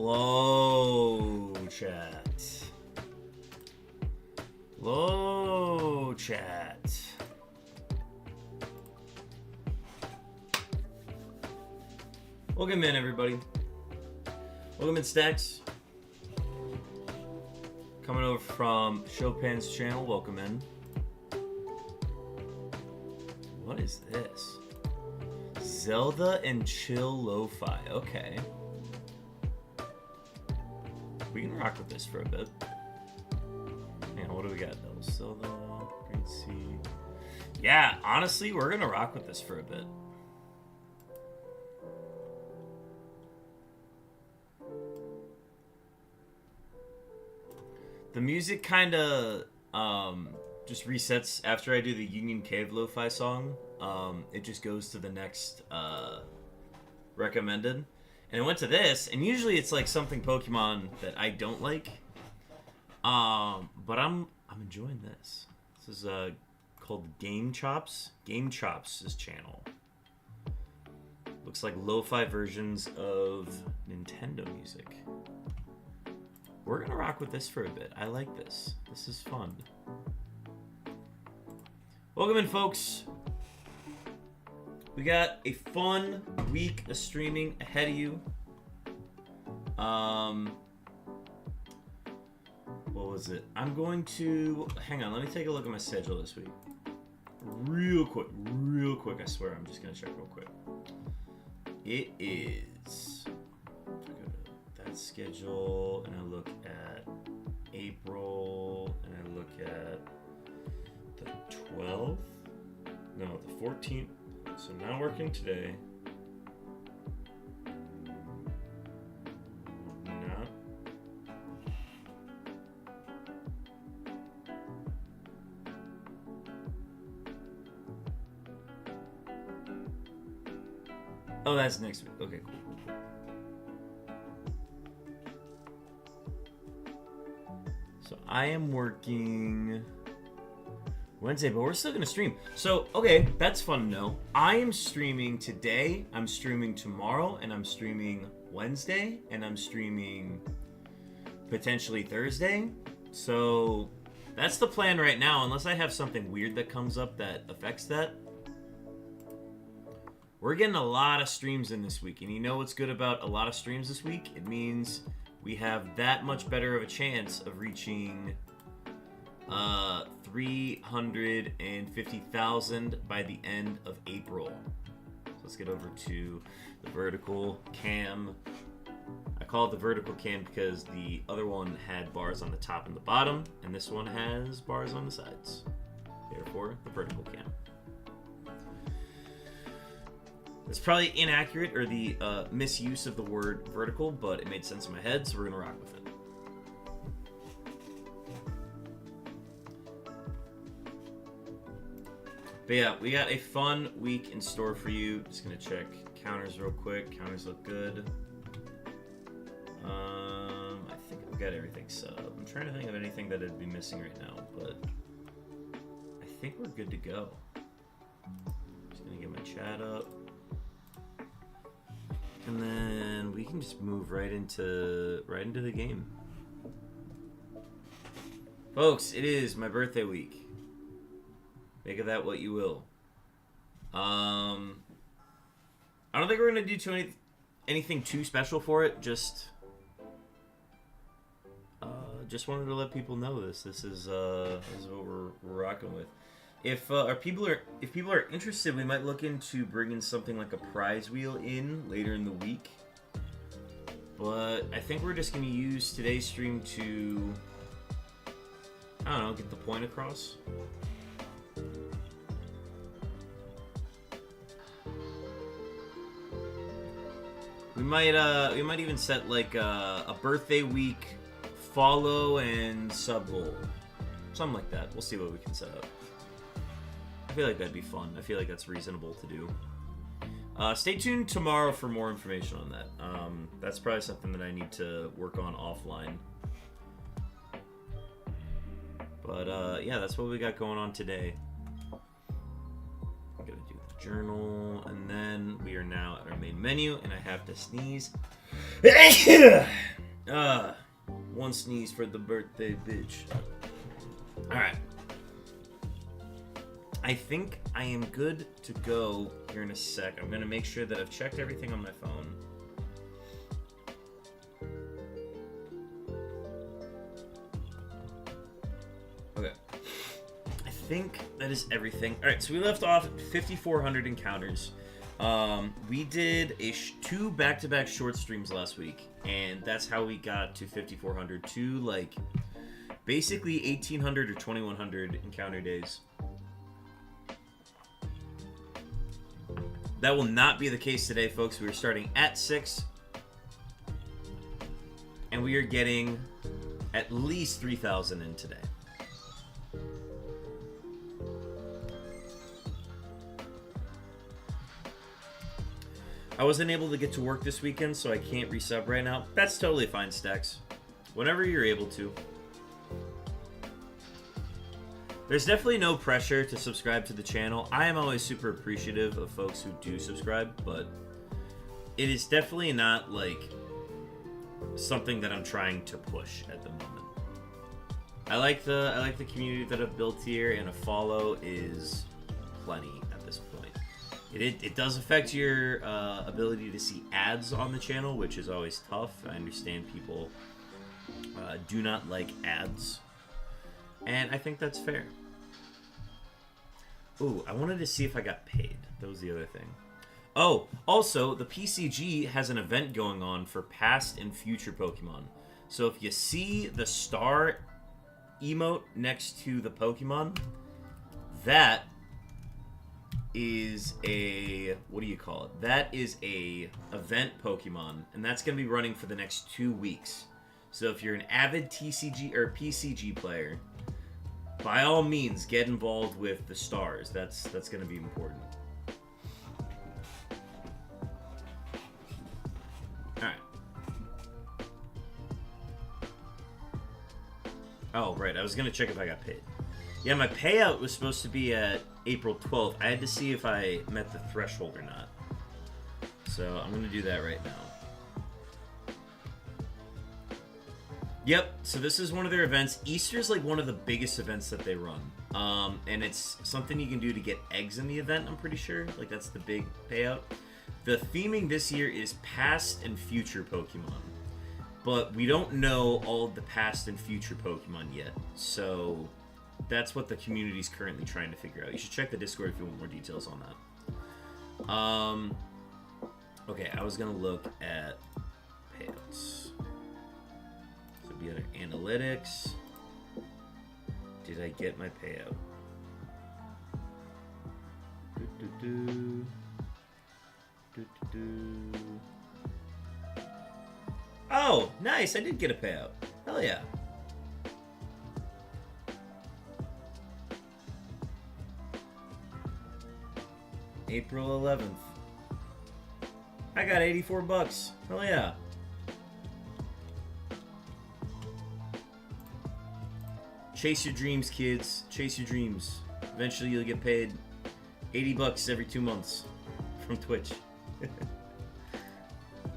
Hello, chat. Hello, chat. Welcome in, everybody. Welcome in, Stacks. Coming over from Chopin's channel. Welcome in. What is this? Zelda and Chill Lo-Fi. Okay. We can rock with this for a bit. Hang on, what do we got though? Zelda, Green Sea. Yeah, honestly, we're gonna rock with this for a bit. The music kind of just resets after I do the Union Cave Lo-Fi song. It just goes to the next recommended. And it went to this, and usually it's like something Pokemon that I don't like. But I'm enjoying this. This is called Game Chops. Game Chops' channel. Looks like lo-fi versions of Nintendo music. We're gonna rock with this for a bit. I like this. This is fun. Welcome in, folks. We got a fun week of streaming ahead of you. What was it? I'm going to... Hang on, let me take a look at my schedule this week. Real quick. I swear, I'm just going to check real quick. It is... I go to that schedule, and I look at April, and I look at the 12th? No, the 14th. So not working today. Not. Oh, that's next week. Okay, cool. So I am working Wednesday, but we're still gonna stream. So, okay, that's fun to know. I am streaming today, I'm streaming tomorrow, and I'm streaming Wednesday, and I'm streaming potentially Thursday. So, that's the plan right now, unless I have something weird that comes up that affects that. We're getting a lot of streams in this week, and you know what's good about a lot of streams this week? It means we have that much better of a chance of reaching 350,000 by the end of April. So let's get over to the vertical cam. I call it the vertical cam because the other one had bars on the top and the bottom, and this one has bars on the sides. Therefore, the vertical cam. It's probably inaccurate, or the misuse of the word vertical, but it made sense in my head, so we're gonna rock with it. But yeah, we got a fun week in store for you. Just gonna check counters real quick. Counters look good. I think I've got everything set up. I'm trying to think of anything that I'd be missing right now, but I think we're good to go. Just gonna get my chat up. And then we can just move right into the game. Folks, it is my birthday week. Make of that what you will. I don't think we're gonna do anything too special for it. Just wanted to let people know this. This is what we're rocking with. If people are interested, we might look into bringing something like a prize wheel in later in the week. But I think we're just gonna use today's stream to, I don't know, get the point across. We might even set like a birthday week follow and sub goal, something like that. We'll see what we can set up. I feel like that'd be fun. I feel like that's reasonable to do. Stay tuned tomorrow for more information on that. That's probably something that I need to work on offline. But yeah, that's what we got going on today. I'm gonna do the journal, and then we are now at our main menu, and I have to sneeze. One sneeze for the birthday bitch. Alright. I think I am good to go here in a sec. I'm going to make sure that I've checked everything on my phone. Okay. I think that is everything. Alright, so we left off at 5,400 encounters. We did two back-to-back short streams last week, and that's how we got to 5,400. Two, like, basically 1,800 or 2,100 encounter days. That will not be the case today, folks. We are starting at 6, and we are getting at least 3,000 in today. I wasn't able to get to work this weekend, so I can't resub right now. That's totally fine, Stacks. Whenever you're able to. There's definitely no pressure to subscribe to the channel. I am always super appreciative of folks who do subscribe, but it is definitely not, like, something that I'm trying to push at the moment. I like the community that I've built here, and a follow is plenty at this point. It does affect your ability to see ads on the channel, which is always tough. I understand people do not like ads, and I think that's fair. Ooh, I wanted to see if I got paid. That was the other thing. Oh, also, the PCG has an event going on for past and future Pokemon. So if you see the star emote next to the Pokemon, that is a, what do you call it? That is a event Pokemon, and that's going to be running for the next 2 weeks. So if you're an avid TCG or PCG player, by all means, get involved with the stars. That's going to be important. All right. Oh, right. I was going to check if I got paid. Yeah, my payout was supposed to be at April 12th. I had to see if I met the threshold or not. So I'm going to do that right now. Yep, so this is one of their events. Easter's like one of the biggest events that they run. And it's something you can do to get eggs in the event, I'm pretty sure. Like, that's the big payout. The theming this year is past and future Pokemon. But we don't know all of the past and future Pokemon yet. So that's what the community's currently trying to figure out. You should check the Discord if you want more details on that. Okay, I was going to look at payouts. So be under analytics. Did I get my payout? Oh, nice. I did get a payout. Hell yeah. April 11th. I got 84 bucks. Hell yeah. Chase your dreams, kids. Chase your dreams. Eventually you'll get paid 80 bucks every 2 months from Twitch.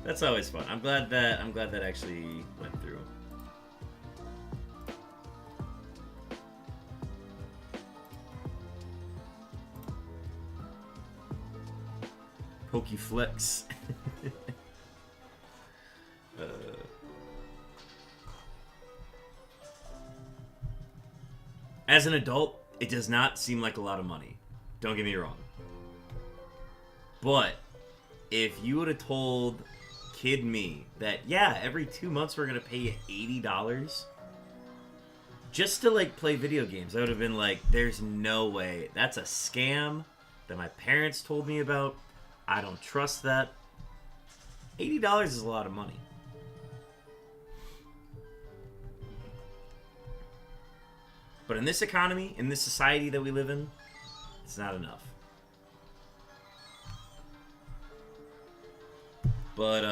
That's always fun. I'm glad that actually went through. Pokeflex. As an adult, it does not seem like a lot of money. Don't get me wrong. But if you would have told kid me that, yeah, every 2 months we're going to pay you $80 just to, like, play video games, I would have been like, there's no way. That's a scam that my parents told me about. I don't trust that. $80 is a lot of money. But in this economy, in this society that we live in, it's not enough. But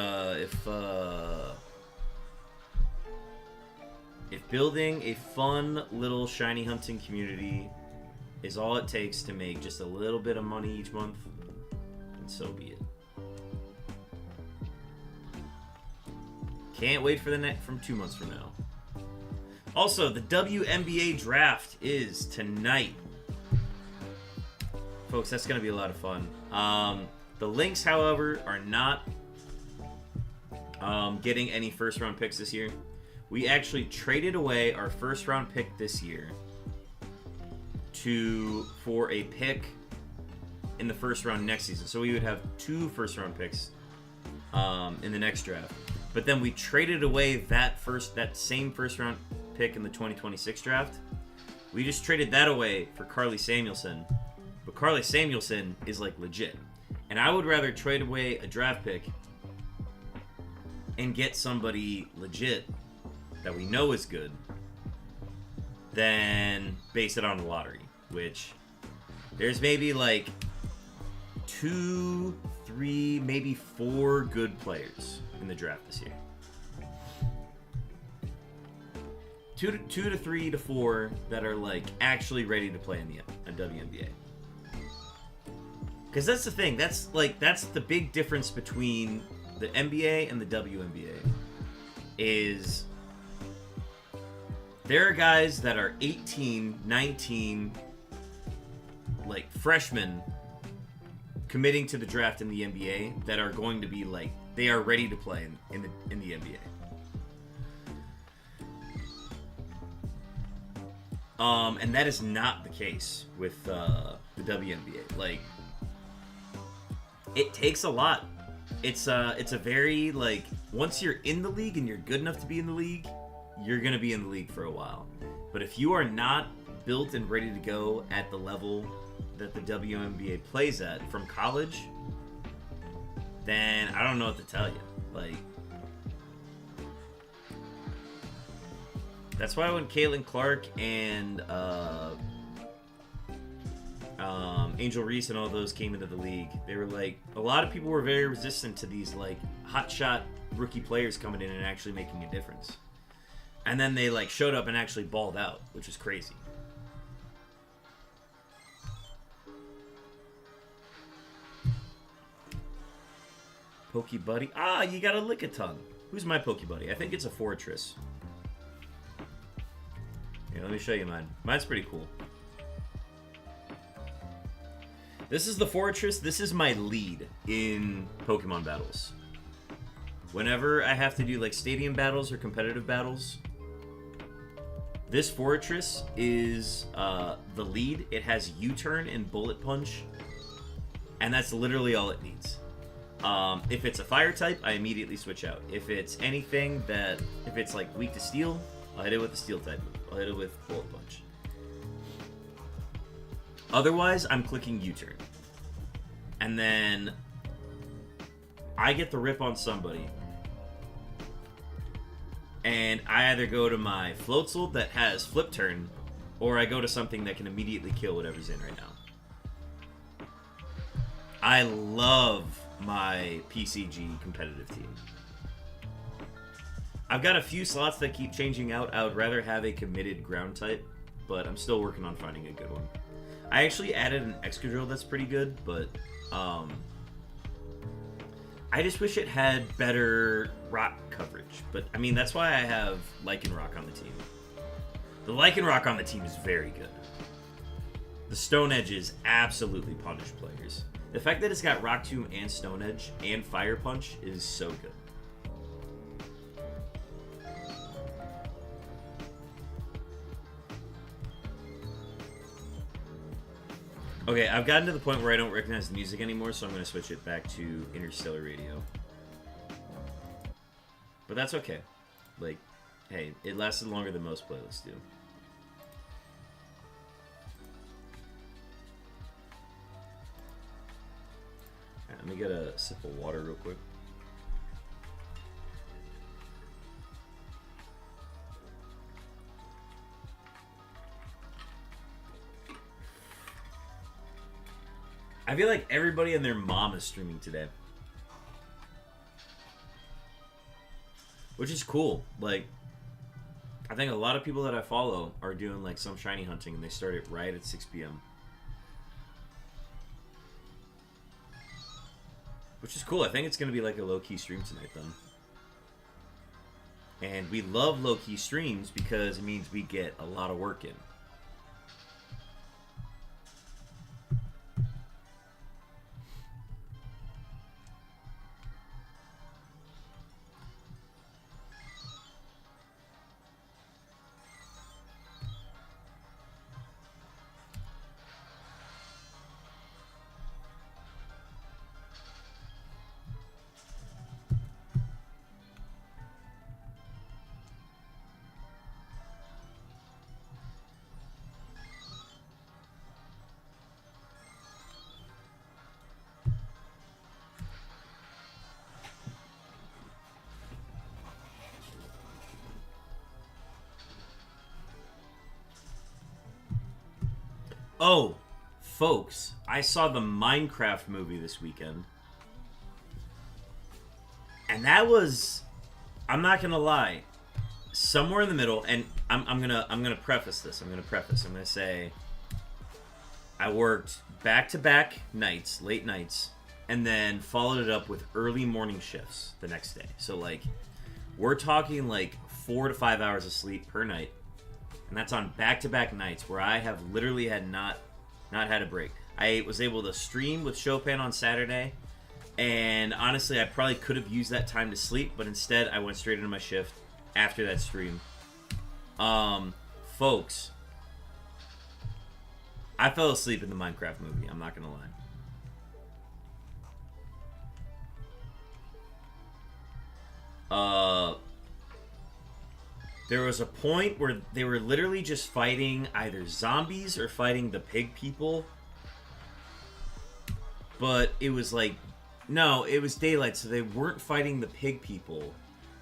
if building a fun little shiny hunting community is all it takes to make just a little bit of money each month, then so be it. Can't wait for the next from 2 months from now. Also, the WNBA draft is tonight. Folks, that's going to be a lot of fun. The Lynx, however, are not getting any first-round picks this year. We actually traded away our first-round pick this year for a pick in the first round next season. So we would have 2 first-round picks in the next draft. But then we traded away that same first-round pick in the 2026 draft. We just traded that away for Carly Samuelson. But Carly Samuelson is like legit. And I would rather trade away a draft pick and get somebody legit that we know is good than base it on the lottery. Which there's maybe like 2, 3, maybe 4 good players in the draft this year. 2 to 3 to 4 that are like actually ready to play in the WNBA. Because that's the thing. That's the big difference between the NBA and the WNBA. Is there are guys that are 18, 19, like freshmen committing to the draft in the NBA that are going to be like they are ready to play in the NBA. And that is not the case with the WNBA. Like, it takes a lot. It's a very, like, once you're in the league and you're good enough to be in the league, you're gonna be in the league for a while. But if you are not built and ready to go at the level that the WNBA plays at from college, then I don't know what to tell you. Like, that's why when Caitlin Clark and Angel Reese and all those came into the league, they were like, a lot of people were very resistant to these like hotshot rookie players coming in and actually making a difference. And then they like showed up and actually balled out, which is crazy. Pokey Buddy. Ah, you got a Lickitung. Who's my Pokey Buddy? I think it's a Fortress. Yeah, let me show you mine. Mine's pretty cool. This is the Fortress. This is my lead in Pokemon battles. Whenever I have to do like stadium battles or competitive battles, this Fortress is the lead. It has U-turn and Bullet Punch, and that's literally all it needs. If it's a fire type, I immediately switch out. If it's anything that, if it's like weak to steel, I'll hit it with the steel type move. I'll hit it with Bullet Punch. Otherwise, I'm clicking U-turn. And then I get the rip on somebody. And I either go to my Floatzel that has flip turn, or I go to something that can immediately kill whatever's in right now. I love my PCG competitive team. I've got a few slots that keep changing out. I would rather have a committed ground type, but I'm still working on finding a good one. I actually added an Excadrill that's pretty good, but I just wish it had better rock coverage. But I mean, that's why I have Lycanroc on the team. The Lycanroc on the team is very good. The Stone Edges absolutely punish players. The fact that it's got Rock Tomb and Stone Edge and Fire Punch is so good. Okay, I've gotten to the point where I don't recognize the music anymore, so I'm going to switch it back to Interstellar Radio. But that's okay. Like, hey, it lasted longer than most playlists do. Alright, let me get a sip of water real quick. I feel like everybody and their mom is streaming today. Which is cool. Like, I think a lot of people that I follow are doing like some shiny hunting, and they start it right at 6 p.m. Which is cool. I think it's going to be like a low-key stream tonight, then. And we love low-key streams because it means we get a lot of work in. Oh, folks, I saw the Minecraft movie this weekend. And that was, I'm not gonna lie, somewhere in the middle, and I'm gonna preface this. I'm gonna say I worked back-to-back nights, late nights, and then followed it up with early morning shifts the next day. So like we're talking like 4 to 5 hours of sleep per night. And that's on back-to-back nights where I have literally had not had a break. I was able to stream with Chopin on Saturday, and honestly, I probably could have used that time to sleep, but instead, I went straight into my shift after that stream. Folks, I fell asleep in the Minecraft movie. I'm not gonna lie. There was a point where they were literally just fighting either zombies or fighting the pig people. But it was like, no, it was daylight, so they weren't fighting the pig people.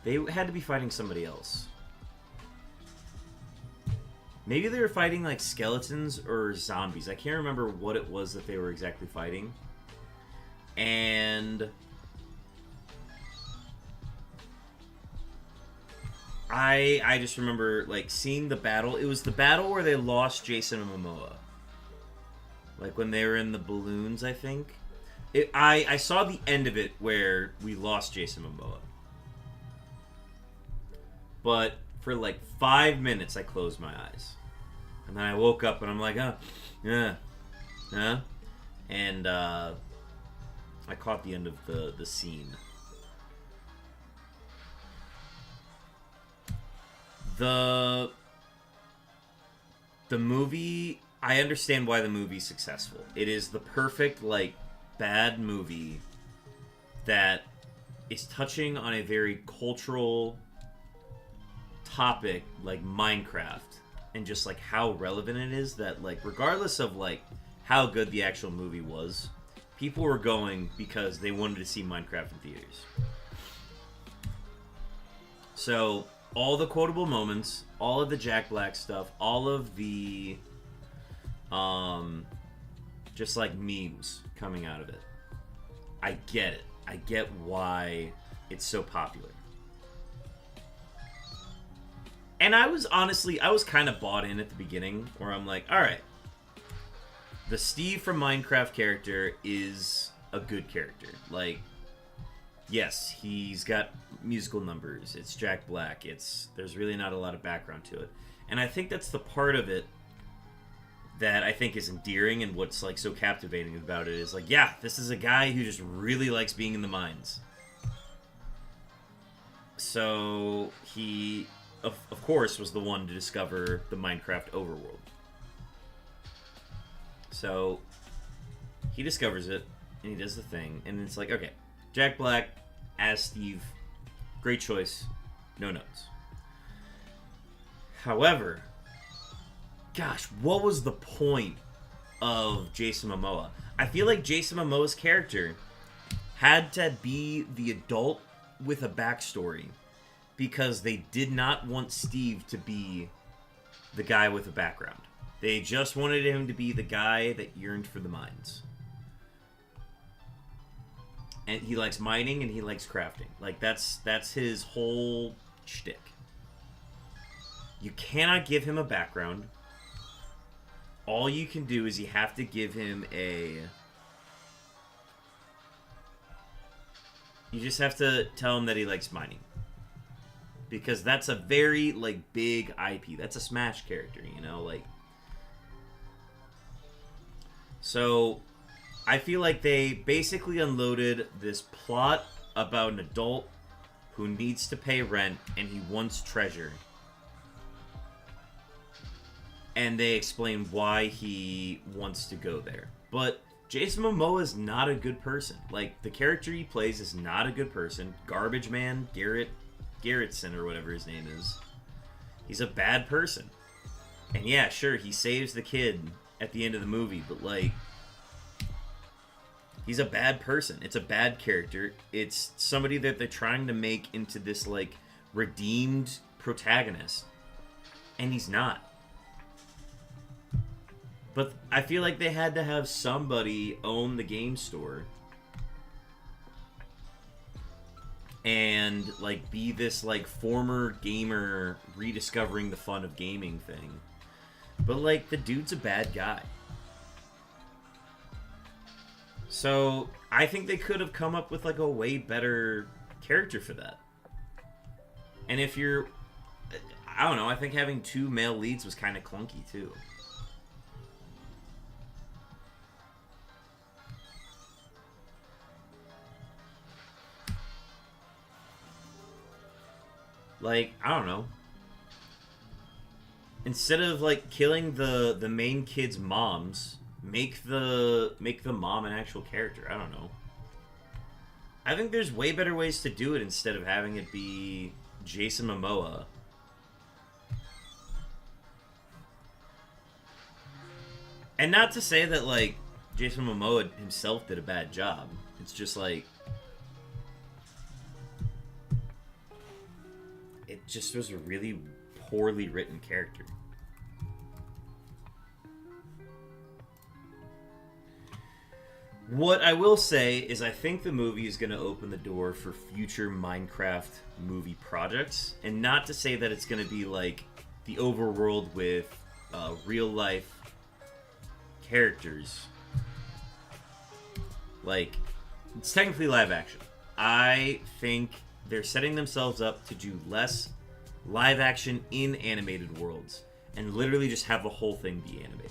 They had to be fighting somebody else. Maybe they were fighting like skeletons or zombies. I can't remember what it was that they were exactly fighting. And I just remember, like, seeing the battle. It was the battle where they lost Jason Momoa. Like, when they were in the balloons, I think. I saw the end of it where we lost Jason Momoa. But for, like, 5 minutes, I closed my eyes. And then I woke up, and I'm like, yeah. And, I caught the end of the scene. The movie, I understand why the movie's successful. It is the perfect, like, bad movie that is touching on a very cultural topic like Minecraft, and just like how relevant it is that, like, regardless of like how good the actual movie was, people were going because they wanted to see Minecraft in theaters. So all the quotable moments, all of the Jack Black stuff, all of the just like memes coming out of it. I get it. I get why it's so popular. And I was kind of bought in at the beginning, where I'm like, alright, the Steve from Minecraft character is a good character. Like, yes, he's got musical numbers. It's Jack Black. There's really not a lot of background to it. And I think that's the part of it that I think is endearing, and what's like so captivating about it is like, yeah, this is a guy who just really likes being in the mines. So he, of course, was the one to discover the Minecraft overworld. So he discovers it, and he does the thing, and it's like, okay, Jack Black as Steve, great choice, no notes. However, gosh, what was the point of Jason Momoa? I feel like Jason Momoa's character had to be the adult with a backstory, because they did not want Steve to be the guy with a background. They just wanted him to be the guy that yearned for the mines. And he likes mining and he likes crafting. Like, that's his whole shtick. You cannot give him a background. All you can do is you have to give him a... You just have to tell him that he likes mining. because that's a very, like, big IP. That's a Smash character, you know, like. So, I feel like they basically unloaded this plot about an adult who needs to pay rent and he wants treasure. And they explain why he wants to go there. But Jason Momoa is not a good person. Like, the character he plays is not a good person. Garbage Man, Garrettson, or whatever his name is. He's a bad person. And yeah, sure, he saves the kid at the end of the movie, but, like, he's a bad person. It's a bad character. It's somebody that they're trying to make into this, like, redeemed protagonist. And he's not. But I feel like they had to have somebody own the game store and, like, be this, like, former gamer rediscovering the fun of gaming thing. But, like, the dude's a bad guy. So I think they could have come up with, like, a way better character for that. And if you're, I don't know, I think having 2 male leads was kind of clunky too. Like, I don't know. Instead of, like, killing the main kid's moms, make the mom an actual character. I don't know. I think there's way better ways to do it instead of having it be Jason Momoa. And not to say that, like, Jason Momoa himself did a bad job. It's just like, it just was a really poorly written character. What I will say is I think the movie is going to open the door for future Minecraft movie projects. And not to say that it's going to be like the overworld with real life characters. Like, it's technically live action. I think they're setting themselves up to do less live action in animated worlds and literally just have the whole thing be animated.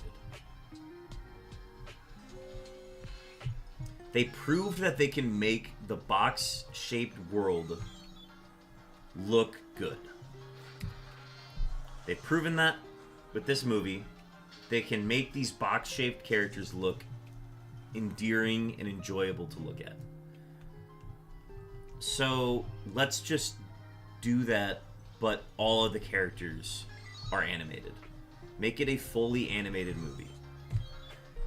They proved that they can make the box-shaped world look good. They've proven that with this movie. They can make these box-shaped characters look endearing and enjoyable to look at. So let's just do that, but all of the characters are animated. Make it a fully animated movie.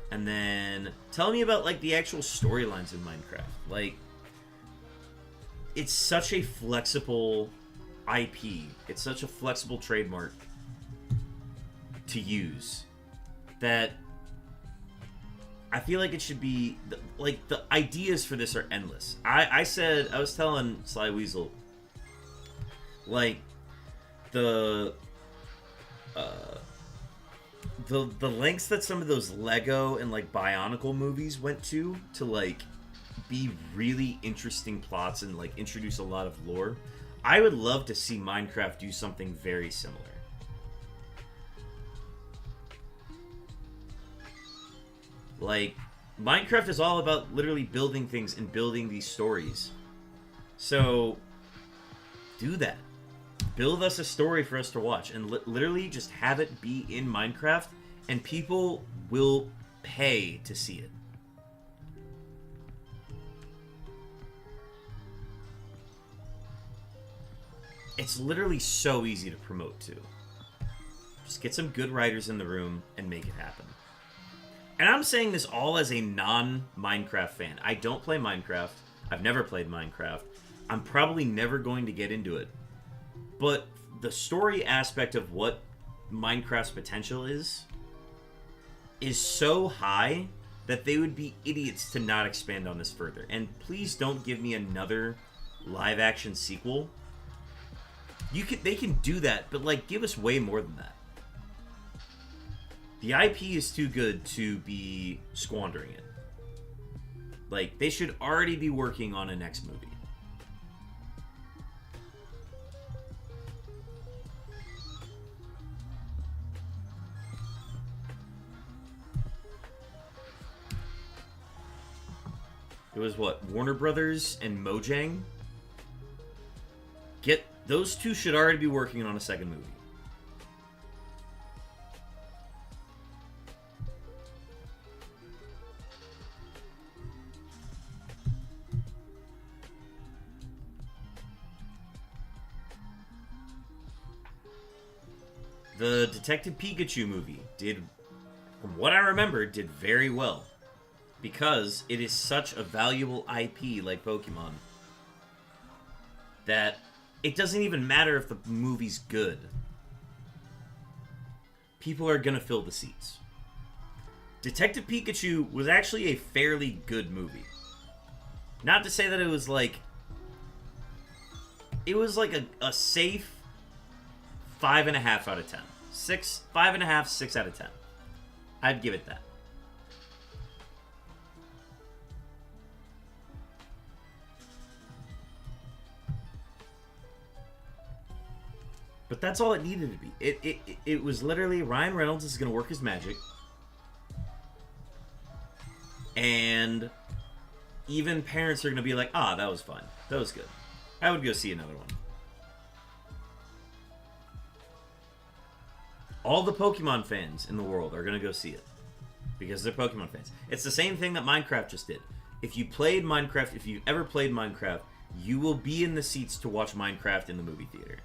And then tell me about, like, the actual storylines in Minecraft. Like, it's such a flexible IP. It's such a flexible trademark to use that I feel like it should be, like, the ideas for this are endless. I was telling Sly Weasel, like, the lengths that some of those Lego and, like, Bionicle movies went to like, be really interesting plots and, like, introduce a lot of lore. I would love to see Minecraft do something very similar. Like, Minecraft is all about literally building things and building these stories. So, do that. Build us a story for us to watch and literally just have it be in Minecraft and people will pay to see it. It's literally so easy to promote too. Just get some good writers in the room and make it happen. And I'm saying this all as a non-Minecraft fan. I don't play Minecraft. I've never played Minecraft. I'm probably never going to get into it. But the story aspect of what Minecraft's potential is so high that they would be idiots to not expand on this further. And please don't give me another live-action sequel. They can do that, but, like, give us way more than that. The IP is too good to be squandering it. Like, they should already be working on a next movie. It was what? Warner Brothers and Mojang? Those two should already be working on a second movie. The Detective Pikachu movie did, from what I remember, did very well. Because it is such a valuable IP like Pokemon that it doesn't even matter if the movie's good. People are gonna fill the seats. Detective Pikachu was actually a fairly good movie. Not to say that it was like... It was like a safe 5.5 out of 10. 5.5, 6 out of 10. I'd give it that. But that's all it needed to be. It was literally Ryan Reynolds is going to work his magic. And even parents are going to be like, ah, that was fun. That was good. I would go see another one. All the Pokemon fans in the world are going to go see it. Because they're Pokemon fans. It's the same thing that Minecraft just did. If you played Minecraft, if you've ever played Minecraft, you will be in the seats to watch Minecraft in the movie theater.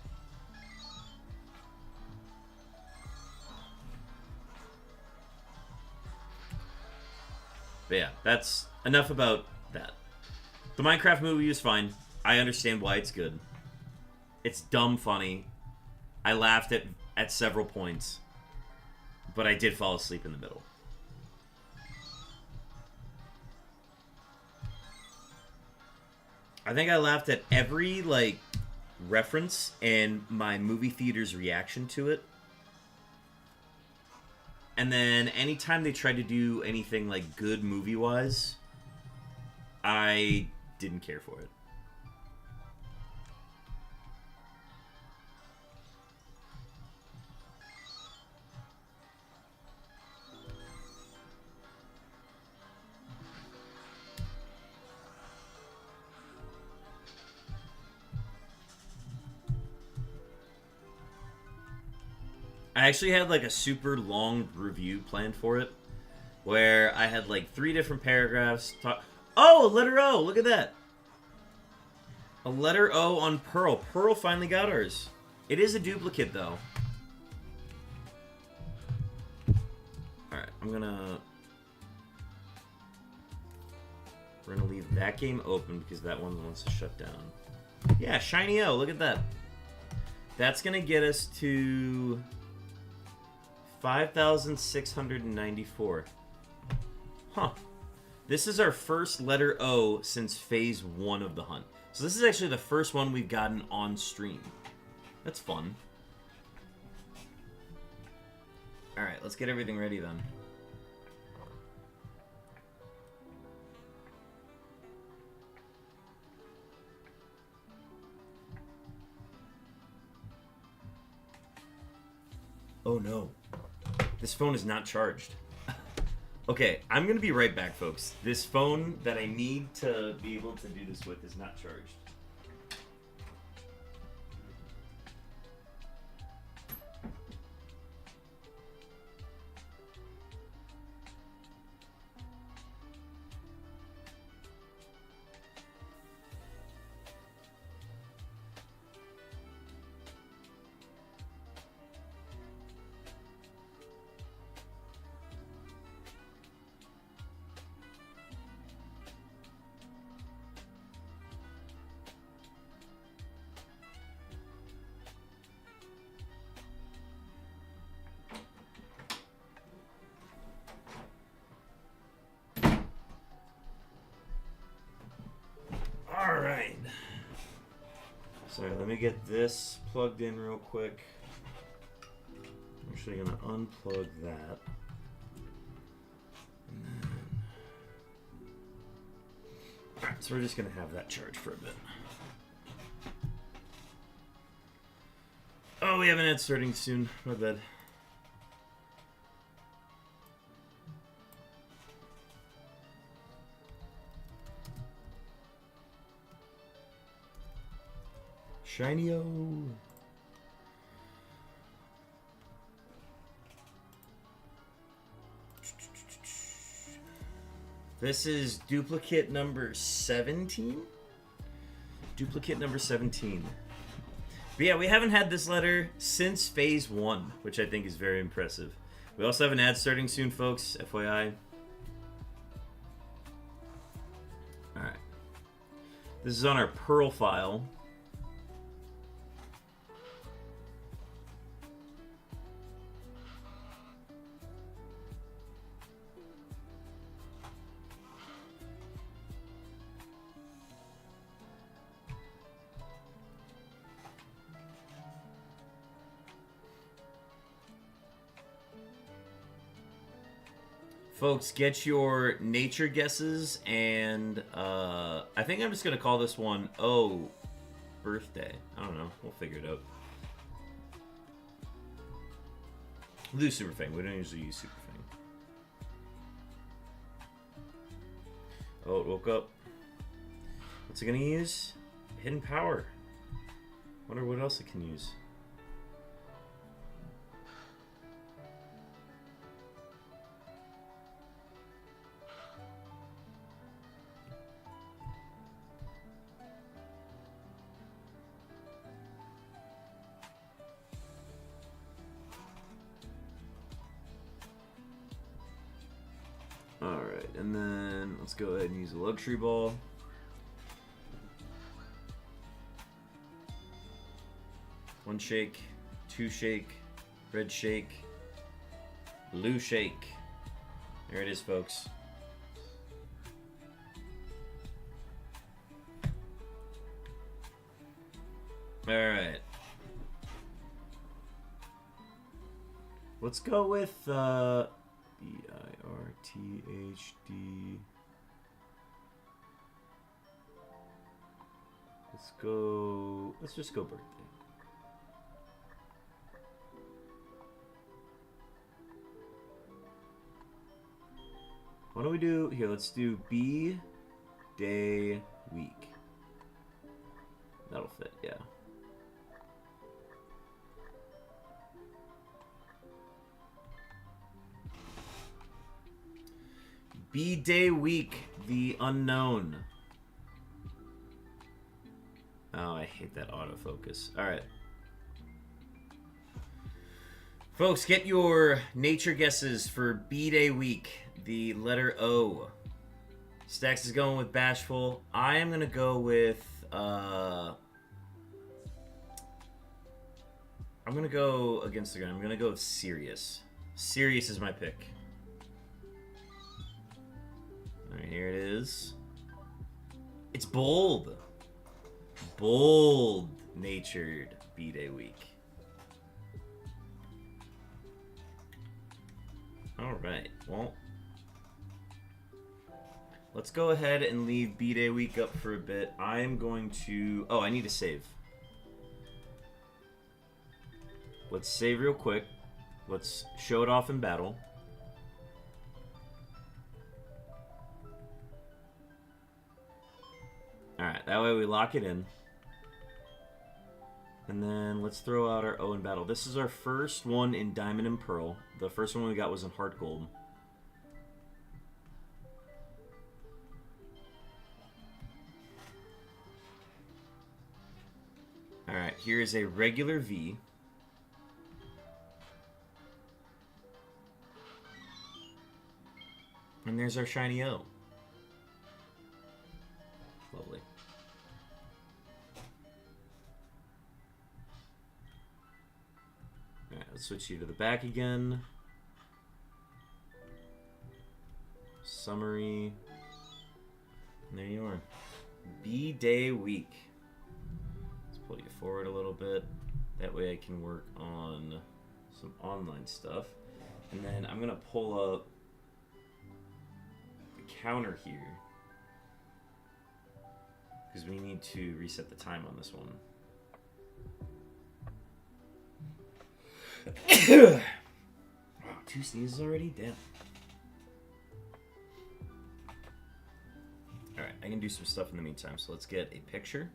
But yeah, that's enough about that. The Minecraft movie is fine. I understand why it's good. It's dumb funny. I laughed at several points. But I did fall asleep in the middle. I think I laughed at every, like, reference and my movie theater's reaction to it. And then anytime they tried to do anything, like, good movie-wise, I didn't care for it. I actually had like a super long review planned for it, where I had like 3 different paragraphs. Oh, a letter O! Look at that! A letter O on Pearl. Pearl finally got ours. It is a duplicate though. Alright, we're gonna leave that game open because that one wants to shut down. Yeah, shiny O, look at that. That's gonna get us to 5,694. Huh. This is our first letter O since phase 1 of the hunt. So this is actually the first one we've gotten on stream. That's fun. Alright, let's get everything ready then. Oh no. This phone is not charged. Okay, I'm gonna be right back, folks. This phone that I need to be able to do this with is not charged. Alright. Sorry, let me get this plugged in real quick. I'm actually going to unplug that. And then... Alright, so we're just going to have that charge for a bit. Oh, we have an ad starting soon. My bad. Shiny-o. This is duplicate number 17? Duplicate number 17. But yeah, we haven't had this letter since phase 1, which I think is very impressive. We also have an ad starting soon, folks, FYI. Alright. This is on our Pearl file. Folks, get your nature guesses, and I think I'm just going to call this one, oh, birthday. I don't know. We'll figure it out. We'll do Super Fang. We don't usually use Super Fang. Oh, it woke up. What's it going to use? Hidden Power. Wonder what else it can use. Alright, and then let's go ahead and use a Luxury Ball. One shake, two shake, red shake, blue shake. There it is, folks. Alright. Let's go with BIRTHD. Let's just go birthday. What do we do here? Let's do B day week. That'll fit, yeah. B-Day Week, the unknown. Oh, I hate that autofocus. Alright. Folks, get your nature guesses for B-Day Week, the letter O. Stax is going with Bashful. I am going to go with... I'm going to go against the grain. I'm going to go with Sirius. Sirius is my pick. Alright, here it is. It's bold. Bold natured B-Day week. Alright, well. Let's go ahead and leave B-Day week up for a bit. I'm going to... Oh, I need to save. Let's save real quick. Let's show it off in battle. Alright, that way we lock it in. And then let's throw out our O in battle. This is our first one in Diamond and Pearl. The first one we got was in Heart Gold. Alright, here is a regular V. And there's our shiny O. Lovely. Alright, let's switch you to the back again. Summary. And there you are. B-Day week. Let's pull you forward a little bit. That way I can work on some online stuff. And then I'm going to pull up the counter here, because we need to reset the time on this one. Wow, 2 sneezes already? Damn. Alright, I can do some stuff in the meantime, so let's get a picture.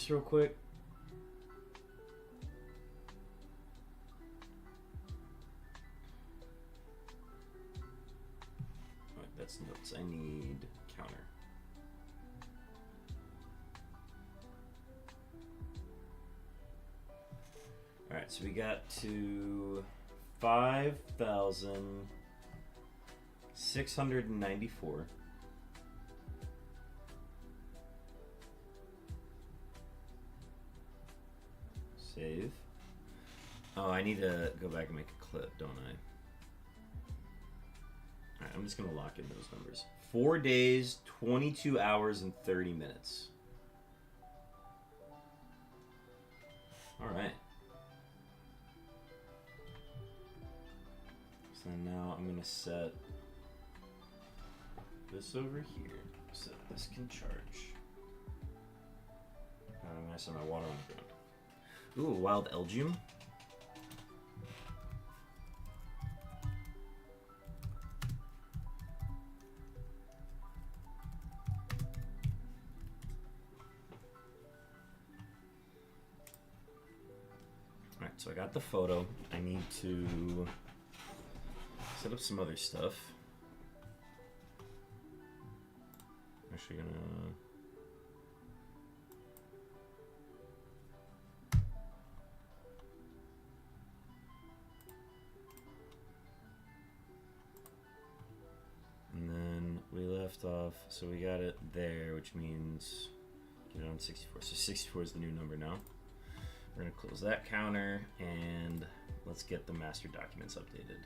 this real quick. Alright, that's notes. I need counter. Alright, so we got to 5,694. Save. Oh, I need to go back and make a clip, don't I? Alright, I'm just going to lock in those numbers. 4 days, 22 hours, and 30 minutes. Alright. So now I'm going to set this over here so this can charge. I'm going to set my water on the ground. Ooh, wild Elgium. Alright, so I got the photo. I need to set up some other stuff. I'm actually gonna... And then we left off, so we got it there, which means get it on 64. So 64 is the new number now. We're gonna close that counter and let's get the master documents updated.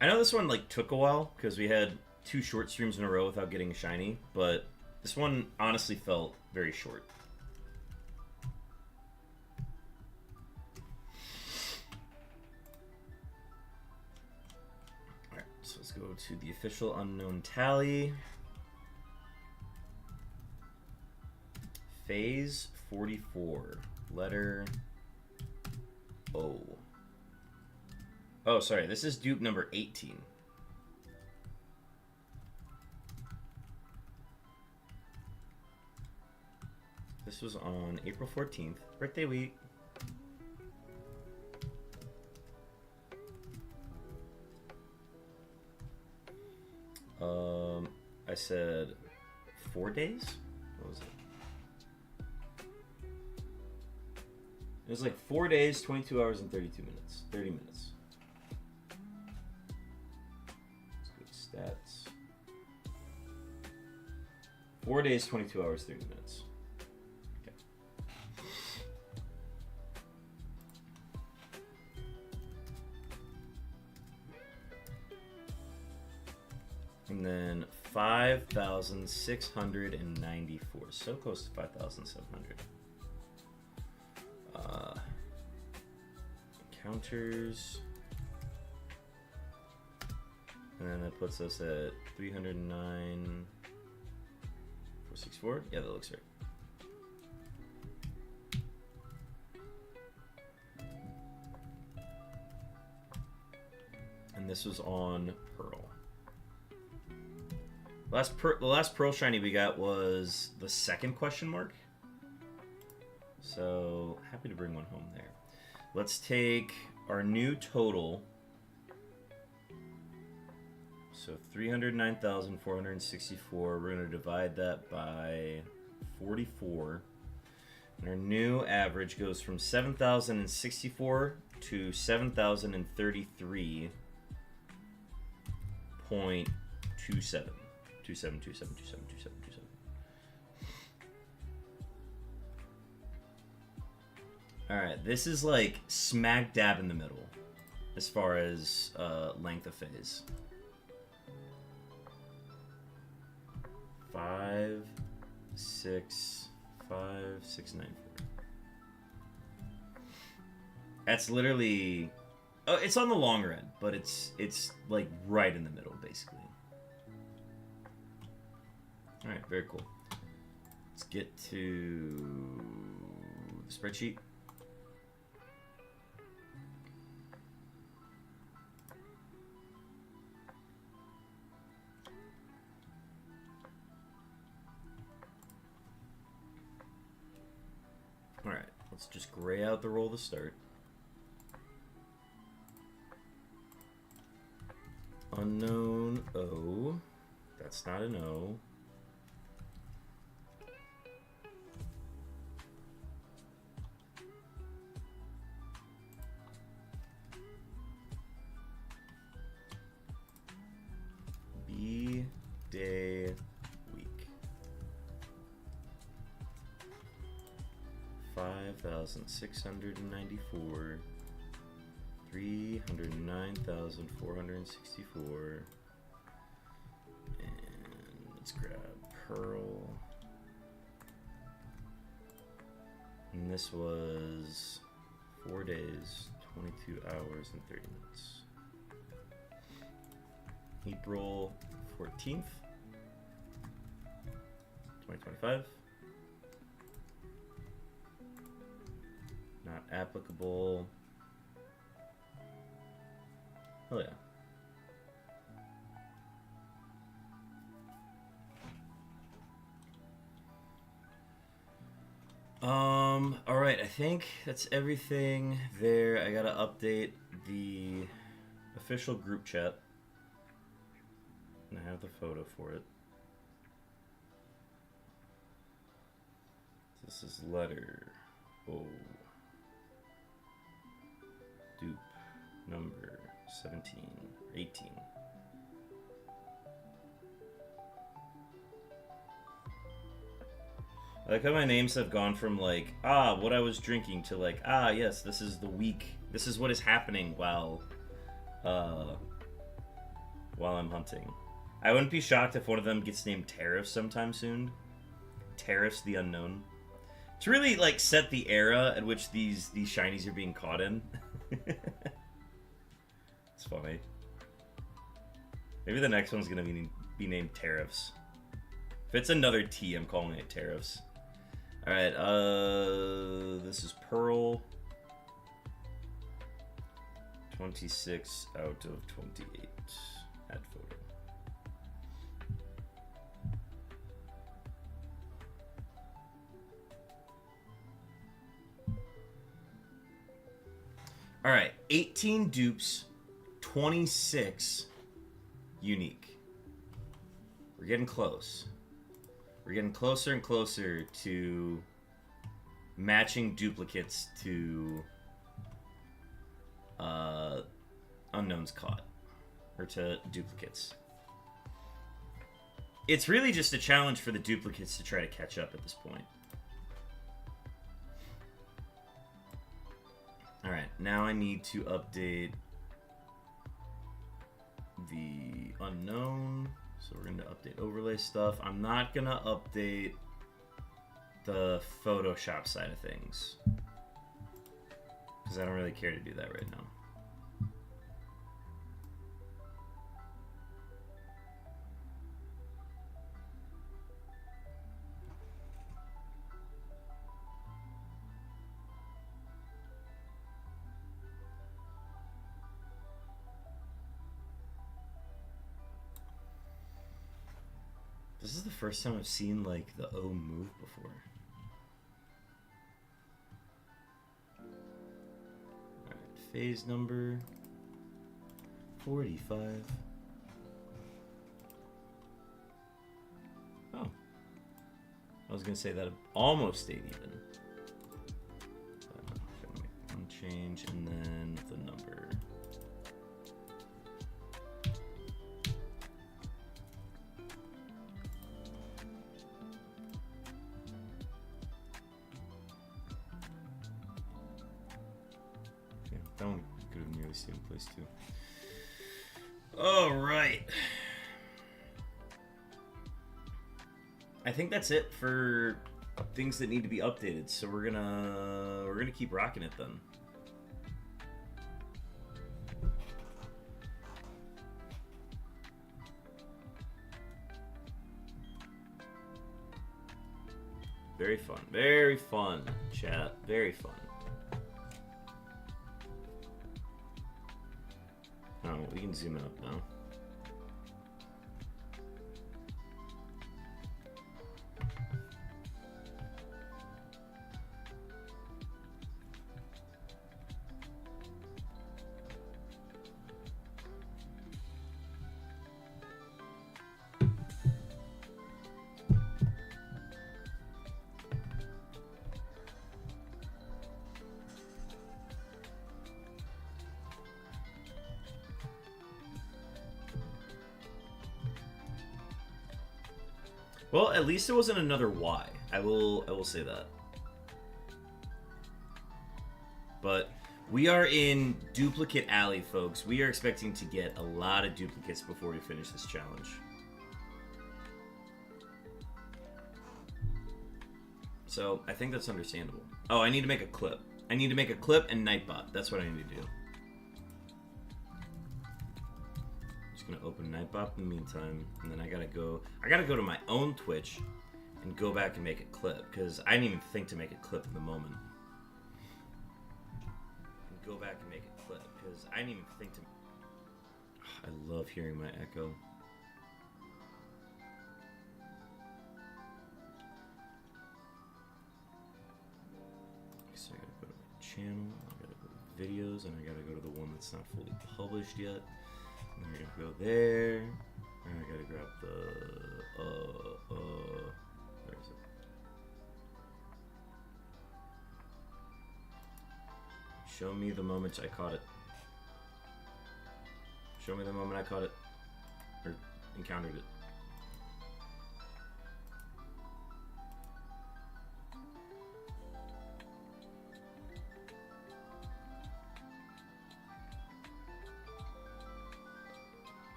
I know this one like took a while because we had 2 short streams in a row without getting a shiny, but this one honestly felt very short. Alright, so let's go to the official unknown tally. Phase 44, letter O. Oh, sorry, this is dupe number 18. This was on April 14th, birthday week. I said 4 days? What was it? It was like 4 days, 22 hours, and 32 minutes. 30 minutes. Let's go to stats. 4 days, 22 hours, 30 minutes. Okay. And then 5,694. So close to 5,700. Counters. And then that puts us at 309. 464? Yeah, that looks right. And this was on Pearl. The last Pearl shiny we got was the second question mark. So happy to bring one home there. Let's take our new total. So 309,464. We're going to divide that by 44. And our new average goes from 7,064 to 7,033.27. 27. Alright, this is like smack dab in the middle as far as length of phase. 5, 6, 5, 6, 9, 4. That's literally... Oh, it's on the longer end, but it's like right in the middle, basically. Alright, very cool. Let's get to the spreadsheet. Alright, let's just gray out the roll to start. Unknown O. That's not an O. B day week. 5,694. 309,464. And let's grab Pearl. And this was 4 days, 22 hours, and 30 minutes. April 14th, 2025. Not applicable. Oh yeah. All right, I think that's everything there. I gotta update the official group chat. And I have the photo for it. This is letter O. Dupe number 17, 18. I like how my names have gone from like, what I was drinking to like, yes, this is the week. This is what is happening while I'm hunting. I wouldn't be shocked if one of them gets named Tariffs sometime soon. Tariffs the Unknown. To really like set the era at which these shinies are being caught in. It's funny. Maybe the next one's gonna be named Tariffs. If it's another T, I'm calling it Tariffs. Alright, this is Pearl. 26 out of 28. Add photo. Alright, 18 dupes, 26 unique. We're getting close. We're getting closer and closer to matching duplicates to unknowns caught. Or to duplicates. It's really just a challenge for the duplicates to try to catch up at this point. Alright, now I need to update the unknown. So we're going to update overlay stuff. I'm not going to update the Photoshop side of things, because I don't really care to do that right now. This is the first time I've seen like the O move before. Alright, phase number 45. Oh. I was gonna say that almost stayed even. One change and then the number. That one could have nearly stayed in place too. All right. I think that's it for things that need to be updated. So we're gonna keep rocking it then. Very fun, chat. Very fun. Oh, we can zoom out now. Well, at least it wasn't another Y. I will say that. But we are in duplicate alley, folks. We are expecting to get a lot of duplicates before we finish this challenge. So I think that's understandable. Oh, I need to make a clip. I need to make a clip and Nightbot. That's what I need to do. Just gonna open Nightbot in the meantime, and then I gotta go to my own Twitch and go back and make a clip, because I didn't even think to make a clip in the moment. And go back and make a clip, because I didn't even think to... I love hearing my echo. So I gotta go to my channel, I gotta go to videos, and I gotta go to the one that's not fully published yet. And then we're gonna go there, and I gotta grab the, where is it? Show me the moment I caught it. Show me the moment I caught it, or encountered it.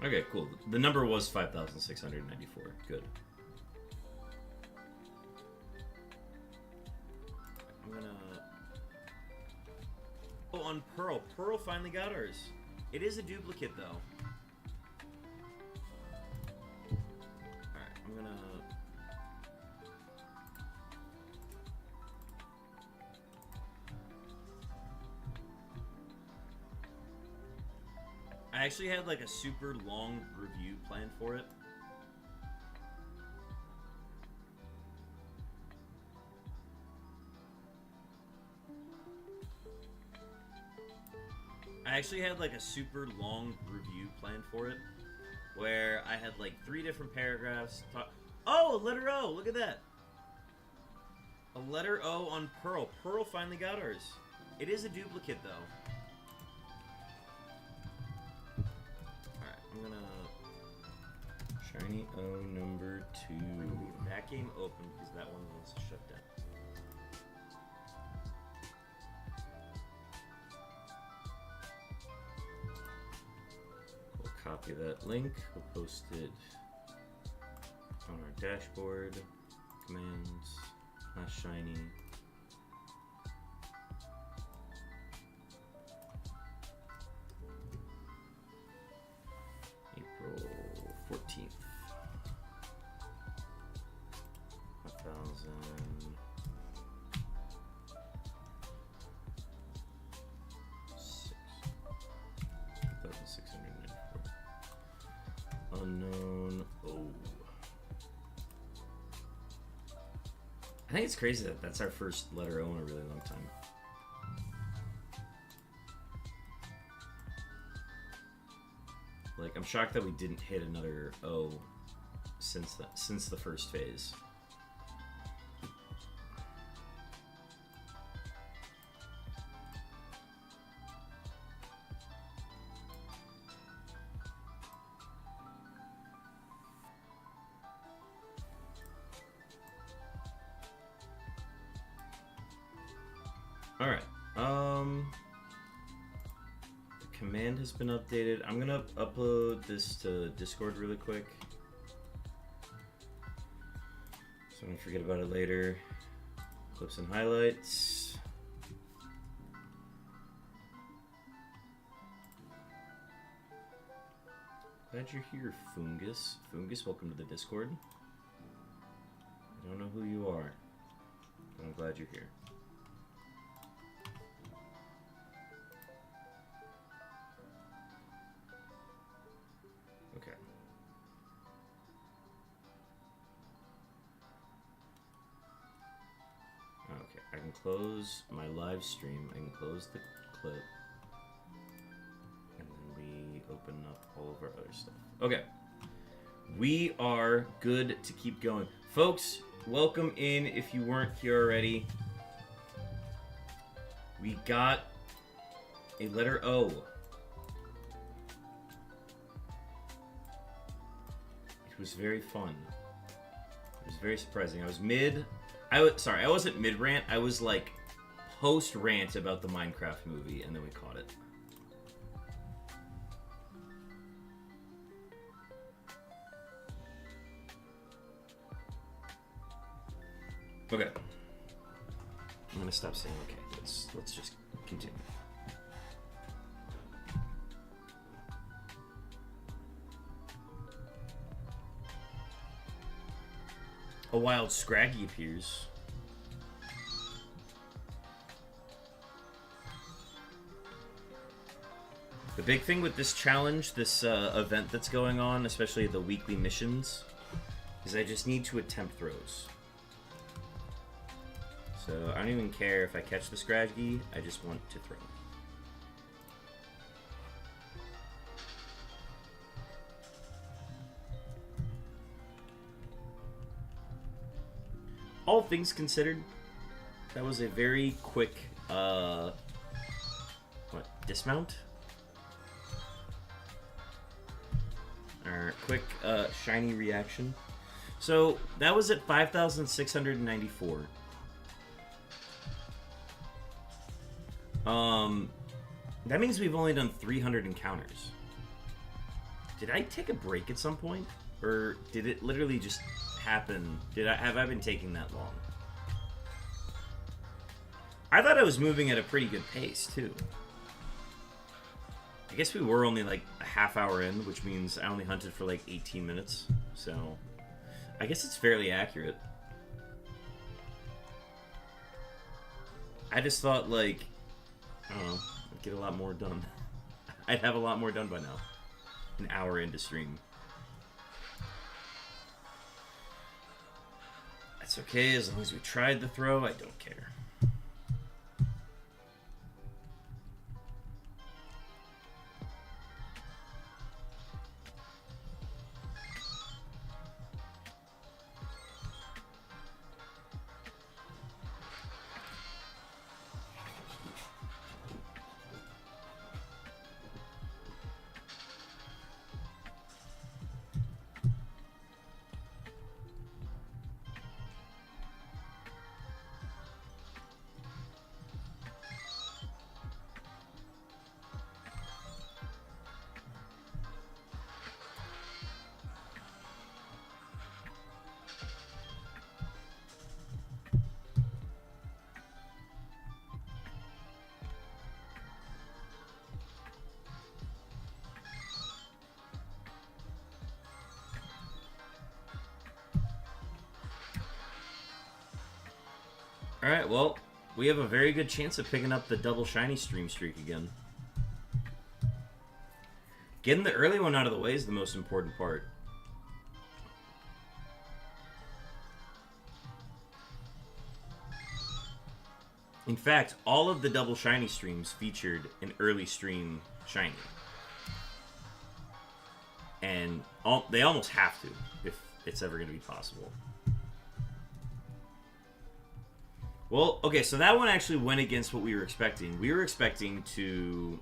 Okay, cool. The number was 5,694. Good. I'm gonna... Oh, on Pearl. Pearl finally got ours. It is a duplicate, though. Alright, I'm gonna... I actually had like a super long review planned for it. Where I had like 3 different paragraphs. Oh, a letter O! Look at that! A letter O on Pearl. Pearl finally got ours. It is a duplicate, though. I'm gonna... Shiny O number 2. I'm gonna leave that game open because that one wants to shut down. We'll copy that link. We'll post it on our dashboard. Commands. Not shiny. April 14th. 1,694. Unown. Oh. I think it's crazy that that's our first letter O in a really long time. Like, I'm shocked that we didn't hit another O since the first phase. All right. The command has been updated. I'm gonna upload this to Discord really quick, so I don't forget about it later. Clips and highlights. Glad you're here, Fungus. Fungus, welcome to the Discord. I don't know who you are, but I'm glad you're here. Okay. Okay, I can close my live stream. I can close the clip. And then we open up all of our other stuff. Okay. We are good to keep going. Folks, welcome in if you weren't here already. We got a letter O. It was very fun. It was very surprising. I was sorry, I wasn't mid rant. I was like post rant about the Minecraft movie, and then we caught it. Okay. I'm gonna stop saying okay. Let's just continue. A wild Scraggy appears. The big thing with this challenge, this event that's going on, especially the weekly missions, is I just need to attempt throws. So I don't even care if I catch the Scraggy, I just want to throw. All things considered, that was a very quick, dismount? Or quick, shiny reaction. So, that was at 5,694. That means we've only done 300 encounters. Did I take a break at some point? Or did it literally just happen? Have I been taking that long? I thought I was moving at a pretty good pace, too. I guess we were only like a half hour in, which means I only hunted for like 18 minutes. So, I guess it's fairly accurate. I just thought, like, I don't know, I'd get a lot more done. I'd have a lot more done by now. An hour into stream. That's okay, as long as we tried the throw, I don't care. Alright, well, we have a very good chance of picking up the double shiny stream streak again. Getting the early one out of the way is the most important part. In fact, all of the double shiny streams featured an early stream shiny. And they almost have to, if it's ever going to be possible. Well, okay, so that one actually went against what we were expecting. We were expecting to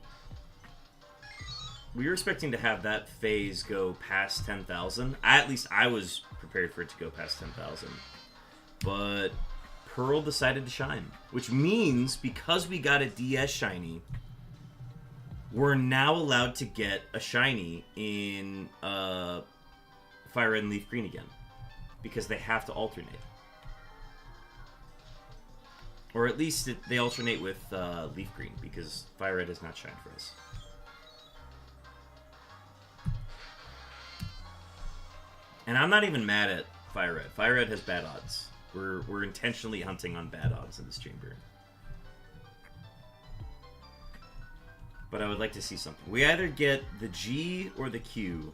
have that phase go past 10,000. At least I was prepared for it to go past 10,000. But Pearl decided to shine, which means because we got a DS shiny, we're now allowed to get a shiny in Fire Red and Leaf Green again, because they have to alternate. Or at least they alternate with Leaf Green, because Fire Red has not shined for us. And I'm not even mad at Fire Red. Fire Red has bad odds. We're intentionally hunting on bad odds in this chamber. But I would like to see something. We either get the G or the Q.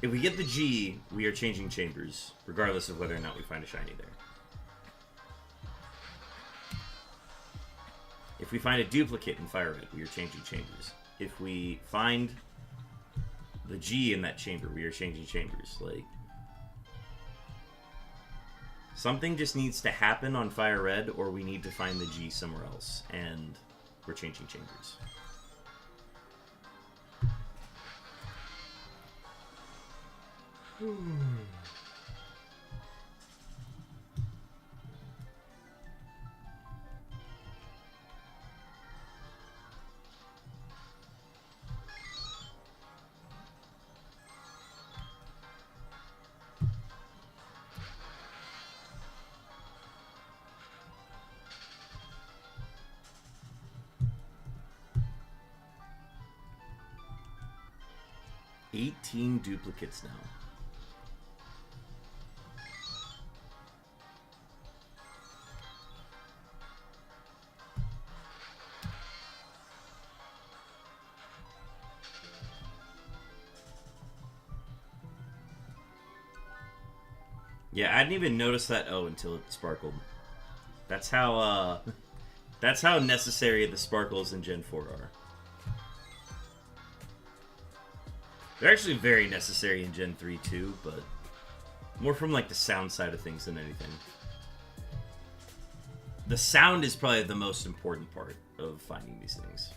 If we get the G, we are changing chambers, regardless of whether or not we find a shiny there. If we find a duplicate in Fire Red, we are changing chambers. If we find the G in that chamber, we are changing chambers. Like, something just needs to happen on Fire Red, or we need to find the G somewhere else, and we're changing chambers. 18 duplicates now. Yeah, I didn't even notice that O until it sparkled. That's how necessary the sparkles in Gen 4 are. They're actually very necessary in Gen 3 too, but more from like the sound side of things than anything. The sound is probably the most important part of finding these things.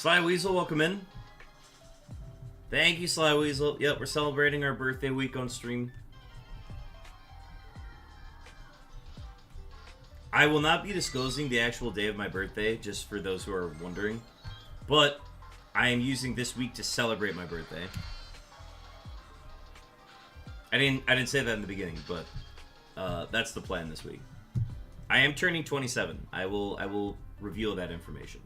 Sly Weasel, welcome in. Thank you, Sly Weasel. Yep, we're celebrating our birthday week on stream. I will not be disclosing the actual day of my birthday, just for those who are wondering. But I am using this week to celebrate my birthday. I didn't say that in the beginning, but that's the plan this week. I am turning 27. I will reveal that information.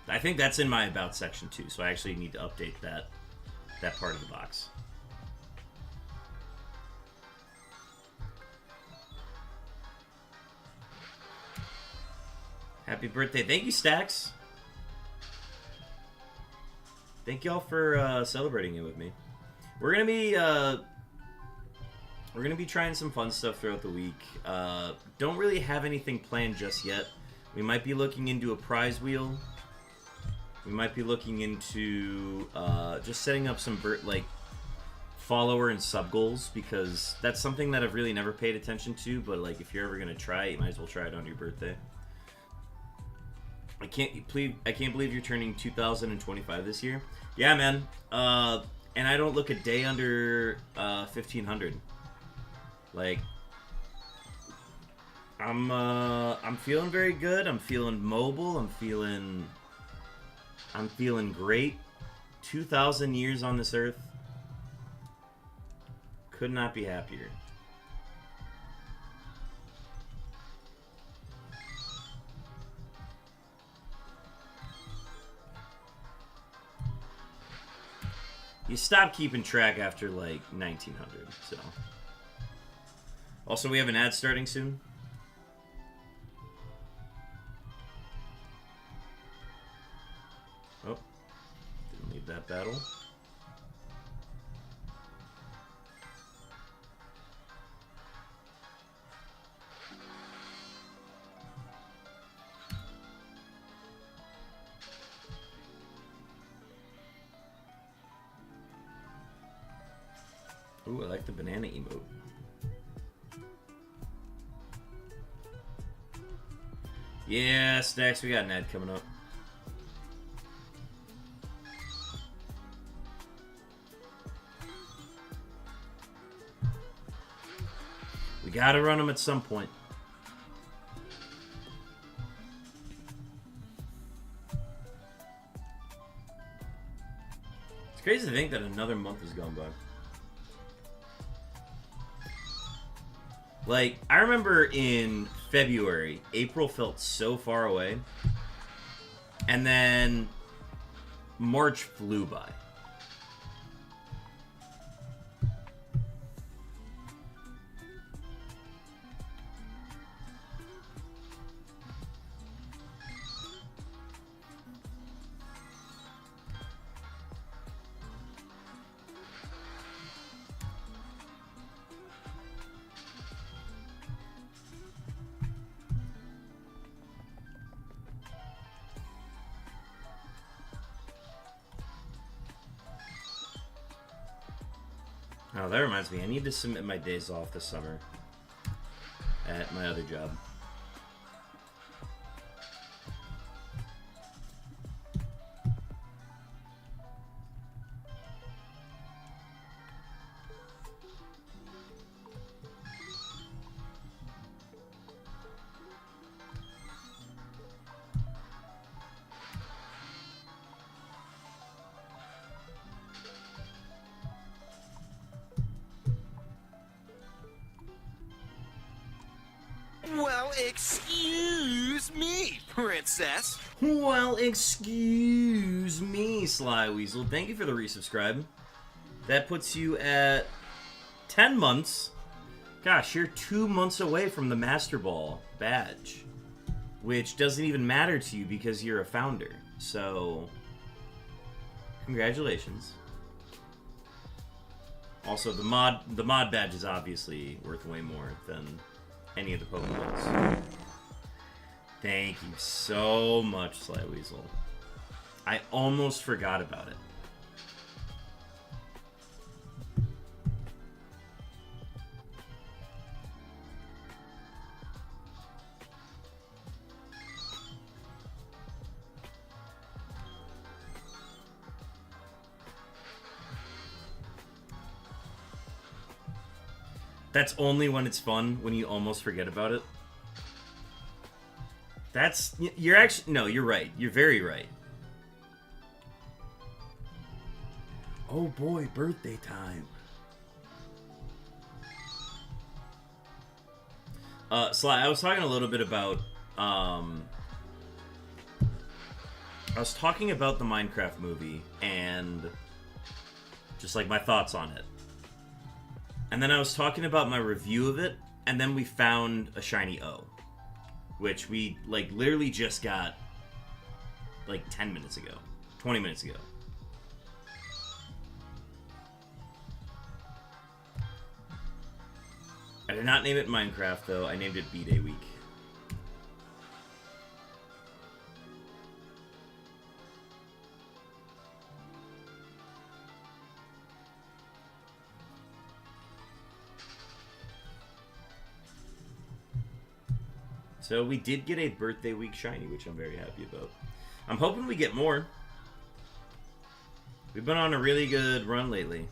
I think that's in my About section too, so I actually need to update that part of the box. Happy birthday. Thank you, Stacks. Thank y'all for celebrating it with me. We're gonna be trying some fun stuff throughout the week. Don't really have anything planned just yet. We might be looking into a prize wheel. We might be looking into just setting up some follower and sub goals, because that's something that I've really never paid attention to. But like, if you're ever gonna try it, you might as well try it on your birthday. I can't believe you're turning 2025 this year. Yeah, man. And I don't look a day under 1500. Like, I'm feeling very good. I'm feeling mobile. I'm feeling great. 2,000 years on this earth. Could not be happier. You stop keeping track after like 1900, so. Also, we have an ad starting soon. Oh, didn't leave that battle. Ooh, I like the banana emote. Yeah, Stacks, we got an ad coming up. We gotta run them at some point. It's crazy to think that another month has gone by. Like, I remember in February, April felt so far away. And then March flew by. Oh, that reminds me. I need to submit my days off this summer at my other job. Well, excuse me, princess. Well, excuse me, Sly Weasel. Thank you for the resubscribe. That puts you at 10 months. Gosh, you're 2 months away from the Master Ball badge, which doesn't even matter to you because you're a founder. So, congratulations. Also, the mod badge is obviously worth way more than any of the Pokeballs. Thank you so much, Sly Weasel. I almost forgot about it. That's only when it's fun, when you almost forget about it. That's... You're actually... No, you're right. You're very right. Oh boy, birthday time. Sly, I was talking a little bit about... I was talking about the Minecraft movie, and... just like my thoughts on it. And then I was talking about my review of it, and then we found a shiny O. Which we, like, literally just got, like, 10 minutes ago. 20 minutes ago. I did not name it Minecraft, though. I named it B-Day Week. So we did get a birthday week shiny, which I'm very happy about. I'm hoping we get more. We've been on a really good run lately.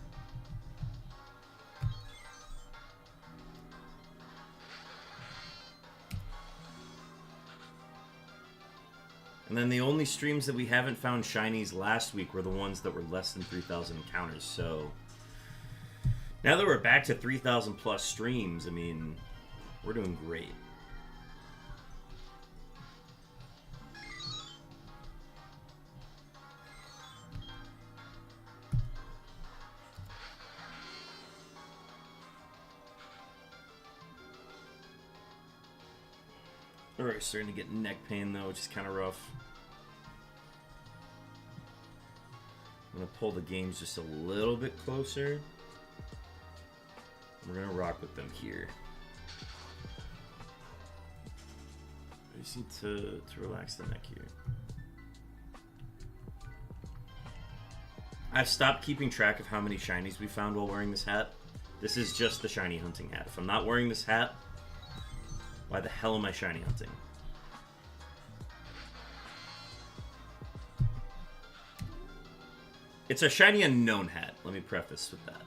And then the only streams that we haven't found shinies last week were the ones that were less than 3,000 encounters. So now that we're back to 3,000 plus streams, I mean, we're doing great. Alright, starting to get neck pain though, which is kind of rough. I'm going to pull the games just a little bit closer. We're going to rock with them here. I just need to relax the neck here. I've stopped keeping track of how many shinies we found while wearing this hat. This is just the shiny hunting hat. If I'm not wearing this hat, why the hell am I shiny hunting? It's a shiny unknown hat. Let me preface with that.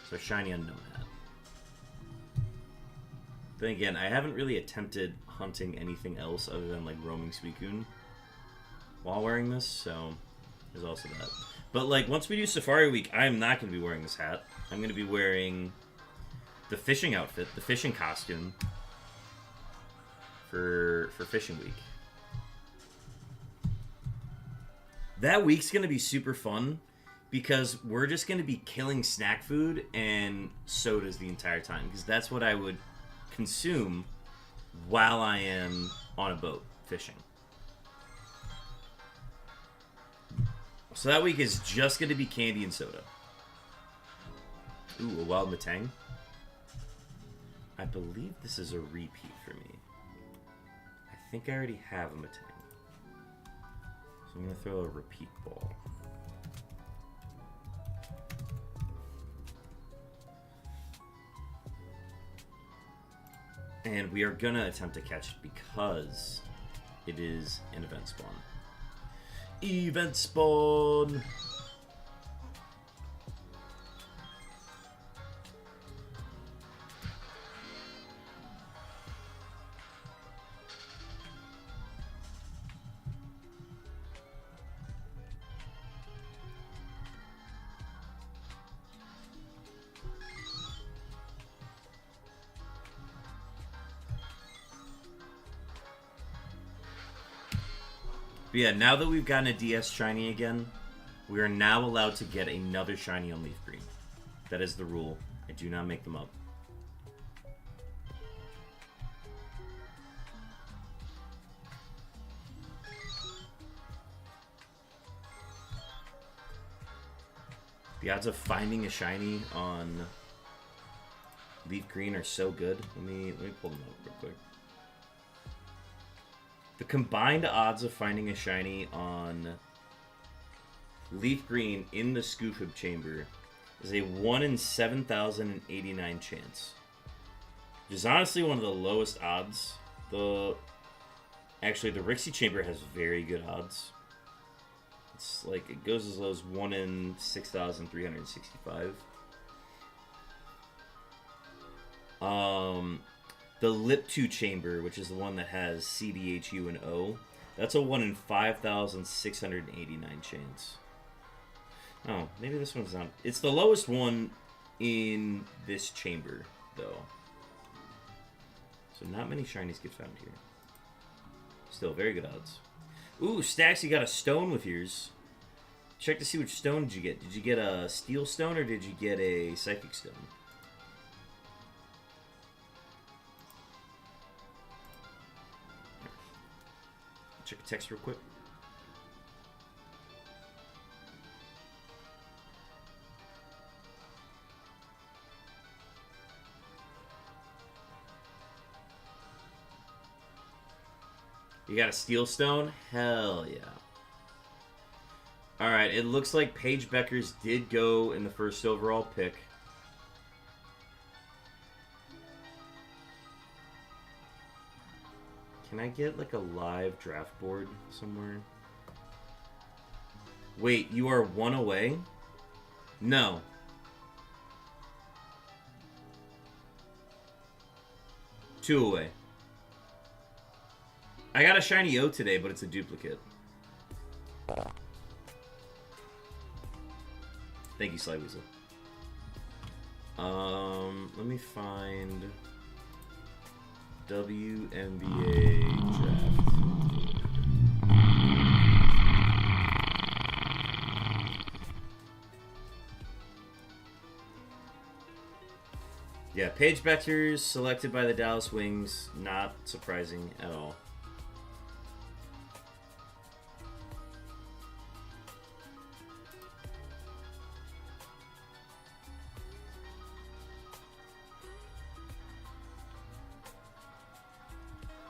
It's a shiny unknown hat. Then again, I haven't really attempted hunting anything else other than like roaming Suicune while wearing this, so there's also that. But like once we do Safari Week, I am not going to be wearing this hat. I'm going to be wearing the fishing outfit, the fishing costume for Fishing Week. That week's going to be super fun because we're just going to be killing snack food and sodas the entire time because that's what I would consume while I am on a boat fishing. So that week is just going to be candy and soda. Ooh, a wild Matang. I believe this is a repeat for me. I think I already have a Matang. So I'm going to throw a repeat ball. And we are gonna attempt to catch it because it is an event spawn. Event spawn! But yeah, now that we've gotten a DS shiny again, we are now allowed to get another shiny on Leaf Green. That is the rule. I do not make them up. The odds of finding a shiny on Leaf Green are so good. Let me pull them up real quick. The combined odds of finding a shiny on Leaf Green in the Scoofib Chamber is a 1 in 7,089 chance. Which is honestly one of the lowest odds. Actually, the Rixie Chamber has very good odds. It's like, it goes as low as 1 in 6,365. The Lip2 Chamber, which is the one that has C, D, H, U, and O, that's a 1 in 5,689 chance. Oh, maybe this one's not. It's the lowest one in this chamber, though. So not many shinies get found here. Still, very good odds. Ooh, Stacks, you got a stone with yours. Check to see which stone did you get. Did you get a Steel Stone or did you get a Psychic Stone? Check the text real quick. You got a Steel Stone? Hell yeah. Alright, it looks like Paige Beckers did go in the first overall pick. Can I get like a live draft board somewhere? Wait, you are 1 away? No. Two away. I got a shiny O today, but it's a duplicate. Thank you, Sly Weasel. Let me find WNBA draft. Yeah, Paige Beckers selected by the Dallas Wings. Not surprising at all.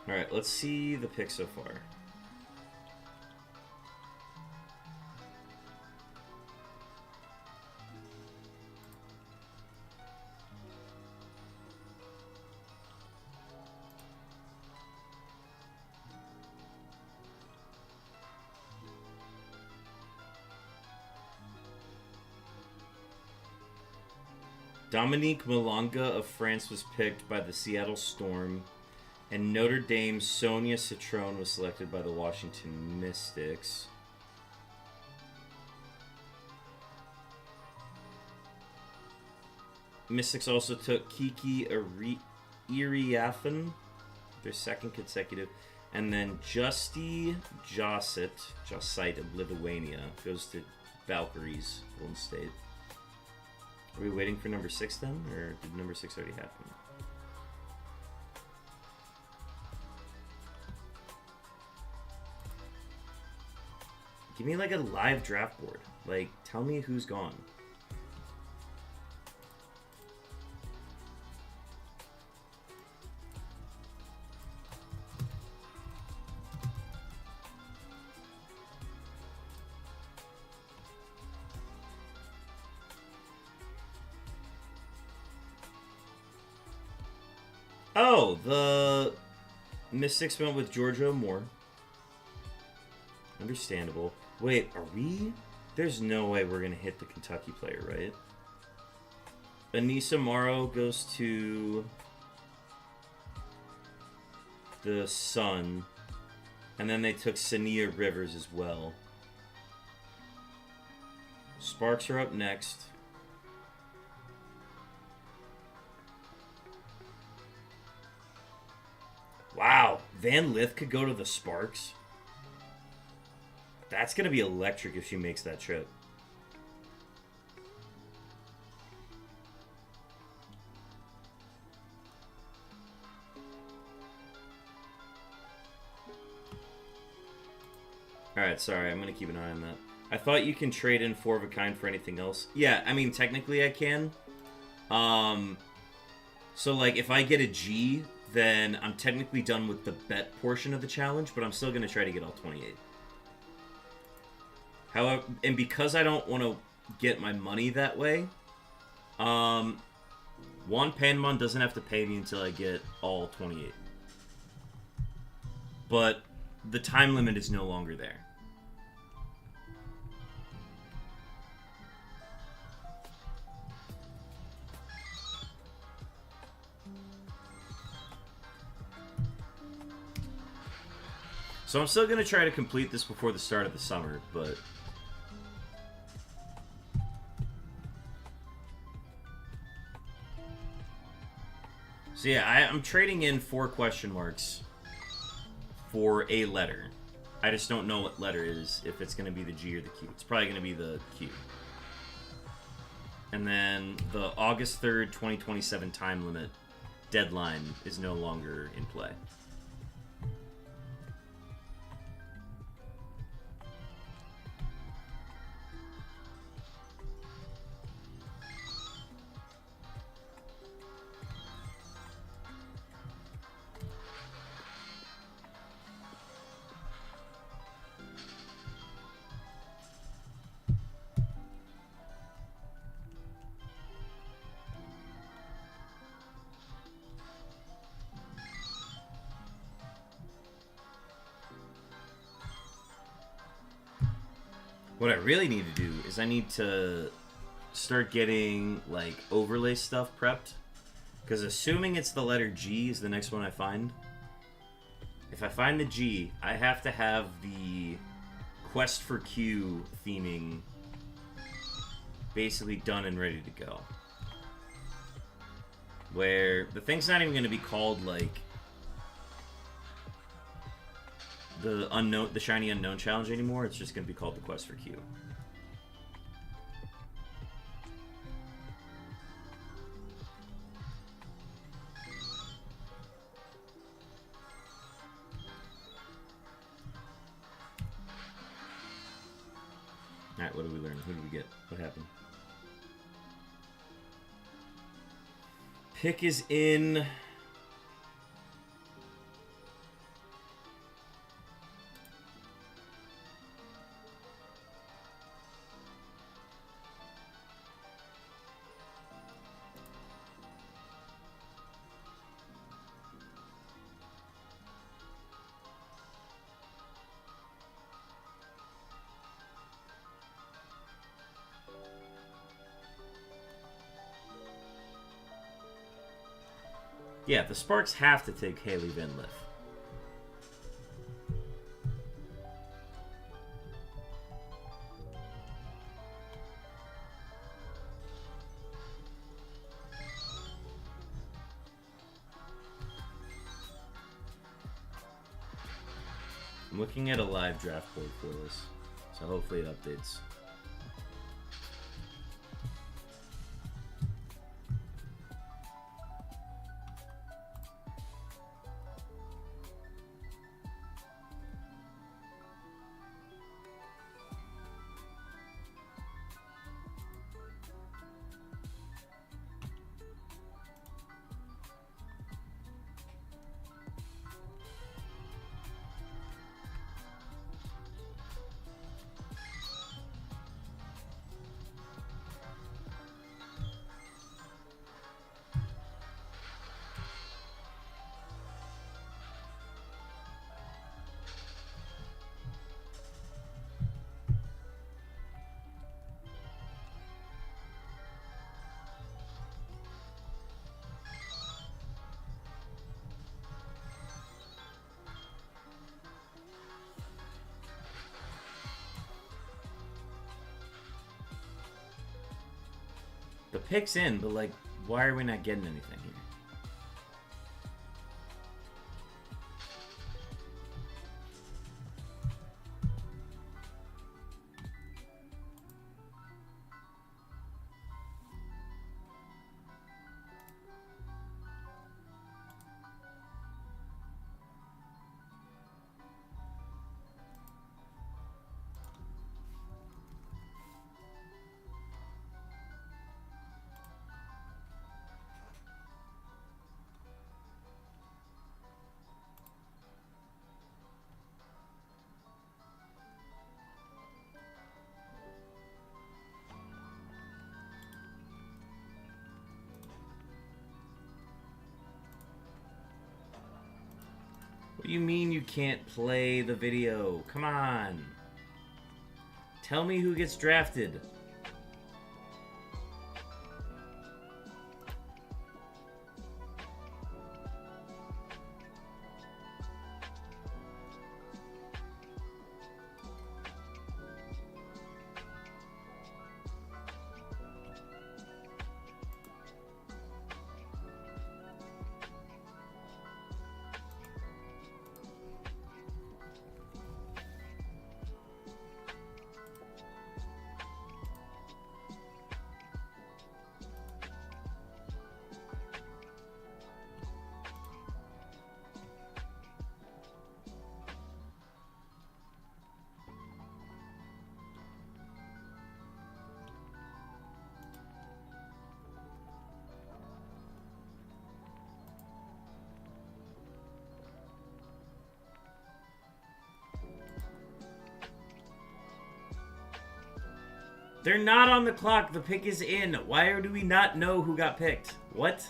Alright, let's see the pick so far. Dominique Malonga of France was picked by the Seattle Storm. And Notre Dame's Sonia Citron was selected by the Washington Mystics. Mystics also took Kiki Iriafan, their second consecutive. And then Justy Jossite of Lithuania goes to Valkyries, Golden State. Are we waiting for number 6 then? Or did number 6 already happen? Give me like a live draft board. Like, tell me who's gone. Oh, the Mystics went with Georgia Moore. Understandable. Wait, are we? There's no way we're going to hit the Kentucky player, right? Anissa Morrow goes to the Sun. And then they took Sania Rivers as well. Sparks are up next. Wow, Van Lith could go to the Sparks. That's going to be electric if she makes that trip. Alright, sorry, I'm going to keep an eye on that. I thought you can trade in 4 of a kind for anything else. Yeah, I mean, technically I can. So, like, if I get a G, then I'm technically done with the bet portion of the challenge, but I'm still going to try to get all 28. However, and because I don't want to get my money that way, Juan Panman doesn't have to pay me until I get all 28. But the time limit is no longer there. So I'm still going to try to complete this before the start of the summer, but... So yeah, I'm trading in 4 question marks for a letter. I just don't know what letter it is, if it's going to be the G or the Q. It's probably going to be the Q. And then the August 3rd, 2027 time limit deadline is no longer in play. What I really need to do is I need to start getting, like, overlay stuff prepped. Because assuming it's the letter G is the next one I find. If I find the G, I have to have the Quest for Q theming basically done and ready to go. Where the thing's not even going to be called, like, the Shiny Unknown Challenge anymore. It's just going to be called the Quest for Q. Alright, what did we learn? Who did we get? What happened? Pick is in... Yeah, the Sparks have to take Haley Van Lith. I'm looking at a live draft board for this, so hopefully it updates. The pick's in, but like, why are we not getting anything here? What do you mean you can't play the video? Come on. Tell me who gets drafted. They're not on the clock. The pick is in. Why do we not know who got picked? What?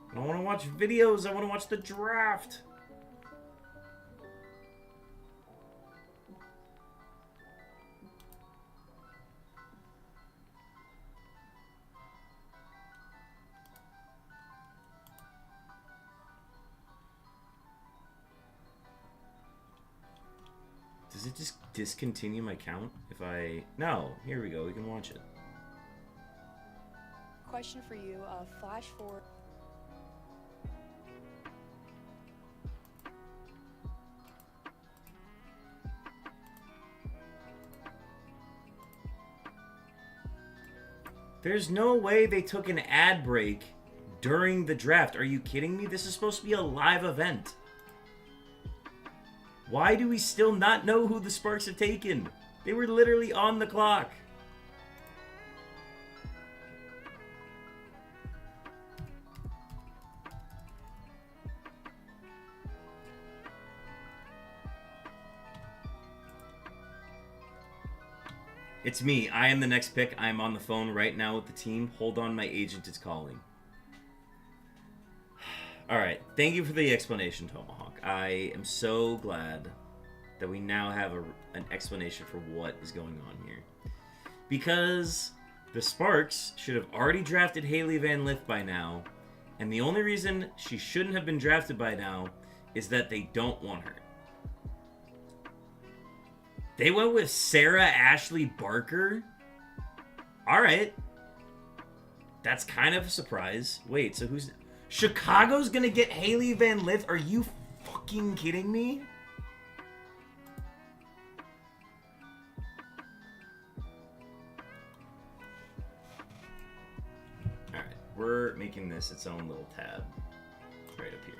I don't want to watch videos. I want to watch the draft. Does it just discontinue my count if I... No, here we go. We can watch it. Question for you, flash forward. There's no way they took an ad break during the draft. Are you kidding me? This is supposed to be a live event. Why do we still not know who the Sparks have taken? They were literally on the clock. It's me. I am the next pick. I am on the phone right now with the team. Hold on, my agent is calling. Alright, thank you for the explanation, Tomahawk. I am so glad that we now have an explanation for what is going on here. Because the Sparks should have already drafted Haley Van Lith by now, and the only reason she shouldn't have been drafted by now is that they don't want her. They went with Sarah Ashley Barker? Alright. That's kind of a surprise. Wait, so who's... Chicago's gonna get Haley Van Lith? Are you fucking kidding me? Alright, we're making this its own little tab. Right up here.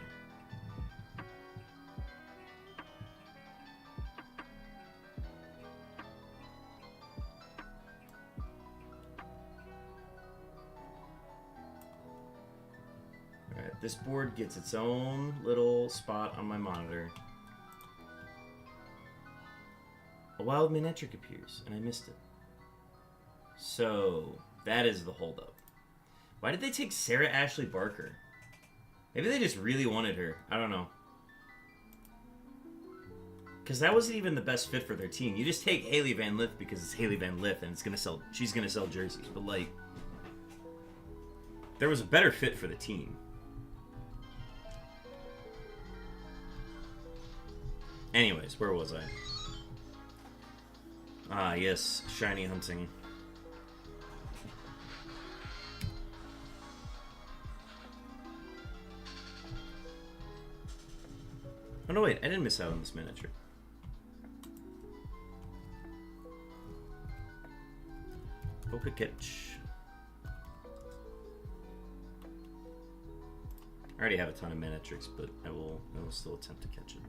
This board gets its own little spot on my monitor. A wild Manectric appears, and I missed it. So, that is the holdup. Why did they take Sarah Ashley Barker? Maybe they just really wanted her. I don't know. Because that wasn't even the best fit for their team. You just take Haley Van Lith because it's Haley Van Lith and it's gonna sell. She's gonna sell jerseys. But like, there was a better fit for the team. Anyways, where was I? Ah, yes, shiny hunting. Oh no, wait, I didn't miss out on this miniature. Catch. I already have a ton of miniatures, but I will still attempt to catch it.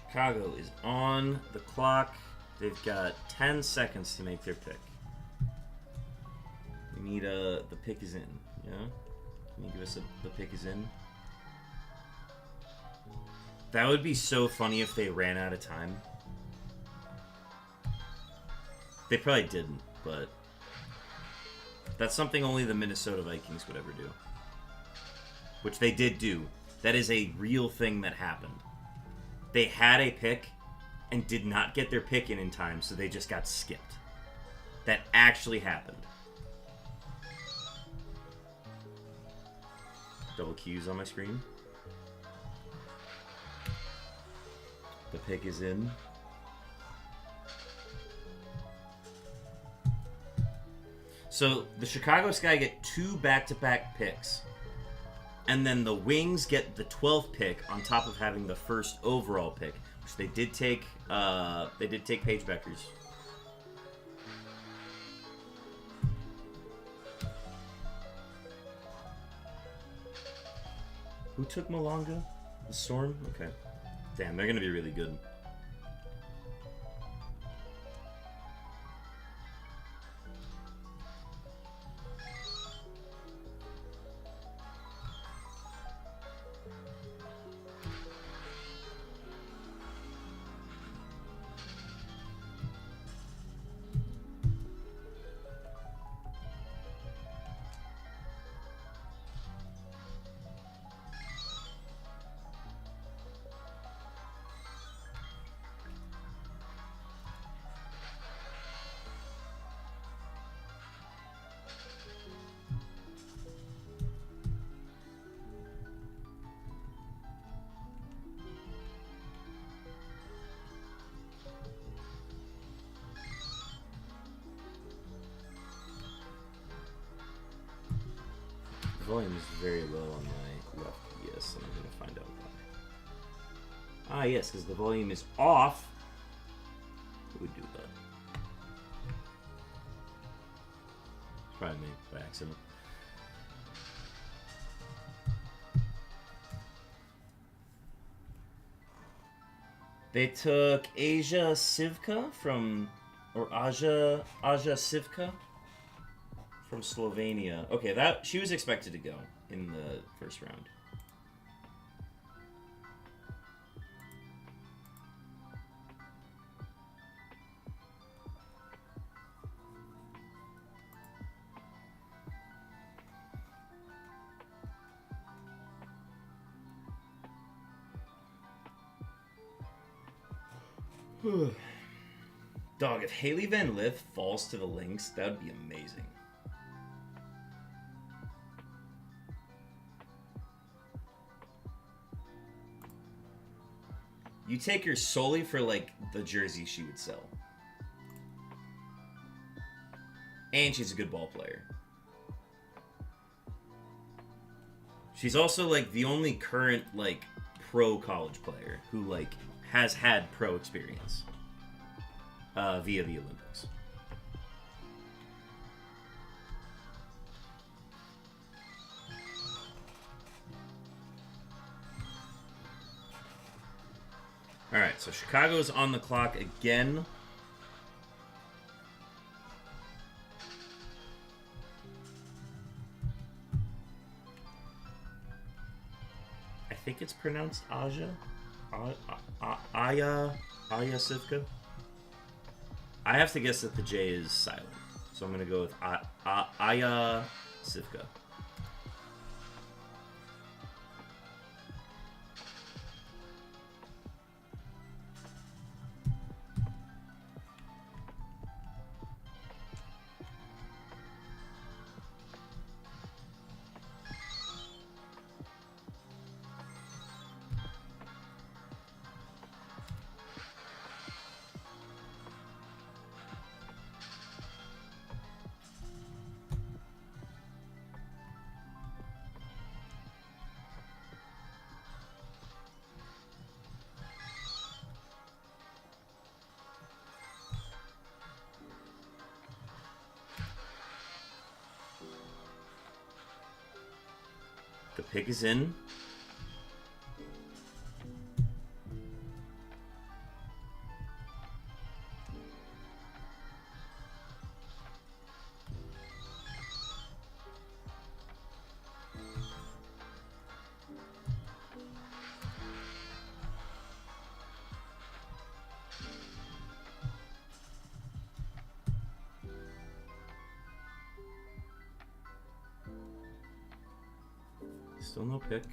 Chicago is on the clock. They've got 10 seconds to make their pick. We need the pick is in. Yeah? Can you give us the pick is in? That would be so funny if they ran out of time. They probably didn't, but that's something only the Minnesota Vikings would ever do. Which they did do. That is a real thing that happened. They had a pick and did not get their pick in time, so they just got skipped. That actually happened. Double Q's on my screen. The pick is in. So the Chicago Sky get 2 back-to-back picks. And then the Wings get the 12th pick on top of having the first overall pick, which they did take. They did take Paige Beckers. Who took Malanga? The Storm? Okay. Damn, they're gonna be really good. Volume is very low on my left. Yes, and I'm going to find out why. Ah, yes, because the volume is off. Who would do that? It's probably me by accident. They took Aja Sivka from, or Aja Sivka from Slovenia. Okay, that she was expected to go in the first round. Dog, if Haley Van Lith falls to the Lynx, that would be amazing. You take her solely for, like, the jersey she would sell. And she's a good ball player. She's also, like, the only current, like, pro college player who, like, has had pro experience via the Olympics. All right, so Chicago's on the clock again. I think it's pronounced Aja. Aya Sivka. I have to guess that the J is silent, so I'm gonna go with Aya Sivka. The pick is in. Still no pick.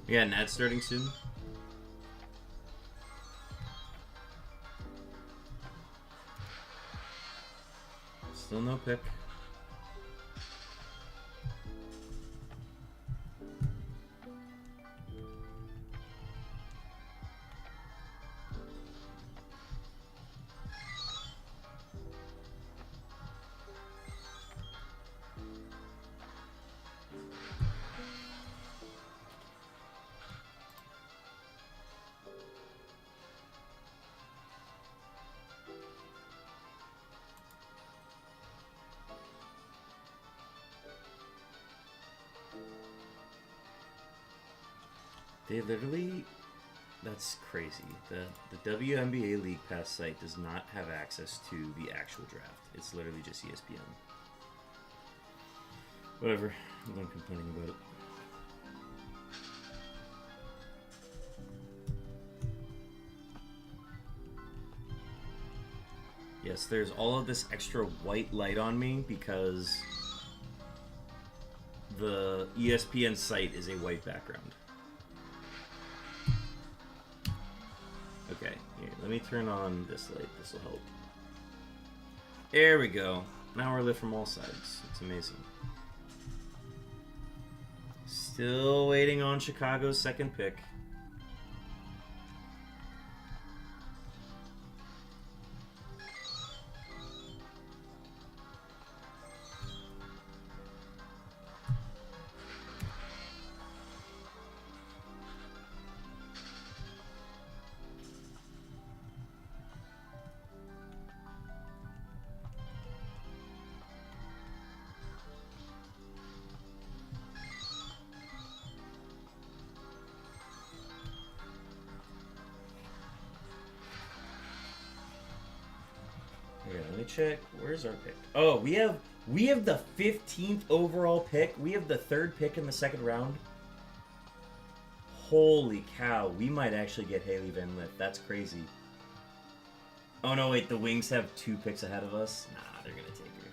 Yeah, Nat starting soon. Still no pick. They literally, that's crazy. The WNBA League Pass site does not have access to the actual draft. It's literally just ESPN. Whatever, I'm done complaining about it. Yes, there's all of this extra white light on me because the ESPN site is a white background. Okay, here, let me turn on this light. This will help. There we go. Now we're lit from all sides. It's amazing. Still waiting on Chicago's second pick. Okay, let me check. Where's our pick? Oh, we have the 15th overall pick. We have the third pick in the second round. Holy cow, we might actually get Haley Van Lith. That's crazy. Oh no, wait, the Wings have 2 picks ahead of us? Nah, they're gonna take her.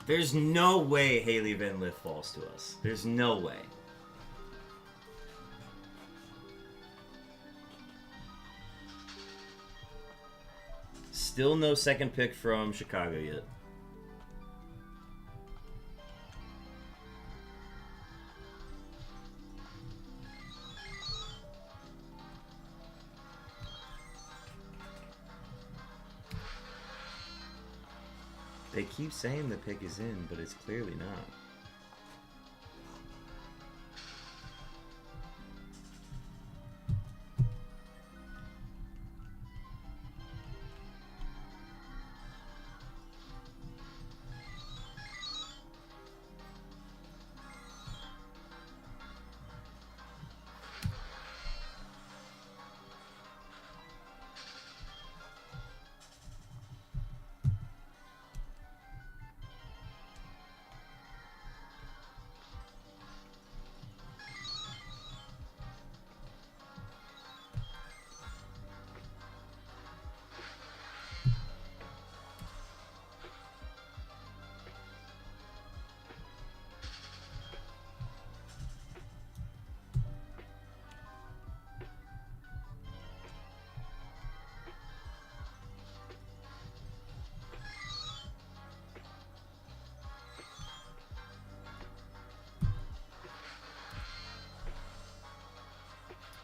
There's no way Haley Van Lith falls to us. There's no way. Still no second pick from Chicago yet. They keep saying the pick is in, but it's clearly not.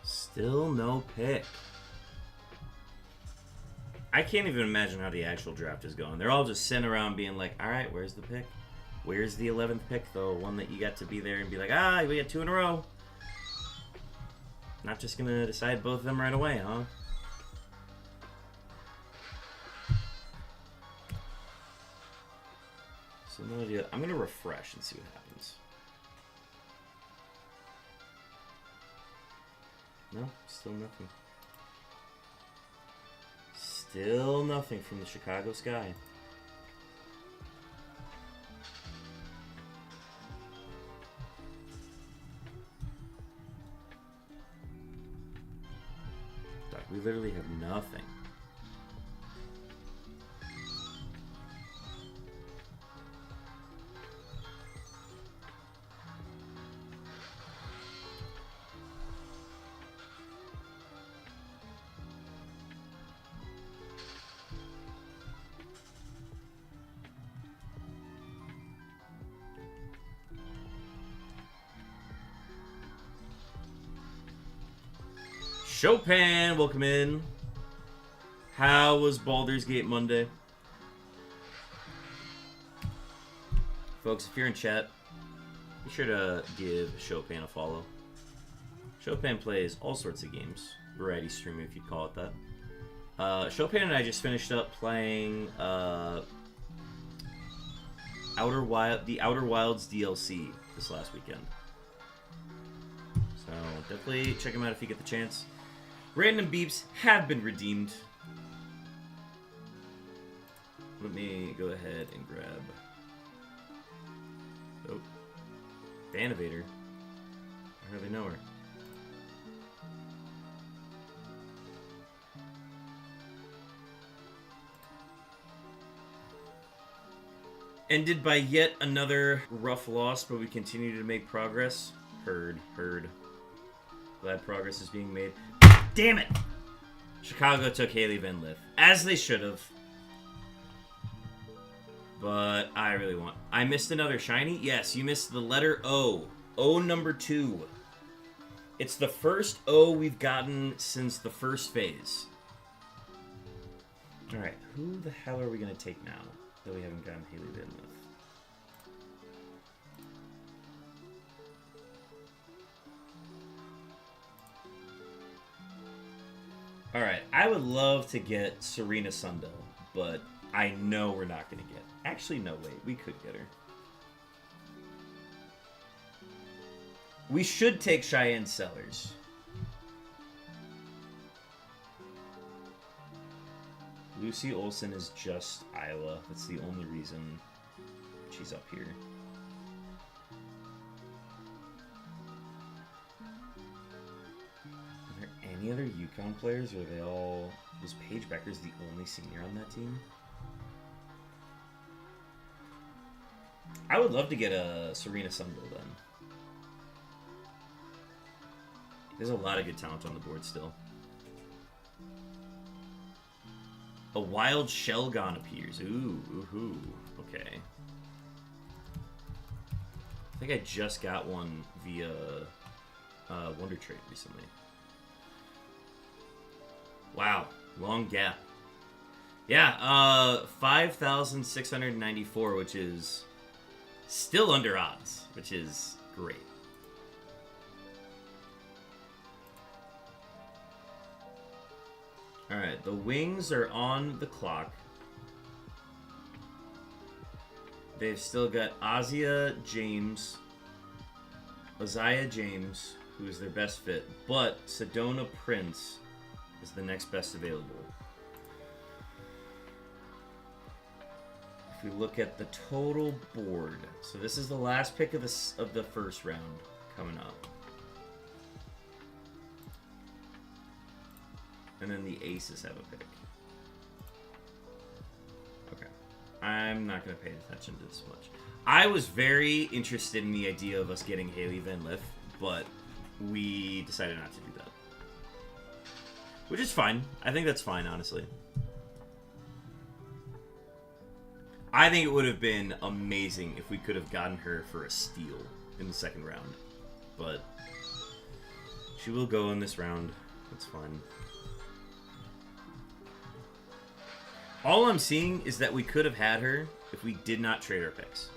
Still no pick. I can't even imagine how the actual draft is going. They're all just sitting around being like, all right, where's the pick? Where's the 11th pick, though? One that you got to be there and be like, ah, we got 2 in a row. Not just going to decide both of them right away, huh? So no idea. I'm going to refresh and see what happens. No, still nothing. Still nothing from the Chicago sky. Doc, we literally have nothing. Chopin, welcome in. How was Baldur's Gate Monday? Folks, if you're in chat, be sure to give Chopin a follow. Chopin plays all sorts of games. Variety streamer, if you'd call it that. Chopin and I just finished up playing the Outer Wilds DLC this last weekend. So definitely check him out if you get the chance. Random beeps have been redeemed. Let me go ahead and grab... Oh. The Innovator. I hardly know her. Ended by yet another rough loss, but we continue to make progress. Heard. Glad progress is being made. Damn it! Chicago took Haley Van Lith, as they should have. But I really want... I missed another shiny? Yes, you missed the letter O. O number 2. It's the first O we've gotten since the first phase. Alright, who the hell are we going to take now that we haven't gotten Haley Van Lith? Alright, I would love to get Serena Sundell, but I know we're not going to get. Actually, no, wait, we could get her. We should take Cheyenne Sellers. Lucy Olsen is just Iowa. That's the only reason she's up here. Any other UConn players, or are they all... Was Paige Becker's the only senior on that team? I would love to get a Serena Sundell then. There's a lot of good talent on the board still. A wild Shelgon appears. Ooh, ooh, okay. I think I just got one via Wonder Trade recently. Wow, long gap. Yeah, 5,694, which is still under odds, which is great. Alright, the wings are on the clock. They've still got Azia James, who's their best fit, but Sedona Prince is the next best available. If we look at the total board, so this is the last pick of the first round coming up. And then the aces have a pick. Okay. I'm not going to pay attention to this much. I was very interested in the idea of us getting Haley Van Lith, but we decided not to do that. Which is fine. I think that's fine, honestly. I think it would have been amazing if we could have gotten her for a steal in the second round. But she will go in this round. That's fine. All I'm seeing is that we could have had her if we did not trade our picks.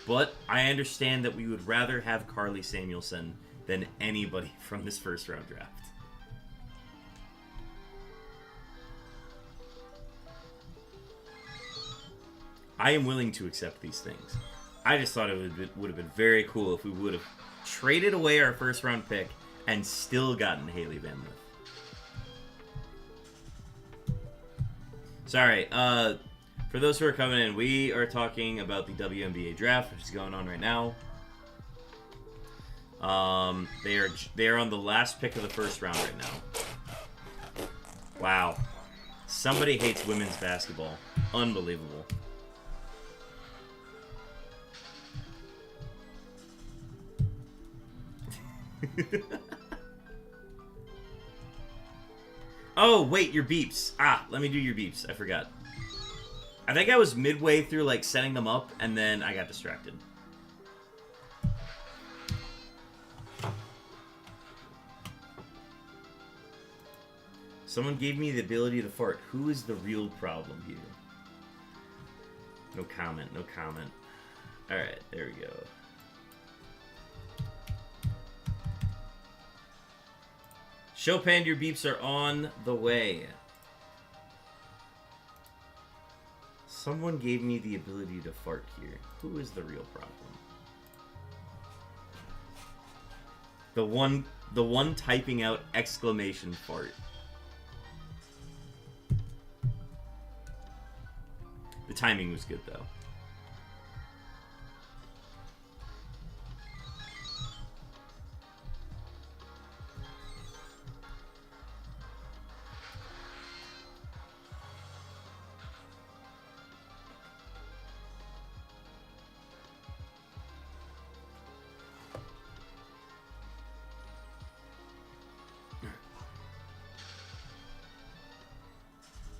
But I understand that we would rather have Carly Samuelson than anybody from this first round draft. I am willing to accept these things. I just thought it would have been very cool if we would have traded away our first round pick and still gotten Haley Van Lith. Sorry, for those who are coming in, we are talking about the WNBA draft, which is going on right now. They are on the last pick of the first round right now. Wow. Somebody hates women's basketball. Unbelievable. Oh, wait, your beeps. Ah, let me do your beeps. I forgot. I think I was midway through, like, setting them up, and then I got distracted. Someone gave me the ability to fart. Who is the real problem here? No comment, no comment. Alright, there we go. Chopin, your beeps are on the way. Someone gave me the ability to fart here. Who is the real problem? The one typing out exclamation fart. The timing was good though.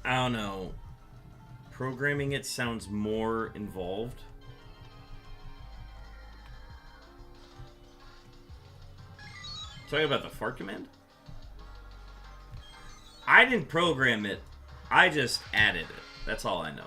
I don't know. Programming it sounds more involved. Talking about the fart command? I didn't program it. I just added it. That's all I know.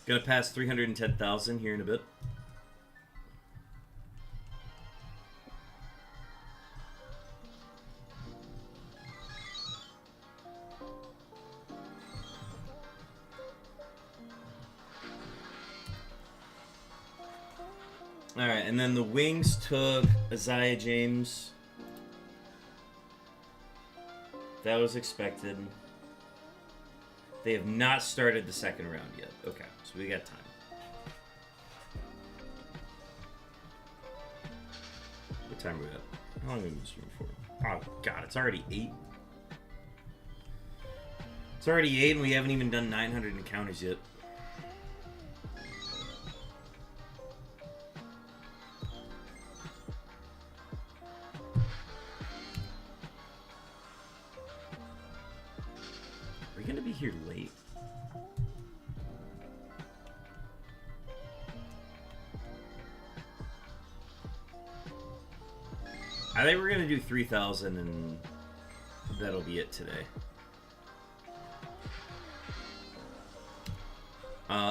Gonna pass 310,000 here in a bit. Alright, and then the Wings took Isaiah James. That was expected. They have not started the second round yet. Okay, so we got time. What time are we at? How long have we been streaming for? Oh, God, it's already 8. It's already 8, and we haven't even done 900 encounters yet. Are we going to be here late? I think we're going to do 3,000 and that'll be it today.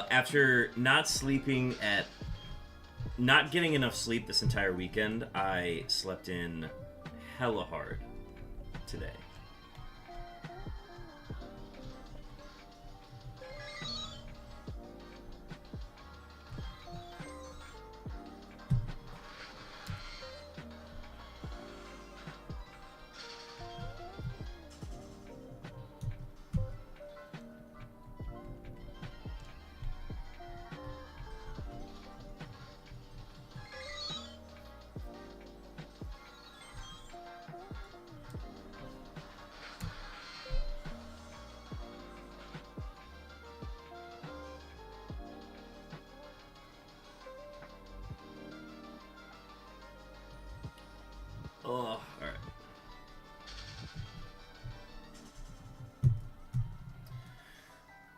After not getting enough sleep this entire weekend, I slept in hella hard today. Oh, all right.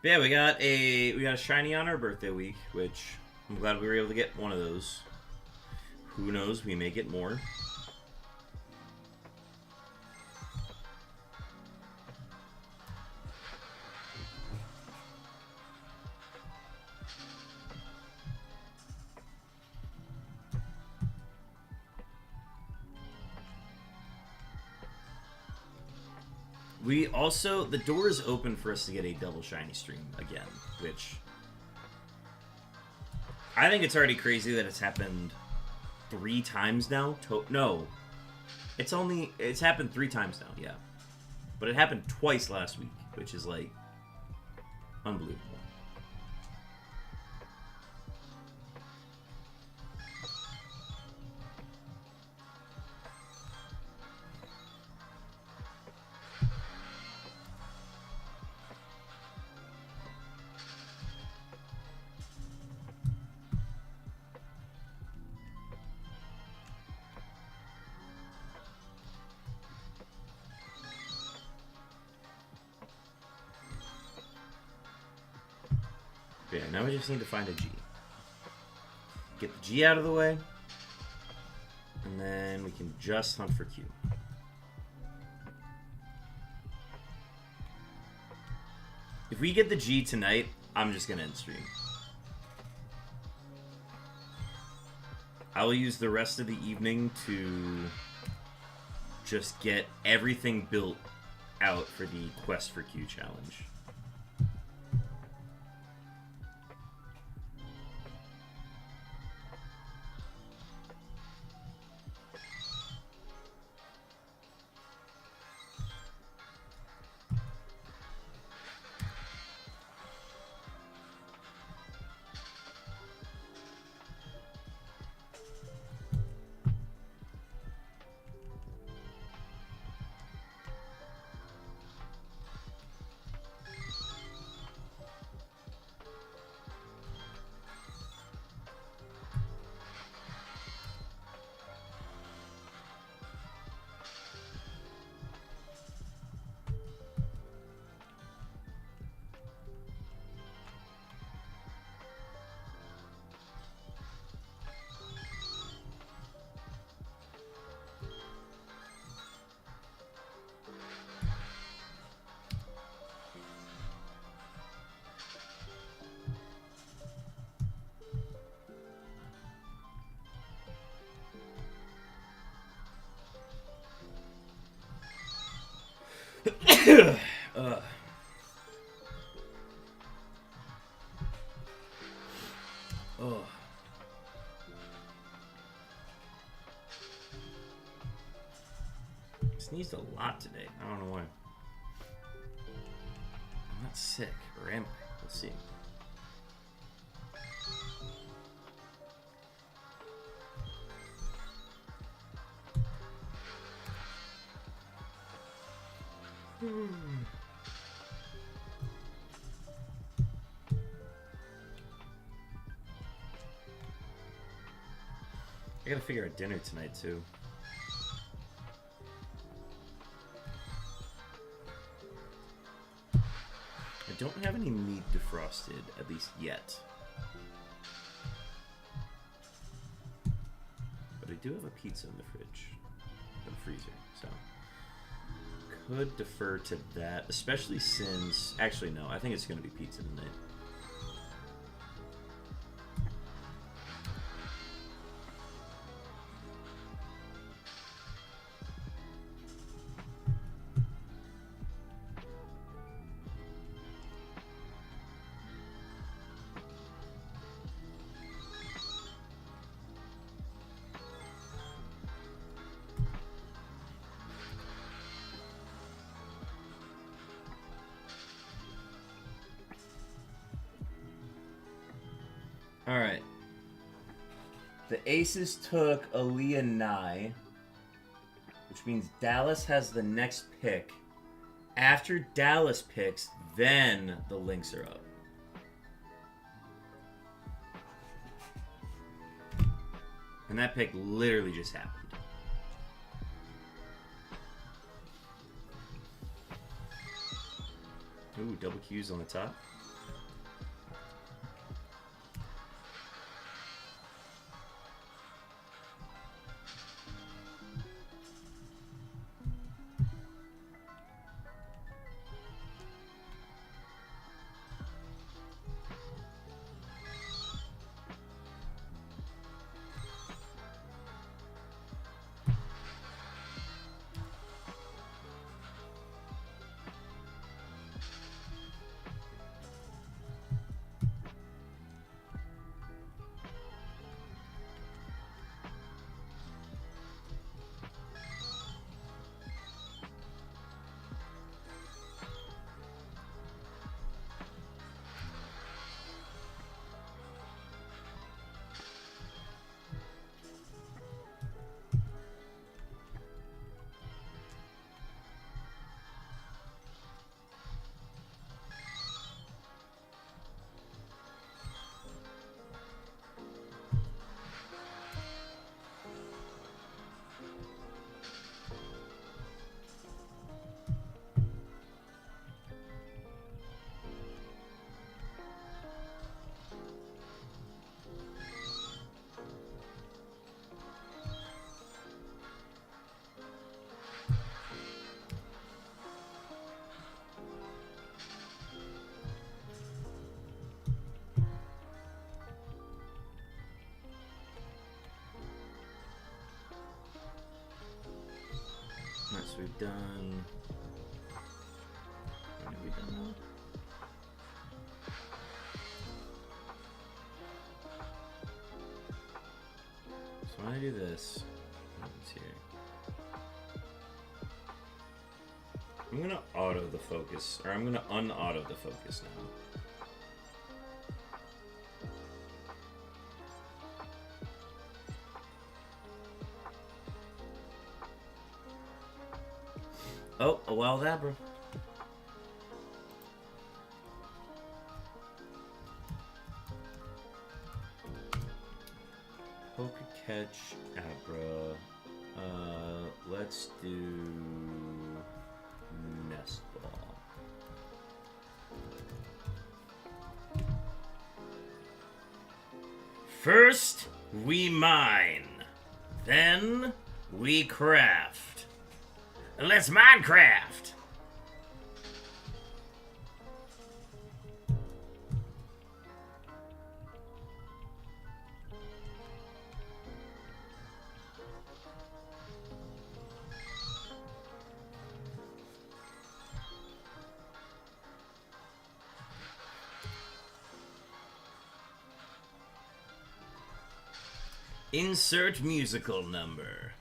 But yeah, we got a shiny on our birthday week, which I'm glad we were able to get one of those. Who knows, we may get more. We also, the door is open for us to get a double shiny stream again, which I think it's already crazy that it's happened 3 times now. No, it's happened 3 times now, yeah. But it happened twice last week, which is like unbelievable. Yeah, now we just need to find a G. Get the G out of the way. And then we can just hunt for Q. If we get the G tonight, I'm just going to end stream. I will use the rest of the evening to just get everything built out for the Quest for Q challenge. sneezed a lot today. I don't know why. I'm not sick, or am I? Let's see. I gotta figure out dinner tonight too. I don't have any meat defrosted, at least yet. But I do have a pizza in the fridge, in the freezer, so could defer to that, especially since, actually no, I think it's gonna be pizza tonight. Alright. The Aces took Aaliyah Nye, which means Dallas has the next pick. After Dallas picks, then the Lynx are up. And that pick literally just happened. Ooh, double Qs on the top. Alright, so we've done... When have we done that? So when I do this, let's see. I'm gonna auto the focus, or I'm gonna un-auto the focus now. Oh, a wild abra. Poker catch abra. Let's do nest ball. First, we mine. Then, we craft. Let's Minecraft! Insert musical number.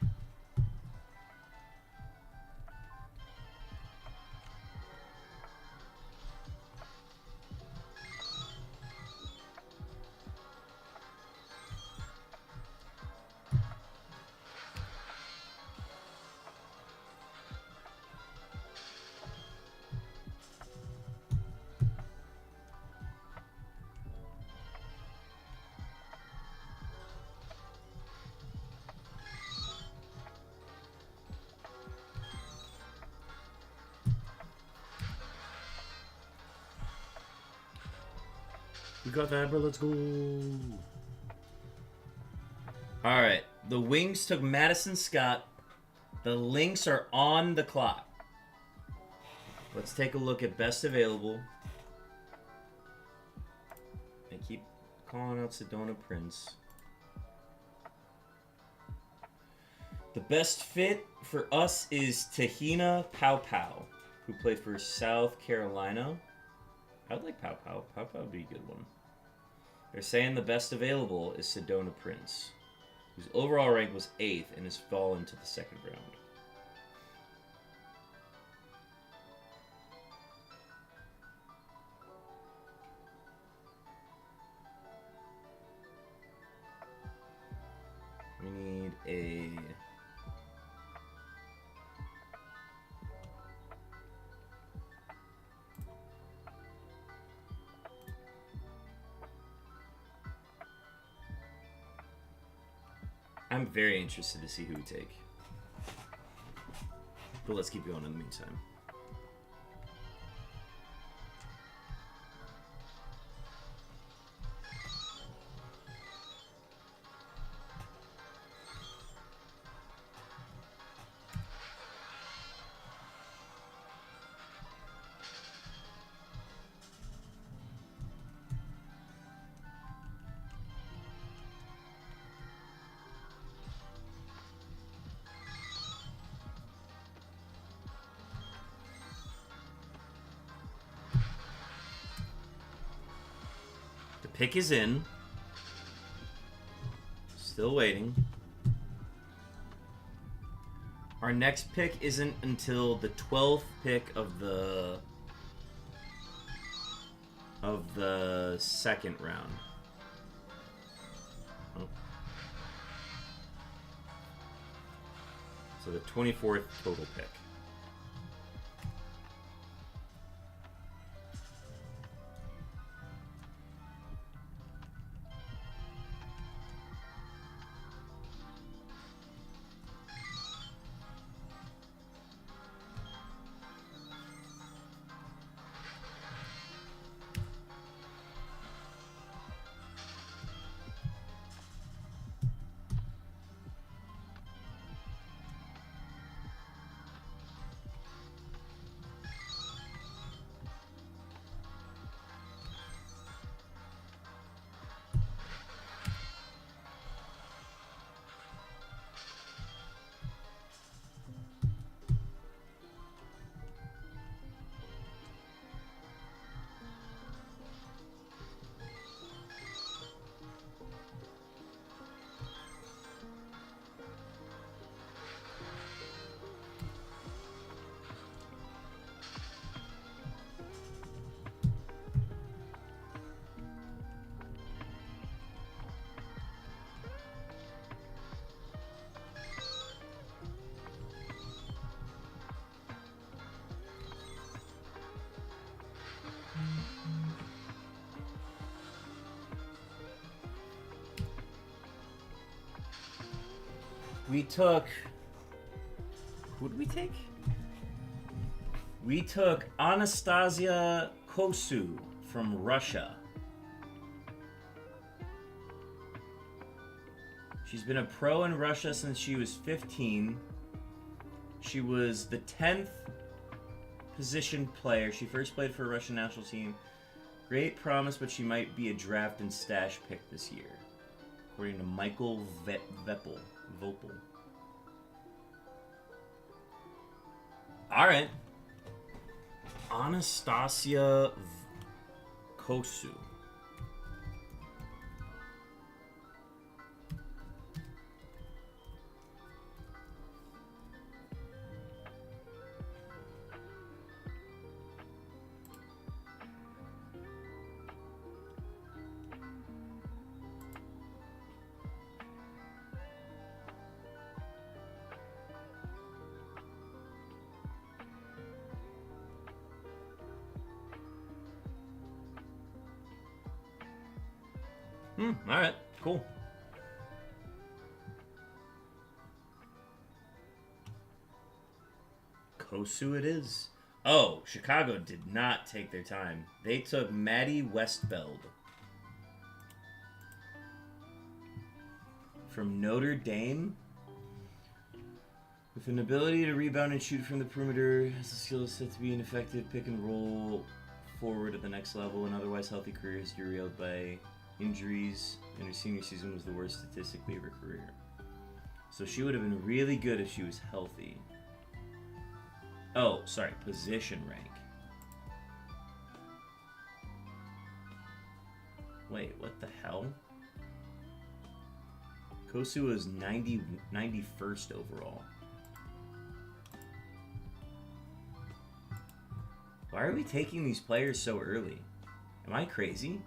We got that, bro. Let's go. All right. The Wings took Madison Scott. The Lynx are on the clock. Let's take a look at best available. I keep calling out Sedona Prince. The best fit for us is Tahina Pau, who played for South Carolina. I would like Pau. Pau would be a good one. They're saying the best available is Sedona Prince, whose overall rank was 8th and has fallen to the 2nd round. We need a... I'm very interested to see who we take. But let's keep going in the meantime. Pick is in. Still waiting. Our next pick isn't until the 12th pick of the 2nd round. Oh. So the 24th total pick. We took... Who did we take? We took Anastasia Kosu from Russia. She's been a pro in Russia since she was 15. She was the 10th position player. She first played for a Russian national team. Great promise, but she might be a draft and stash pick this year, according to Michael Vopel. All right. Anastasia Kosu. All right, cool. Kosu it is. Oh, Chicago did not take their time. They took Maddie Westfeld from Notre Dame. With an ability to rebound and shoot from the perimeter, has the skill set to be an effective pick and roll forward at the next level. An otherwise healthy career is derailed by injuries, and her senior season was the worst statistically of her career. So she would have been really good if she was healthy. Oh, sorry, position rank. Wait, what the hell? Kosu was 91st overall. Why are we taking these players so early? Am I crazy?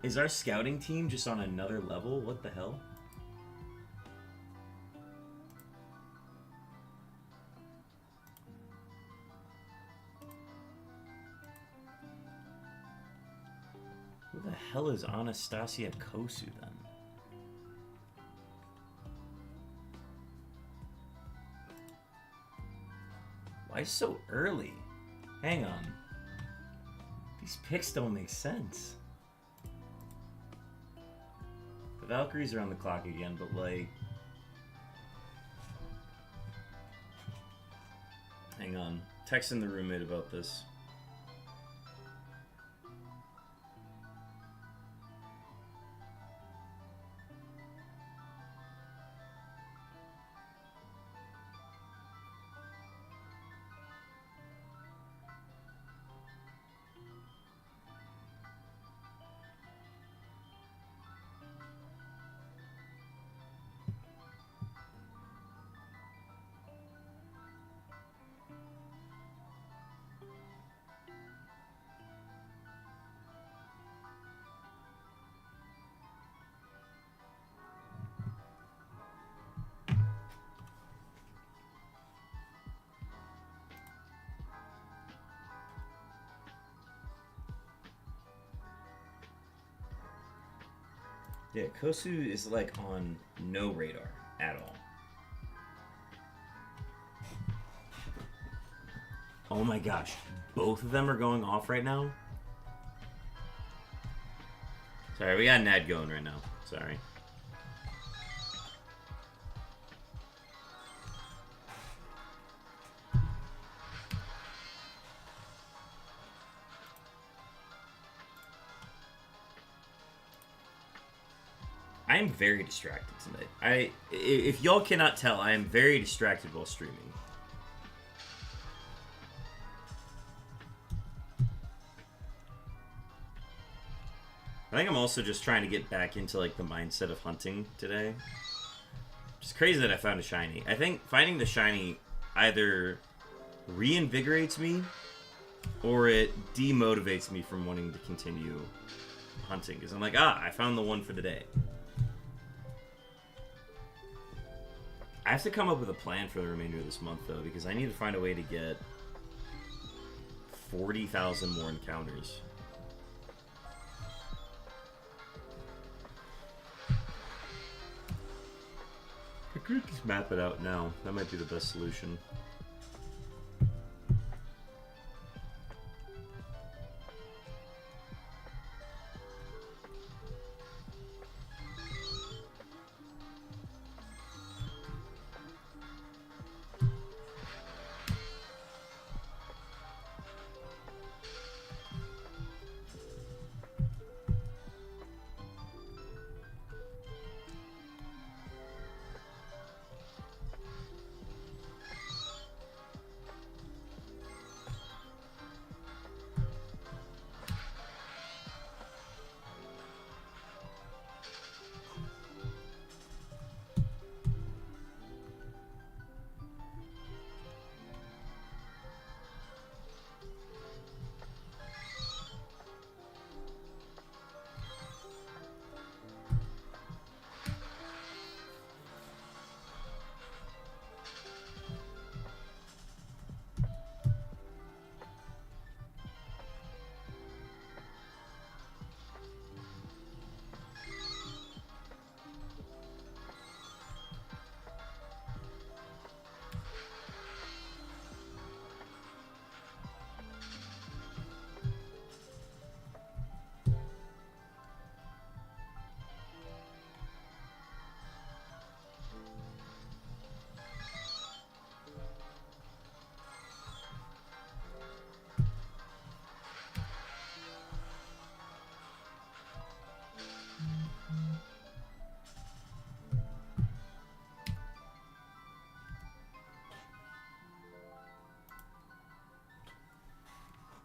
Is our scouting team just on another level? What the hell? Who the hell is Anastasia Kosu then? Why so early? Hang on. These picks don't make sense. The Valkyries are on the clock again, but like... Hang on. Texting the roommate about this. Yeah, Kosu is like on no radar at all. Oh my gosh, both of them are going off right now? Sorry, we got an ad going right now. Sorry. I am very distracted tonight. If y'all cannot tell, I am very distracted while streaming. I think I'm also just trying to get back into like the mindset of hunting today. It's crazy that I found a shiny. I think finding the shiny either reinvigorates me or it demotivates me from wanting to continue hunting. Because I'm like, I found the one for the day. I have to come up with a plan for the remainder of this month, though, because I need to find a way to get 40,000 more encounters. I could just map it out now. That might be the best solution.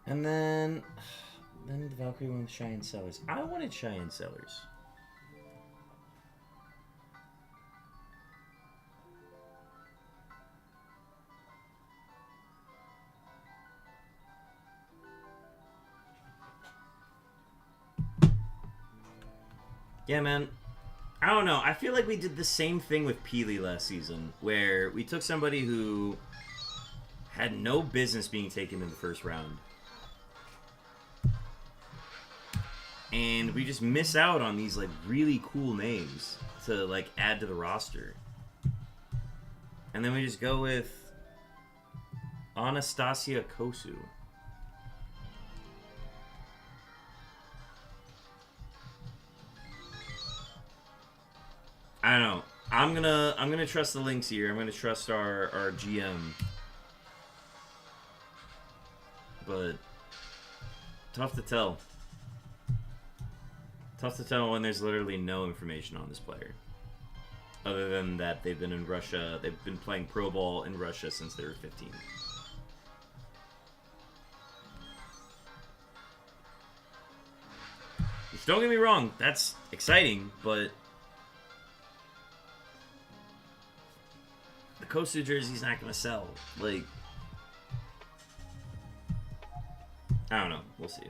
And then the Valkyrie went with Cheyenne Sellers. I wanted Cheyenne Sellers. Yeah, man. I don't know. I feel like we did the same thing with Peely last season, where we took somebody who had no business being taken in the first round. And we just miss out on these, like, really cool names to, like, add to the roster. And then we just go with Anastasia Kosu. I don't know. I'm gonna trust the links here. I'm gonna trust our GM. But tough to tell. Tough to tell when there's literally no information on this player. Other than that they've been in Russia, they've been playing pro ball in Russia since they were 15. Which, don't get me wrong, that's exciting, but the Kosu jersey's not gonna sell. Like, I don't know. We'll see.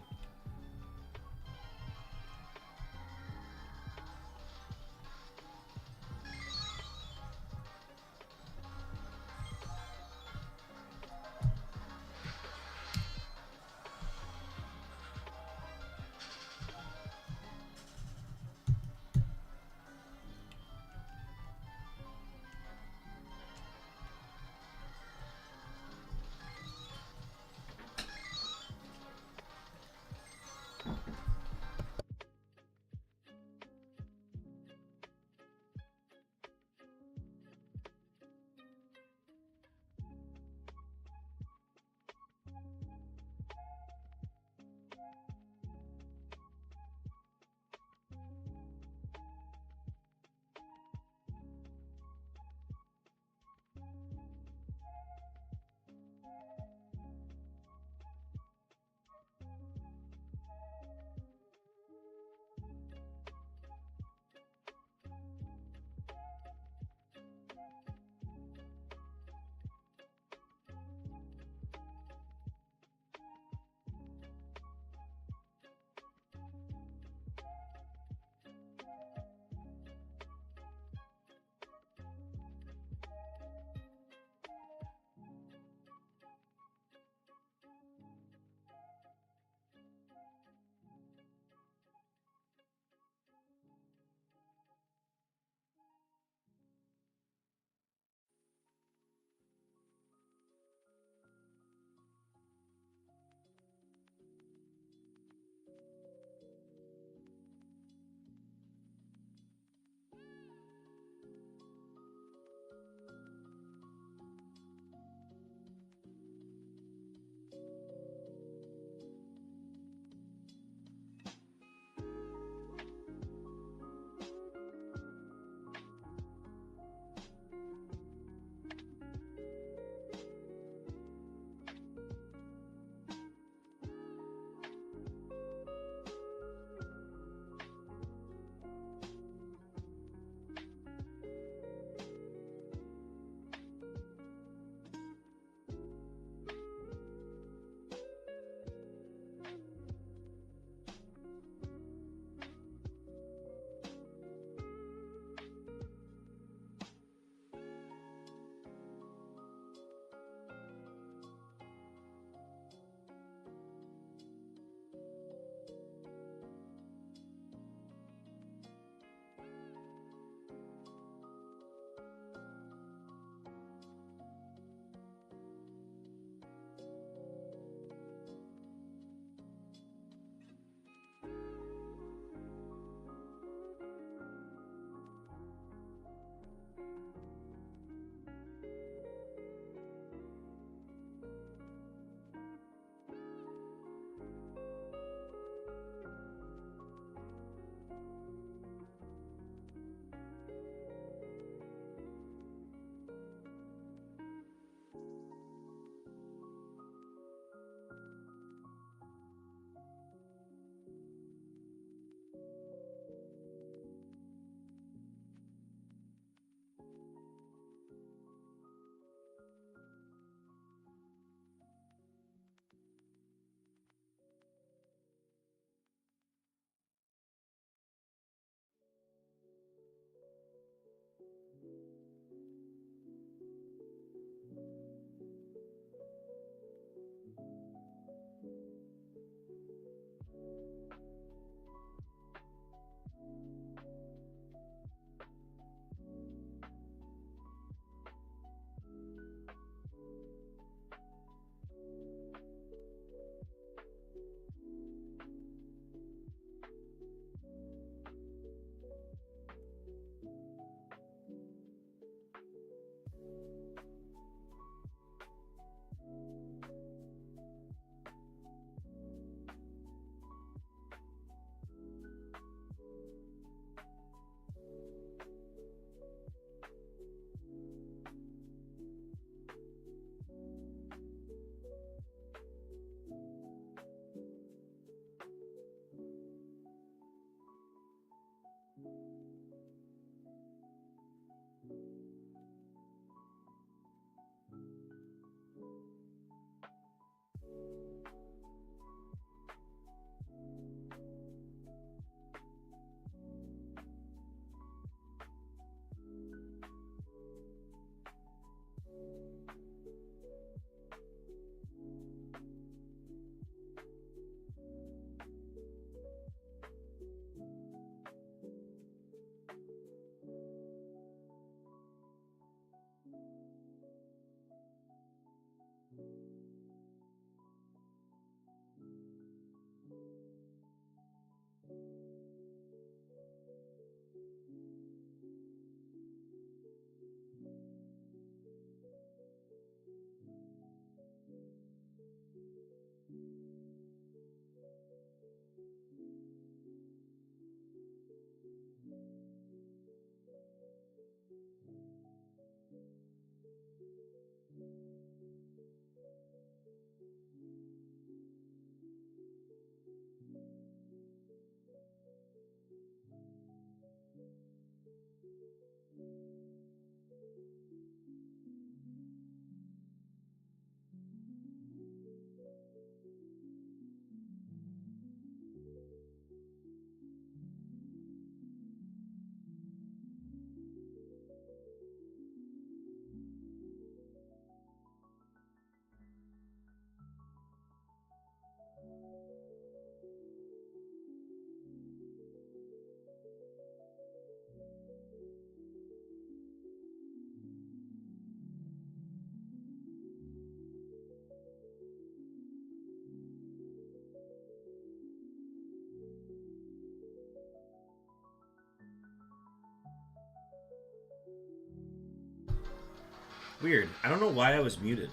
Weird. I don't know why I was muted.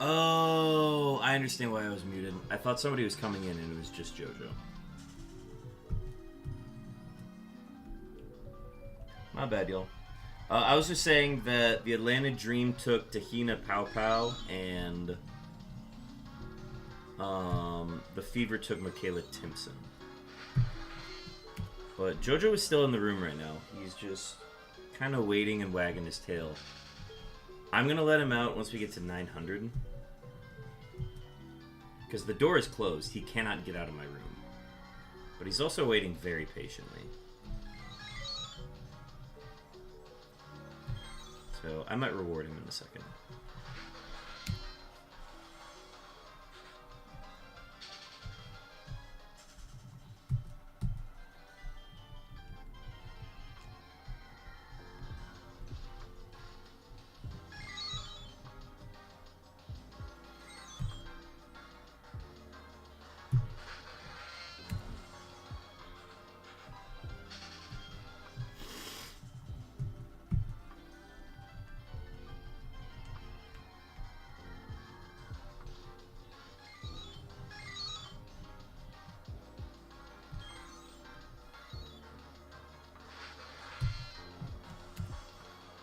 Oh, I understand why I was muted. I thought somebody was coming in and it was just JoJo. My bad, y'all. I was just saying that the Atlanta Dream took Tahina Pow Pow and the Fever took Michaela Timpson. But JoJo is still in the room right now. He's just kind of waiting and wagging his tail. I'm going to let him out once we get to 900. Because the door is closed. He cannot get out of my room. But he's also waiting very patiently. So I might reward him in a second.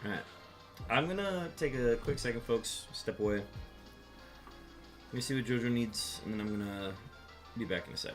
Alright. I'm gonna take a quick second, folks. Step away. Let me see what JoJo needs, and then I'm gonna be back in a sec.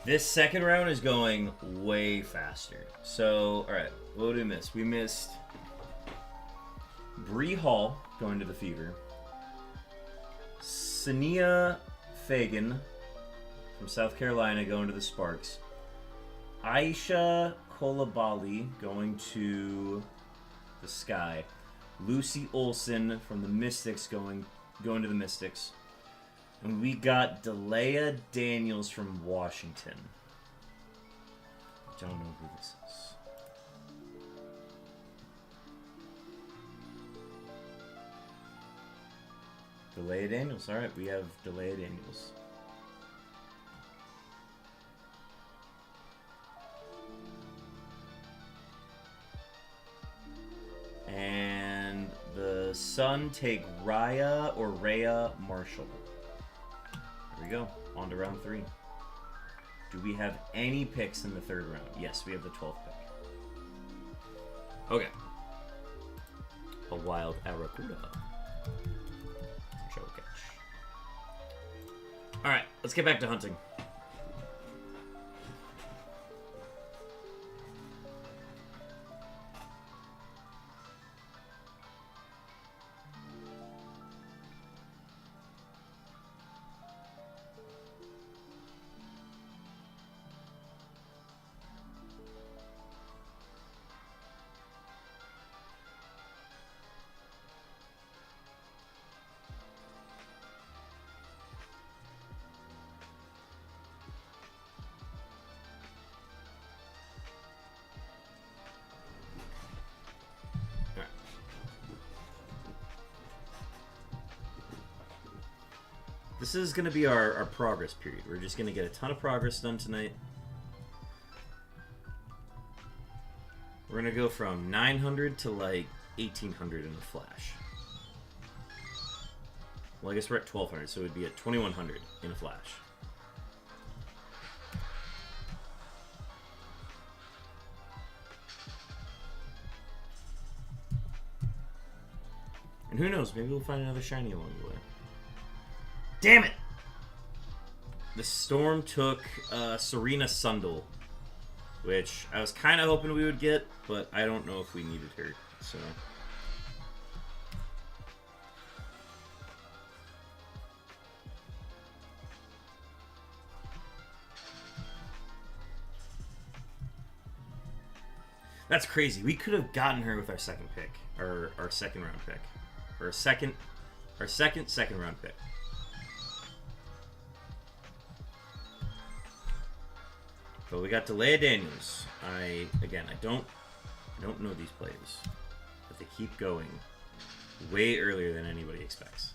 This second round is going way faster. So, alright, what did we miss? We missed Bree Hall going to the Fever. Sania Fagan from South Carolina going to the Sparks. Aisha Kolabali going to the Sky. Lucy Olson from the Mystics going to the Mystics. And we got Delea Daniels from Washington. Don't know who this is. Delea Daniels. Alright, we have Delea Daniels. And the Sun take Raya or Rhea Marshall. There we go. On to round 3. Do we have any picks in the third round? Yes, we have the 12th pick. Okay. A wild Aracuda. Show catch. Alright, let's get back to hunting. This is going to be our progress period. We're just going to get a ton of progress done tonight. We're going to go from 900 to like 1800 in a flash. Well, I guess we're at 1200, so it would be at 2100 in a flash. And who knows, maybe we'll find another shiny along the way. Damn it! The Storm took Serena Sundel, which I was kind of hoping we would get, but I don't know if we needed her, so... That's crazy. We could have gotten her with our second pick, or our second round pick, or our second round pick. But we got Delea Daniels. I don't know these players, but they keep going way earlier than anybody expects.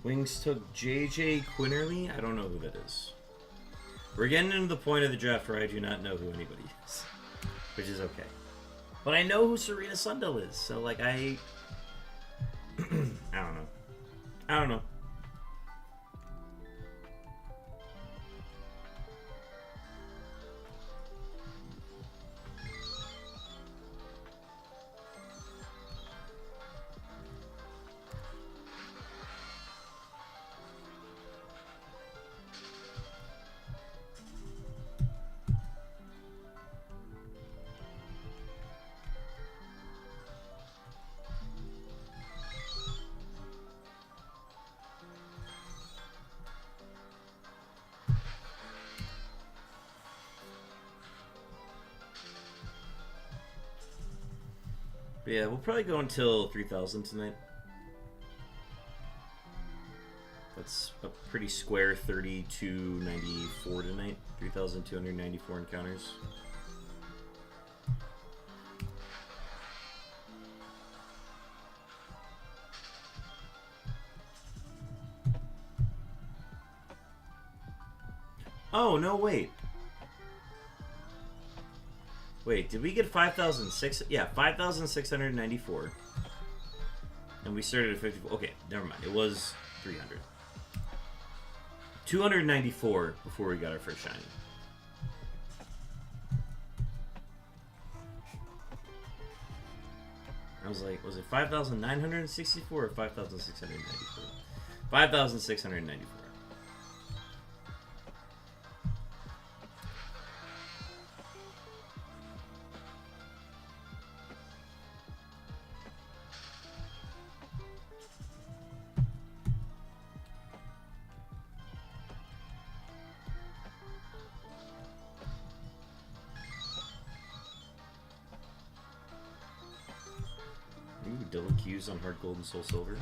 Wings took JJ Quinterly. I don't know who that is. We're getting into the point of the draft where I do not know who anybody is, which is okay. But I know who Serena Sundel is, so like I don't know. But yeah, we'll probably go until 3,000 tonight. That's a pretty square 3294 tonight. 3,294 encounters. Oh, no, wait. Wait, did we get 5,006? Yeah, 5,694. And we started at 54. Okay, never mind. It was 300. 294 before we got our first shiny. I was like, was it 5,964 or 5,694? 5,694. Ooh, double Qs on Hard Gold and Soul Silver.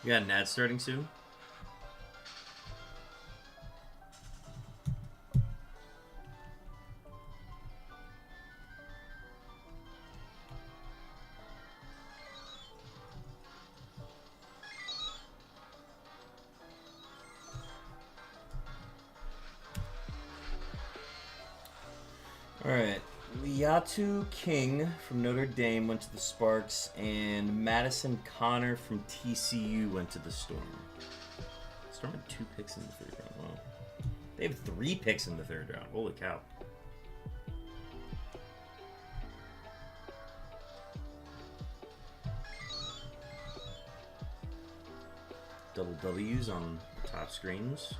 You got an ad starting soon? Alright. Liatu King from Notre Dame went to the Sparks, and Madison Connor from TCU went to the Storm. Storm had 2 picks in the 3rd round. Wow. They have 3 picks in the 3rd round. Holy cow. Double W's on the top screens.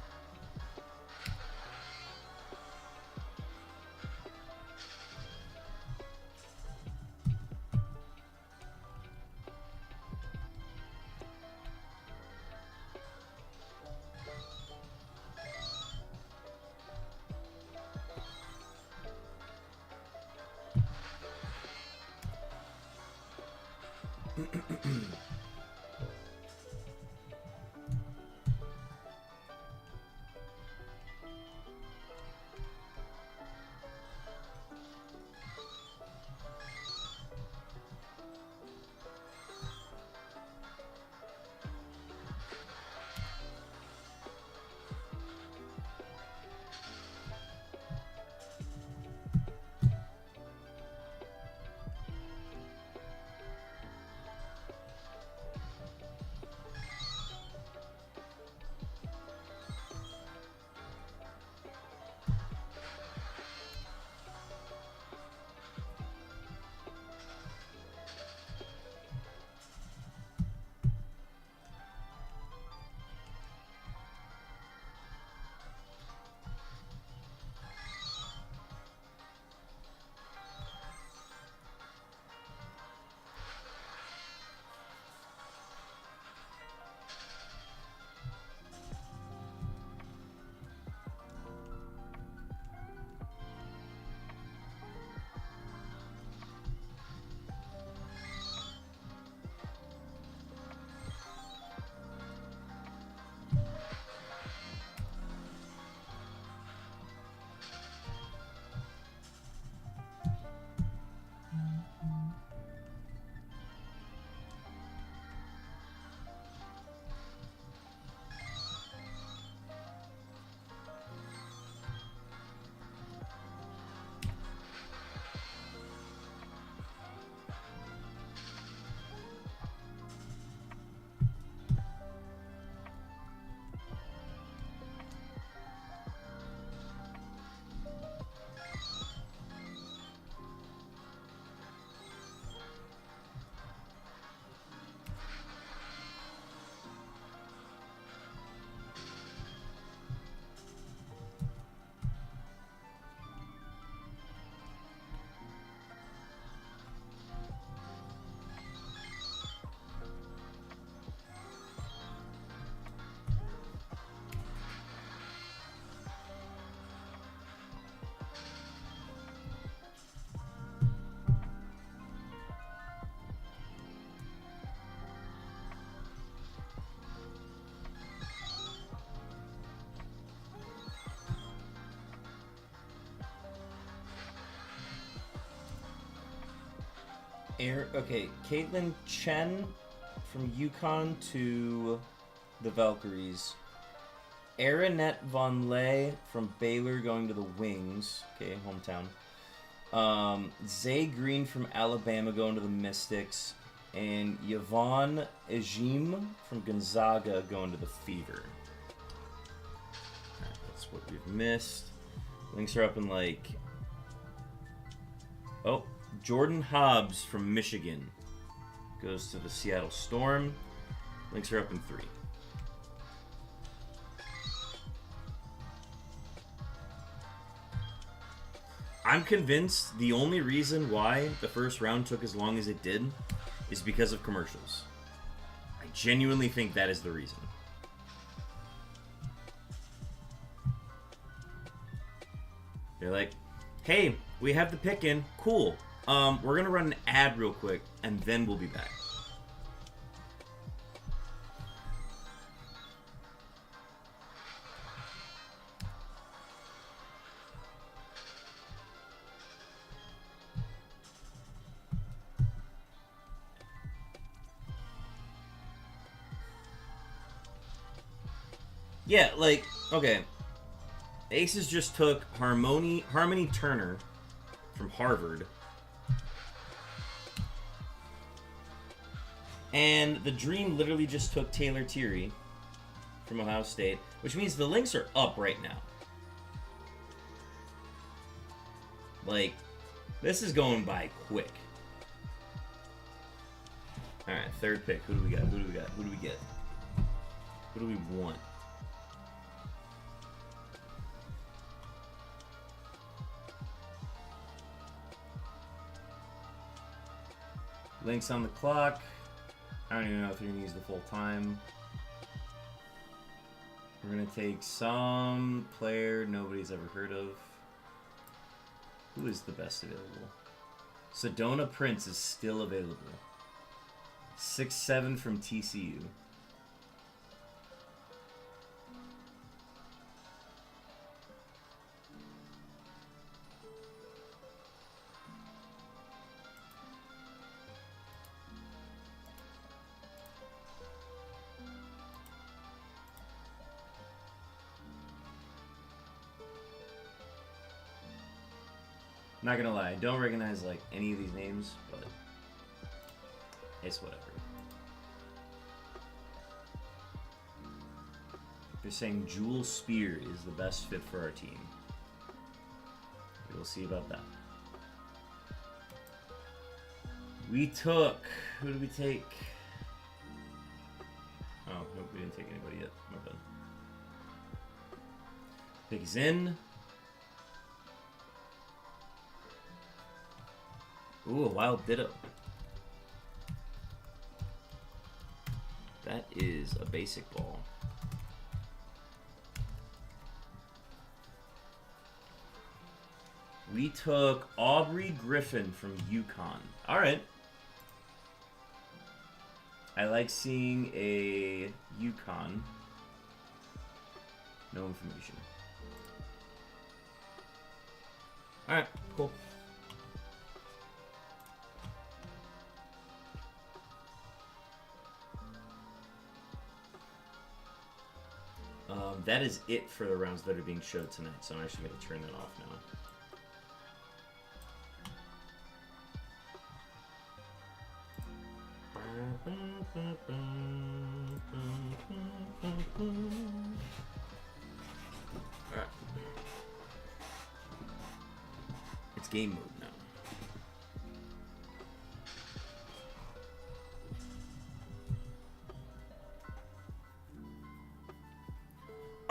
Okay, Caitlin Chen from Yukon to the Valkyries. Aranette Von Lay from Baylor going to the Wings. Okay, hometown. Zay Green from Alabama going to the Mystics. And Yvonne Ejim from Gonzaga going to the Fever. Alright, that's what we've missed. Links are up in like... Oh, Jordan Hobbs from Michigan goes to the Seattle Storm. Links are up in 3. I'm convinced the only reason why the first round took as long as it did is because of commercials. I genuinely think that is the reason. They're like, hey, we have the pick in. Cool. We're gonna run an ad real quick, and then we'll be back. Yeah, like, okay. Aces just took Harmony Turner from Harvard. And the Dream literally just took Taylor Thierry from Ohio State, which means the links are up right now. Like, this is going by quick. Alright, third pick. Who do we got? Who do we got? Who do we get? Who do we want? Links on the clock. I don't even know if you're going to use the full time. We're going to take some player nobody's ever heard of. Who is the best available? Sedona Prince is still available. 6'7" from TCU. Not gonna lie, I don't recognize like any of these names, but it's whatever. They're saying Jewel Spear is the best fit for our team. We'll see about that. We took... Who did we take? Oh, nope, we didn't take anybody yet. My bad. Pick is in. Ooh, a Wild Ditto. That is a basic ball. We took Aubrey Griffin from Yukon. Alright. I like seeing a Yukon. No information. Alright, cool. That is it for the rounds that are being showed tonight, so I'm actually going to turn that off now. Alright. It's game mode now.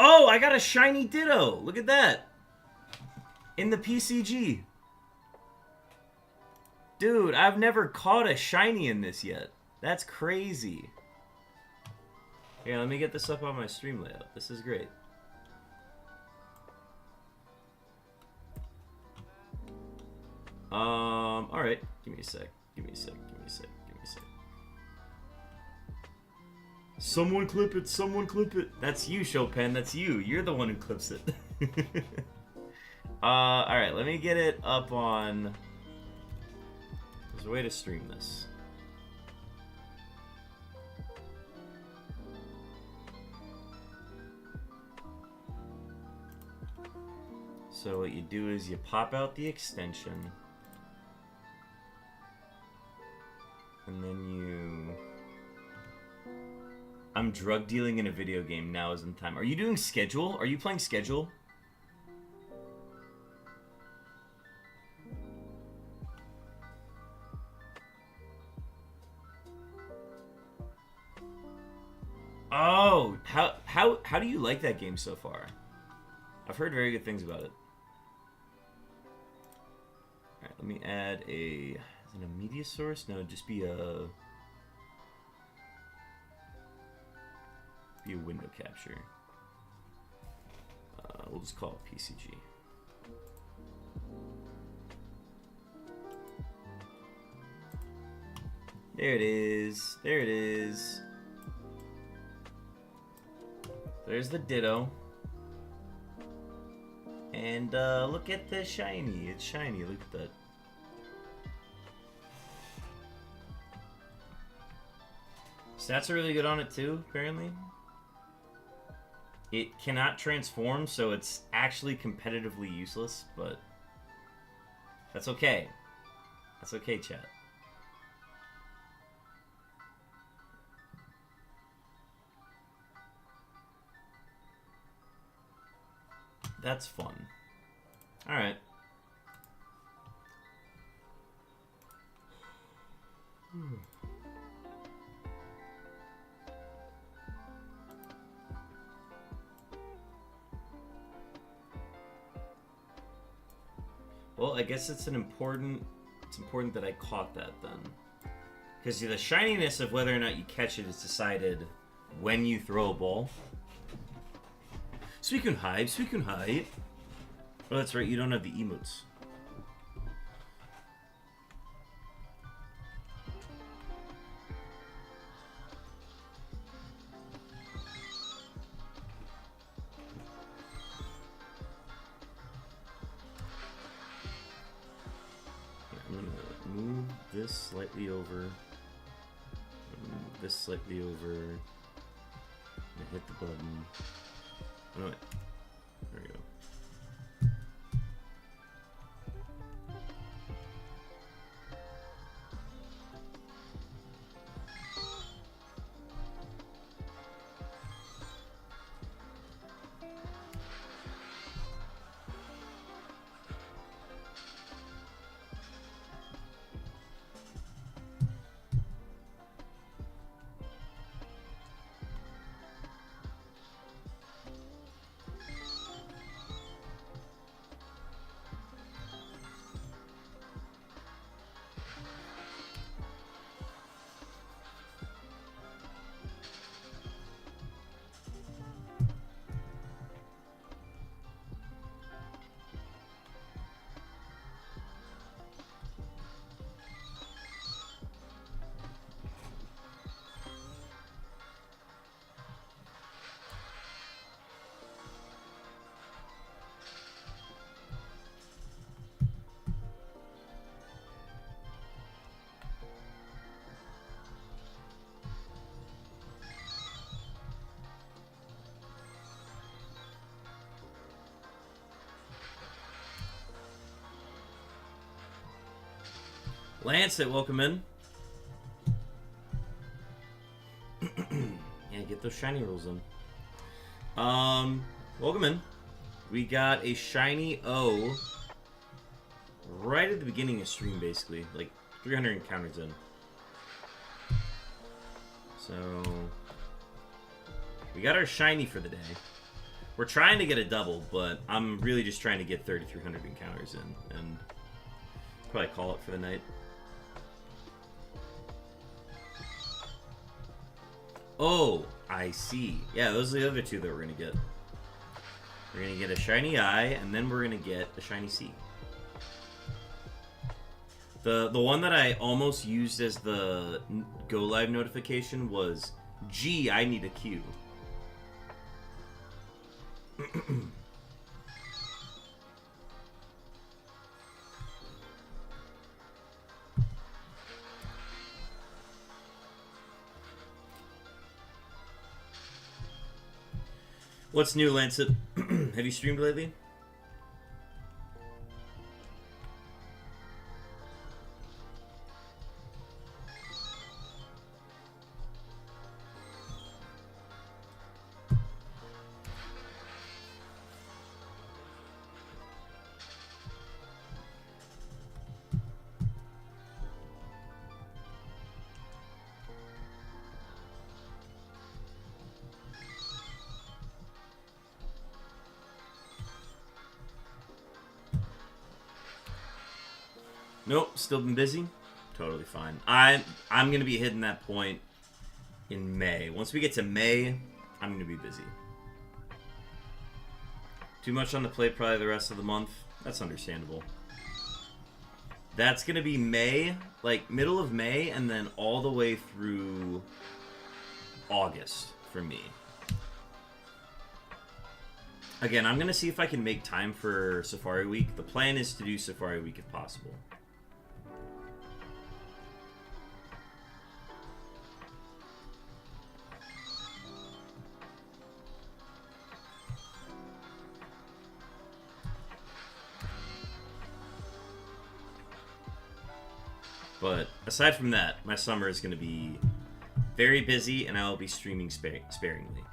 Oh, I got a shiny Ditto. Look at that. In the PCG. Dude, I've never caught a shiny in this yet. That's crazy. Here, let me get this up on my stream layout. This is great. Alright. Give me a sec. Give me a sec. Give me a sec. Give me a sec. Someone clip it. Someone clip it. That's you, Chopin. That's you. You're the one who clips it. Alright. Let me get it up on There's a way to stream this. So what you do is you pop out the extension, and then you... I'm drug dealing in a video game. Now isn't the time. Are you doing schedule? Are you playing schedule? Oh, how do you like that game so far? I've heard very good things about it. Alright, let me add a... Is it a media source? No, just be a window capture. We'll just call it PCG. There it is. There it is. There's the ditto. And look at the shiny. It's shiny. Look at that. Stats are really good on it too, apparently. It cannot transform, so it's actually competitively useless, but that's okay. That's okay, chat. That's fun. Alright. Well, I guess it's important that I caught that then. Because the shininess of whether or not you catch it is decided when you throw a ball. Suicune Hive. Oh, that's right, you don't have the emotes. I'm gonna move this slightly over. Move this slightly over. And hit the button. Oh, wait. There we go. Lancet, welcome in. Yeah, get those shiny rolls in. Welcome in. We got a shiny O right at the beginning of stream, basically. Like 300 encounters in. So we got our shiny for the day. We're trying to get a double, but I'm really just trying to get 3,300 encounters in and probably call it for the night. Oh, I see. Yeah, those are the other two that we're going to get. We're going to get a shiny I, and then we're going to get a shiny C. The one that I almost used as the go live notification was, gee, I need a Q. What's new, Lancet? Have you streamed lately? Nope, still been busy. Totally fine. I'm gonna be hitting that point in May. Once we get to May, I'm gonna be busy. Too much on the plate probably the rest of the month. That's understandable. That's gonna be May, like middle of May, and then all the way through August for me. Again, I'm gonna see if I can make time for Safari Week. The plan is to do Safari Week if possible. But aside from that, my summer is going to be very busy, and I'll be streaming sparingly.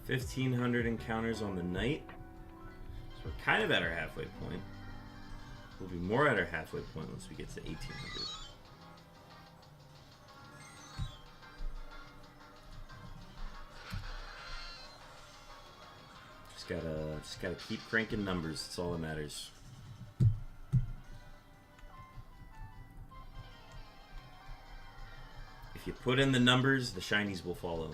$1,500 encounters on the night. So we're kind of at our halfway point. We'll be more at our halfway point once we get to 1,800. Just gotta keep cranking numbers. That's all that matters. If you put in the numbers, the shinies will follow.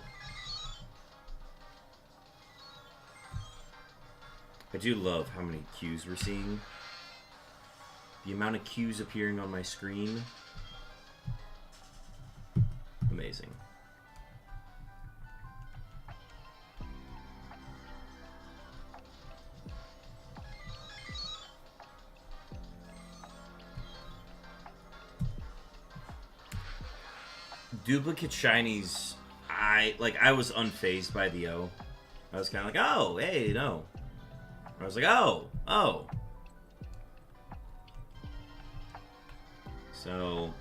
I do love how many Qs we're seeing. The amount of Qs appearing on my screen. Amazing. Duplicate shinies, I was unfazed by the O. I was kind of like, oh, hey, no. I was like, oh. So,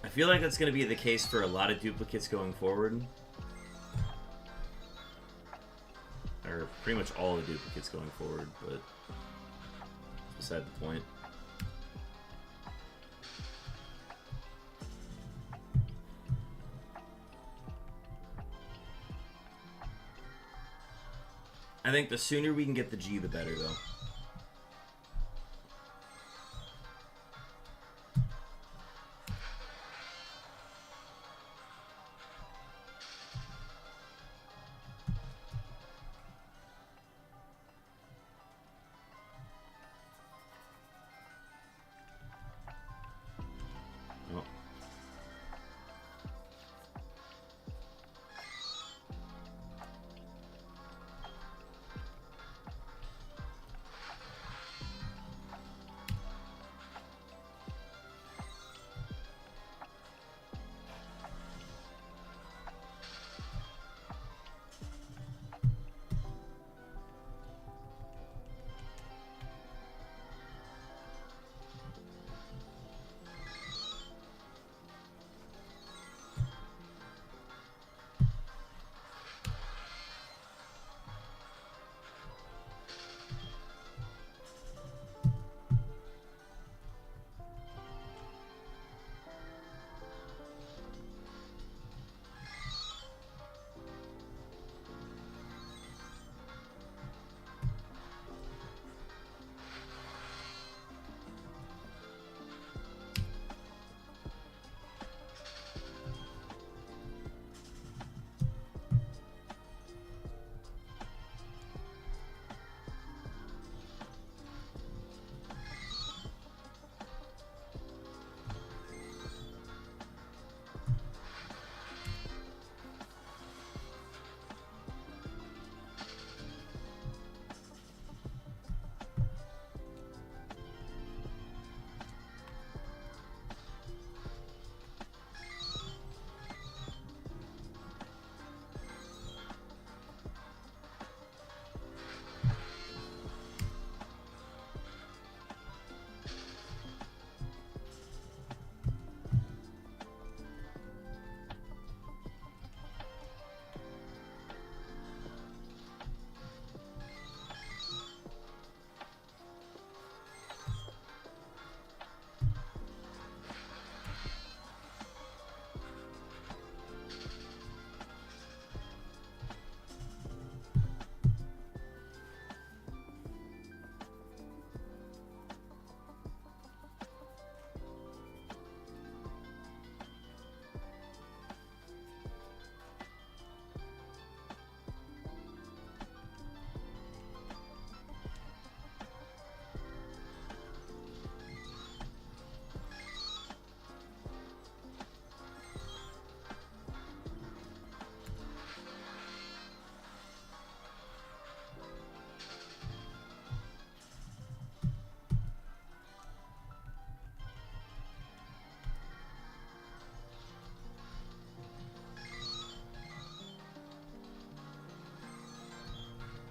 I feel like that's going to be the case for a lot of duplicates going forward. Or pretty much all the duplicates going forward, but beside the point. I think the sooner we can get the G, the better, though. Oh.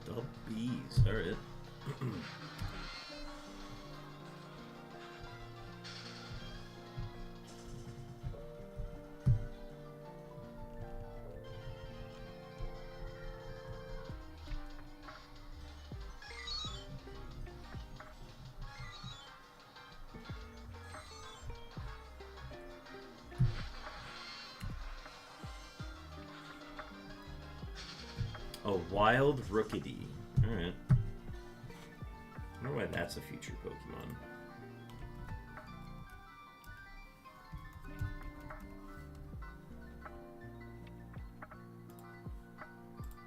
Dubbies. Alright. A wild Rookidee. Alright. I wonder why that's a featured Pokemon.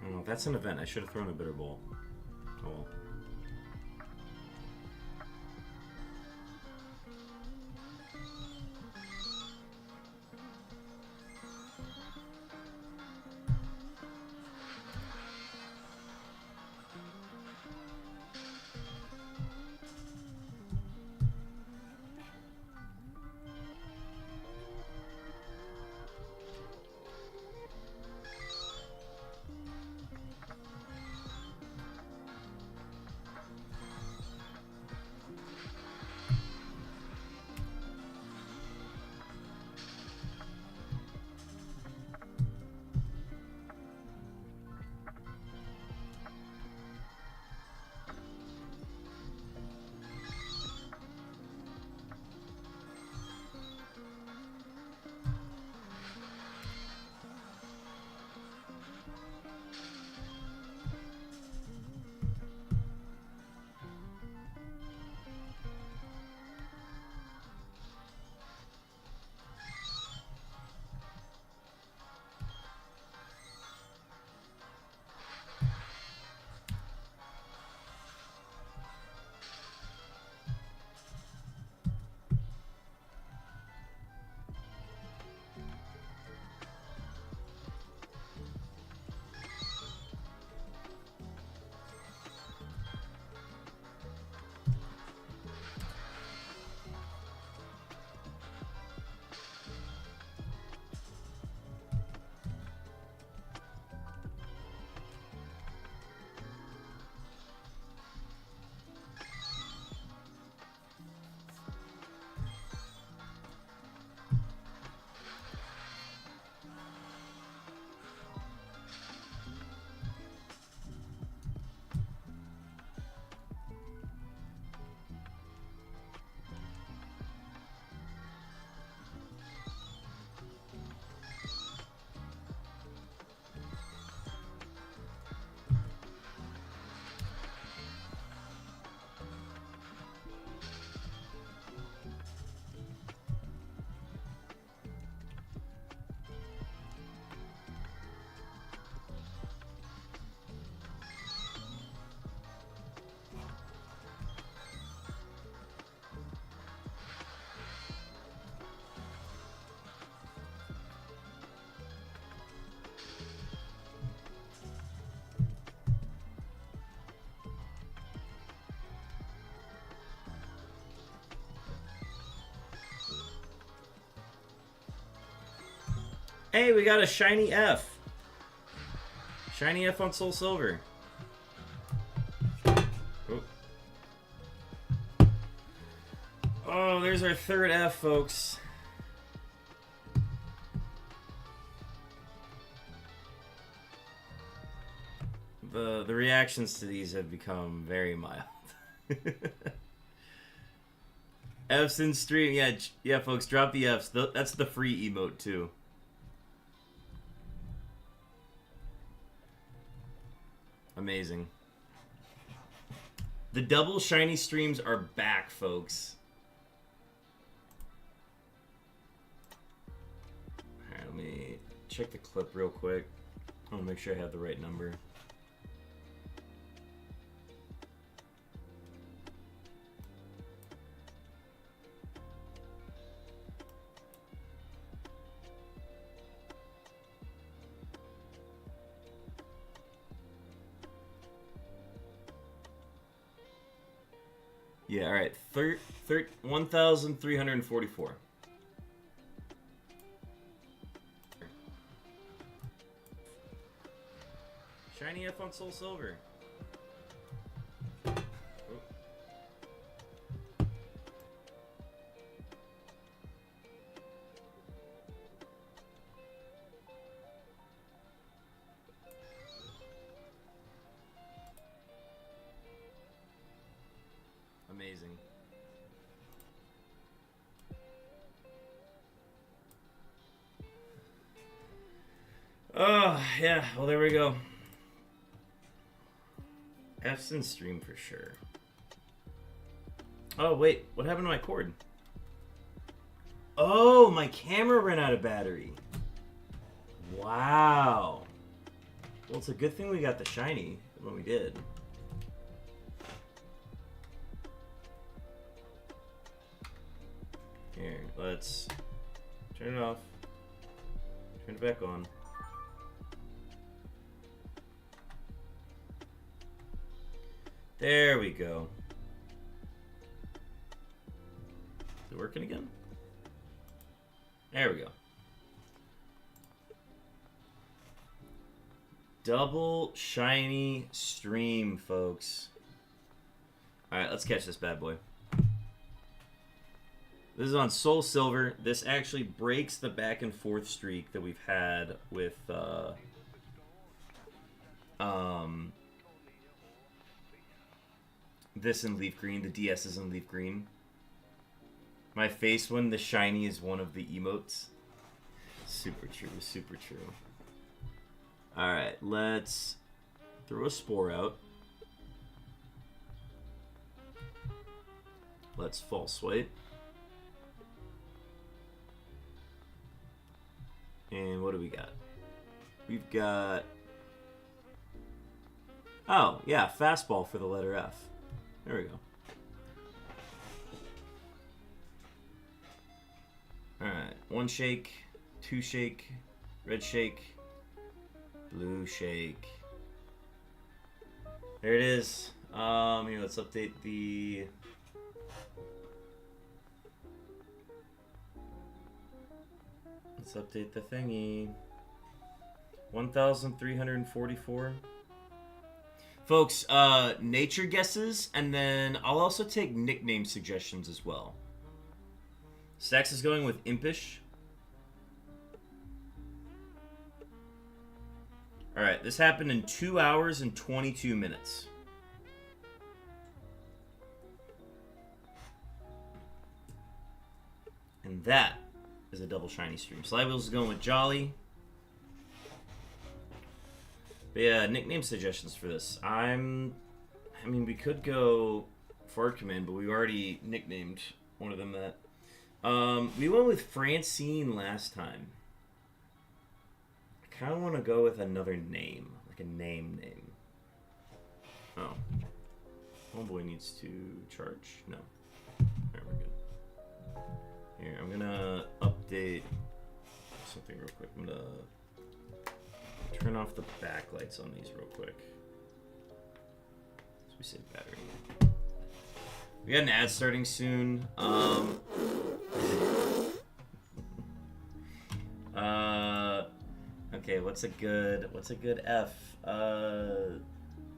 Oh, that's an event. I should have thrown a bitter ball. Oh well. Hey, we got a shiny F. Shiny F on Soul Silver. Oh, oh, there's our third F, folks. The reactions to these have become very mild. F's in stream. Yeah, folks, drop the F's. That's the free emote, too. Amazing. The double shiny streams are back, folks. Alright, let me check the clip real quick. I want to make sure I have the right number. Yeah, alright. 1,344. Shiny F on Soul Silver. Amazing. Oh, yeah. Well, there we go. F's in stream for sure. Oh, wait. What happened to my cord? Oh, my camera ran out of battery. Wow. Well, it's a good thing we got the shiny when we did. Here, let's turn it off. Turn it back on. There we go. Is it working again? There we go. Double shiny stream, folks. Alright, let's catch this bad boy. This is on Soul Silver. This actually breaks the back and forth streak that we've had with this in Leaf Green. The DS is in Leaf Green. My face when the shiny is one of the emotes. Super true, super true. Alright, let's throw a spore out. Let's false swipe. And what do we got? We've got... Oh, yeah, fastball for the letter F. There we go. Alright, one shake, two shake, red shake, blue shake. There it is. Here, let's update the... Let's update the thingy. 1,344. Folks, nature guesses, and then I'll also take nickname suggestions as well. Stax is going with Impish. Alright, this happened in 2 hours and 22 minutes. And that is a double shiny stream. Slywheels is going with Jolly. But yeah, nickname suggestions for this. I mean, we could go Fart Command, but we already nicknamed one of them that. We went with Francine last time. I kind of want to go with another name, like a name. Oh. Homeboy needs to charge? No. Alright, we're good. Here, I'm gonna update something real quick. I'm gonna turn off the backlights on these real quick. So we save battery. We got an ad starting soon. Okay, what's a good F?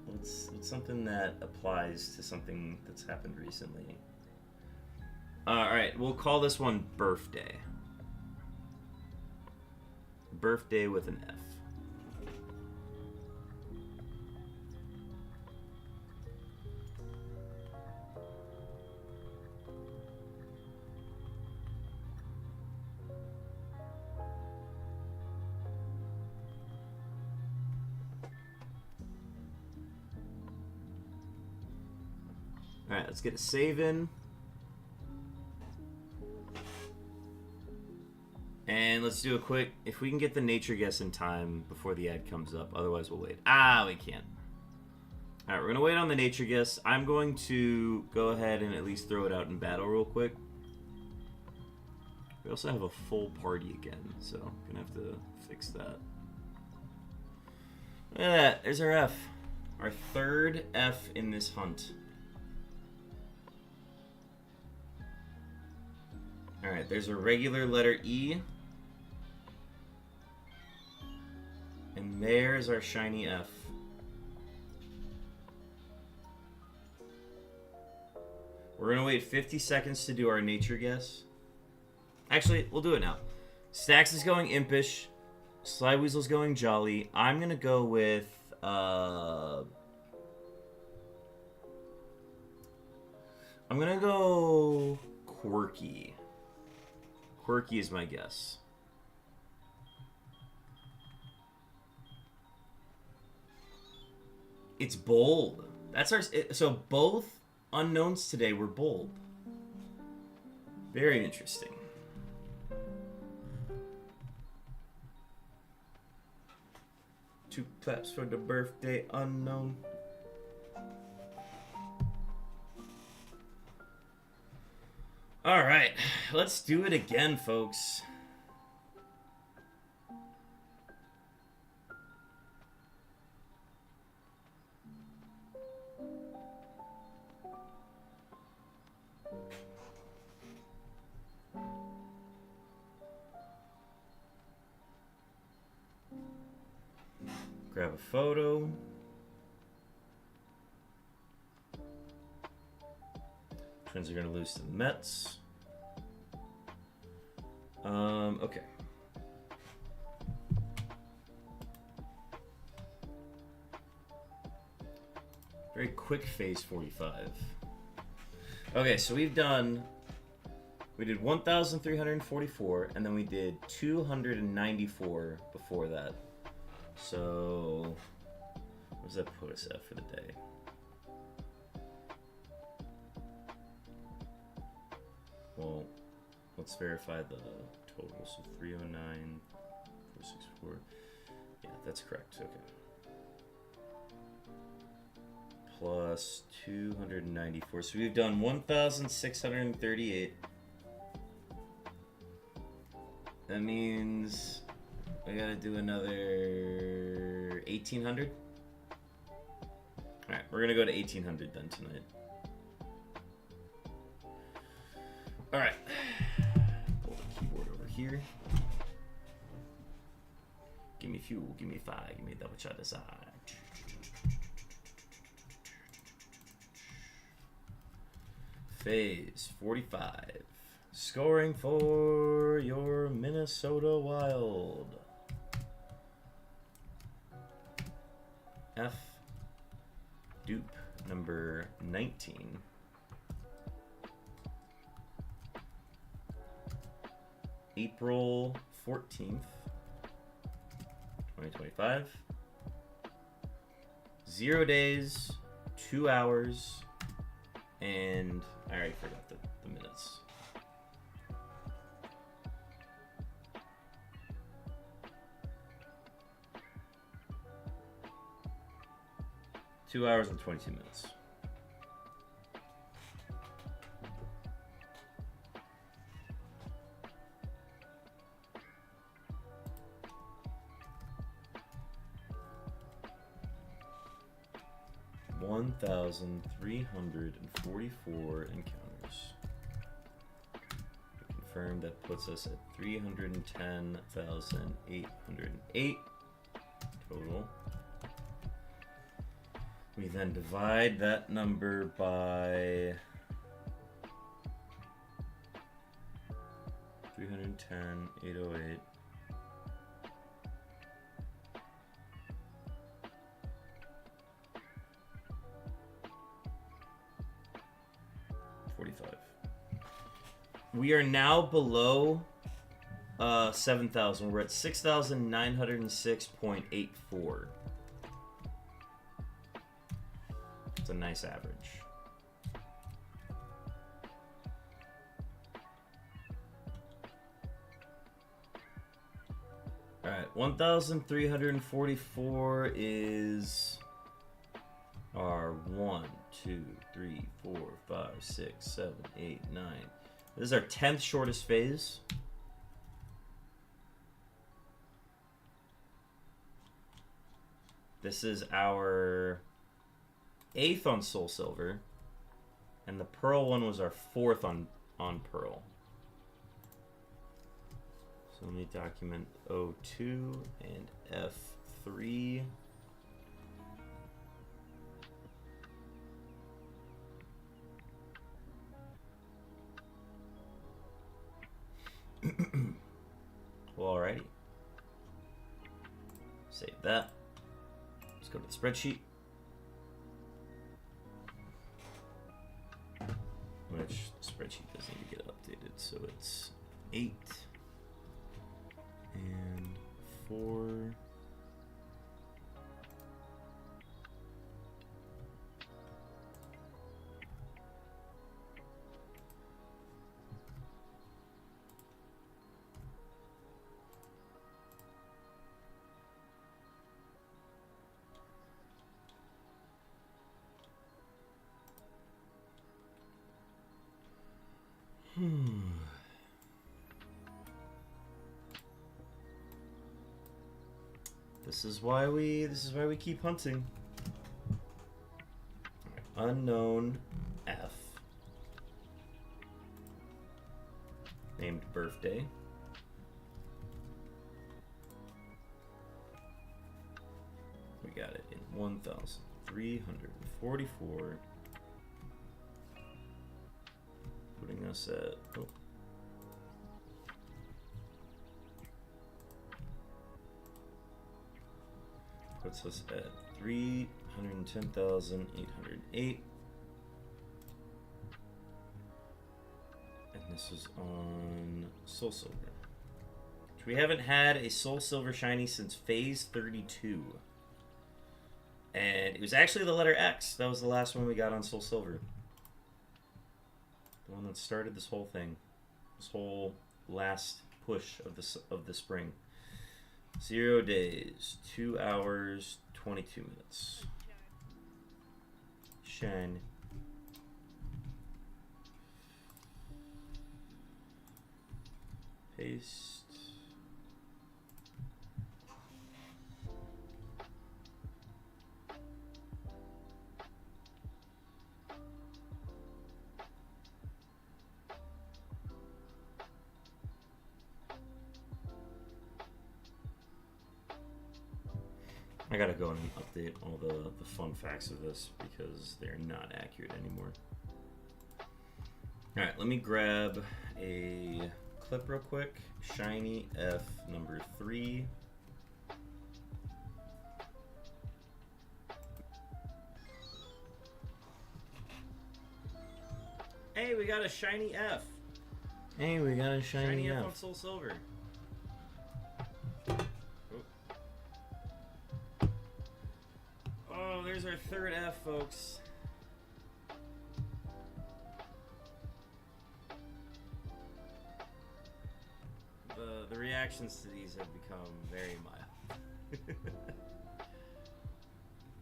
What's something that applies to something that's happened recently? Alright, we'll call this one Birthday. Birthday with an F. Alright, let's get a save in. And let's do a quick, if we can get the nature guess in time before the ad comes up, otherwise we'll wait. We can't. Alright, we're going to wait on the nature guess. I'm going to go ahead and at least throw it out in battle real quick. We also have a full party again, so I'm going to have to fix that. Look at that, there's our F. Our third F in this hunt. Alright, there's a regular letter E. And there's our shiny F. We're going to wait 50 seconds to do our nature guess. Actually, we'll do it now. Stax is going Impish. Slyweasel's going Jolly. I'm going to go with... I'm gonna go quirky. Quirky is my guess. It's bold. That's our. So both unknowns today were bold. Very interesting. Two claps for the birthday unknown. All right, let's do it again, folks. Grab a photo. Twins are going to lose to the Mets. Okay. Very quick phase 45. Okay, so we did 1,344, and then we did 294 before that. So, what does that put us at for the day? Well, let's verify the total. So 309, 464. Yeah, that's correct. Okay. Plus 294. So we've done 1,638. That means I gotta do another 1,800. Alright, we're gonna go to 1,800 then tonight. Alright. Pull the keyboard over here. Give me fuel, give me fire, give me that which I desire. Phase 45. Scoring for your Minnesota Wild. F. Dupe, number 19. April 14th, 2025. 0 days, 2 hours, and I already forgot the minutes. Two hours and 22 minutes. One 1,344 encounters. Confirmed that puts us at 310,808 total. We then divide that number by 310,808. We are now below 7,000. We're at 6,906.84. It's a nice average. All right, 1,344 is our 1, 2, 3, 4, 5, 6, 7, 8, 9. This is our 10th shortest phase. This is our 8th on Soul Silver. And the Pearl one was our 4th on Pearl. So let me document O2 and F3. Well, alrighty. Save that. Let's go to the spreadsheet. much the spreadsheet does need to get updated. So it's 8 and 4. This is why we keep hunting. Unknown F. Named birthday. We got it in 1,344. Putting us at puts us at 310,808. And this is on Soul Silver. Which we haven't had a Soul Silver shiny since phase 32. And it was actually the letter X. That was the last one we got on Soul Silver. The one that started this whole thing. This whole last push of the spring. 0 days, 2 hours, 22 minutes. Shine. Paste. I gotta go and update all the fun facts of this because they're not accurate anymore. Alright, let me grab a clip real quick. Shiny F number 3. Hey, we got a shiny F. Hey, we got a shiny F on Soul Silver. Oh, there's our third F, folks. The reactions to these have become very mild.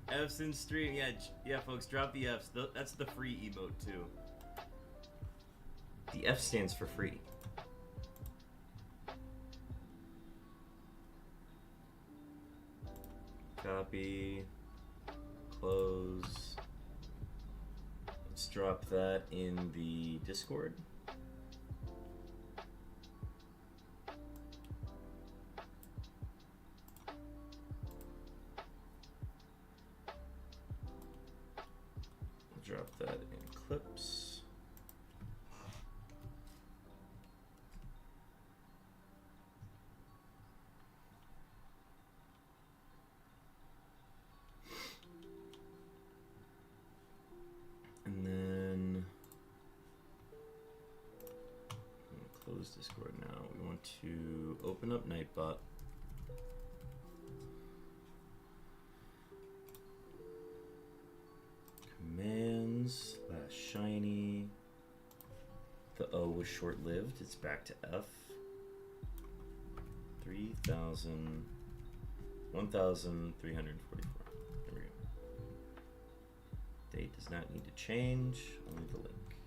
F's in stream, yeah, folks, drop the F's. That's the free emote too. The F stands for free. Copy. Close. Let's drop that in the Discord. Drop that in clips. And then I'm gonna close Discord now. We want to open up Nightbot. Commands / shiny. The O was short-lived. It's back to F. 1,344. There we go. Date does not need to change. Only the link.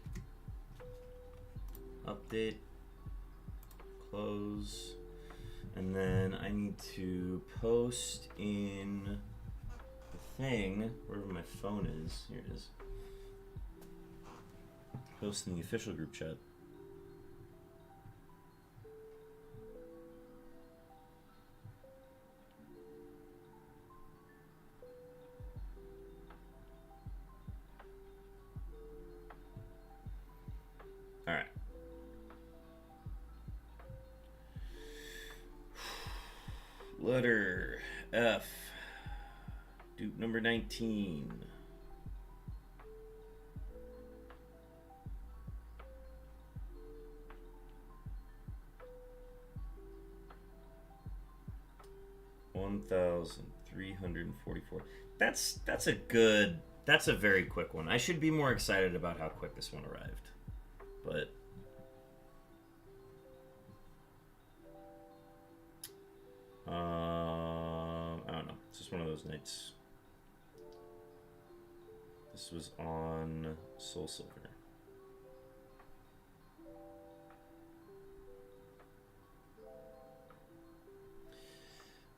Update. Close. And then I need to post in the thing, wherever my phone is. Here it is. Post in the official group chat. All right. Letter F. Dupe number 19. 4,344. That's a very quick one. I should be more excited about how quick this one arrived. But I don't know. It's just one of those nights. This was on Soul Silver.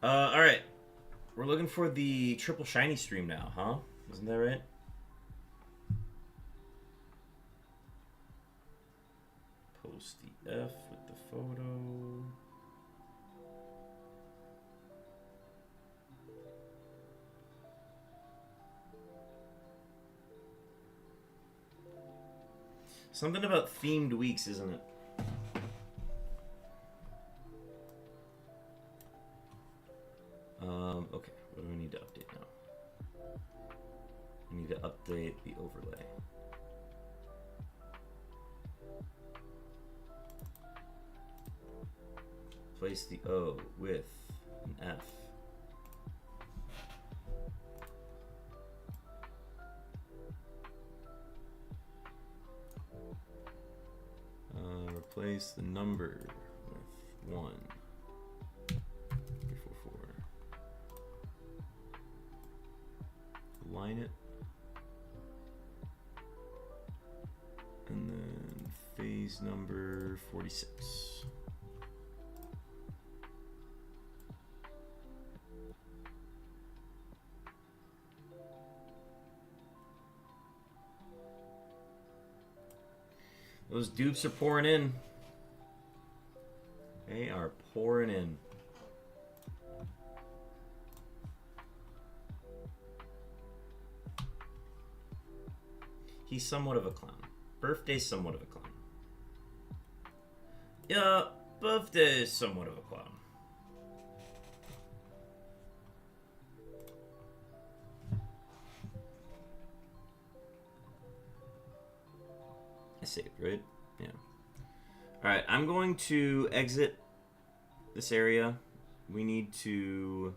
All right. We're looking for the triple shiny stream now, huh? Isn't that right? Post the F with the photo. Something about themed weeks, isn't it? Okay, what do we need to update now? I need to update the overlay. Place the O with an F. Replace the number with 1. 344. Align it. And then phase number 46. Those dupes are pouring in. They are pouring in. He's somewhat of a clown. Birthday's somewhat of a clown. Yeah, birthday is somewhat of a clown. I saved, right? Yeah. Alright, I'm going to exit this area. We need to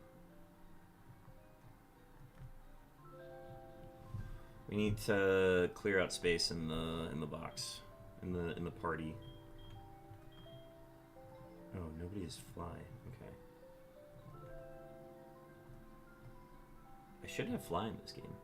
clear out space in the box. In the party. Oh, nobody is fly. Okay. I should have fly in this game.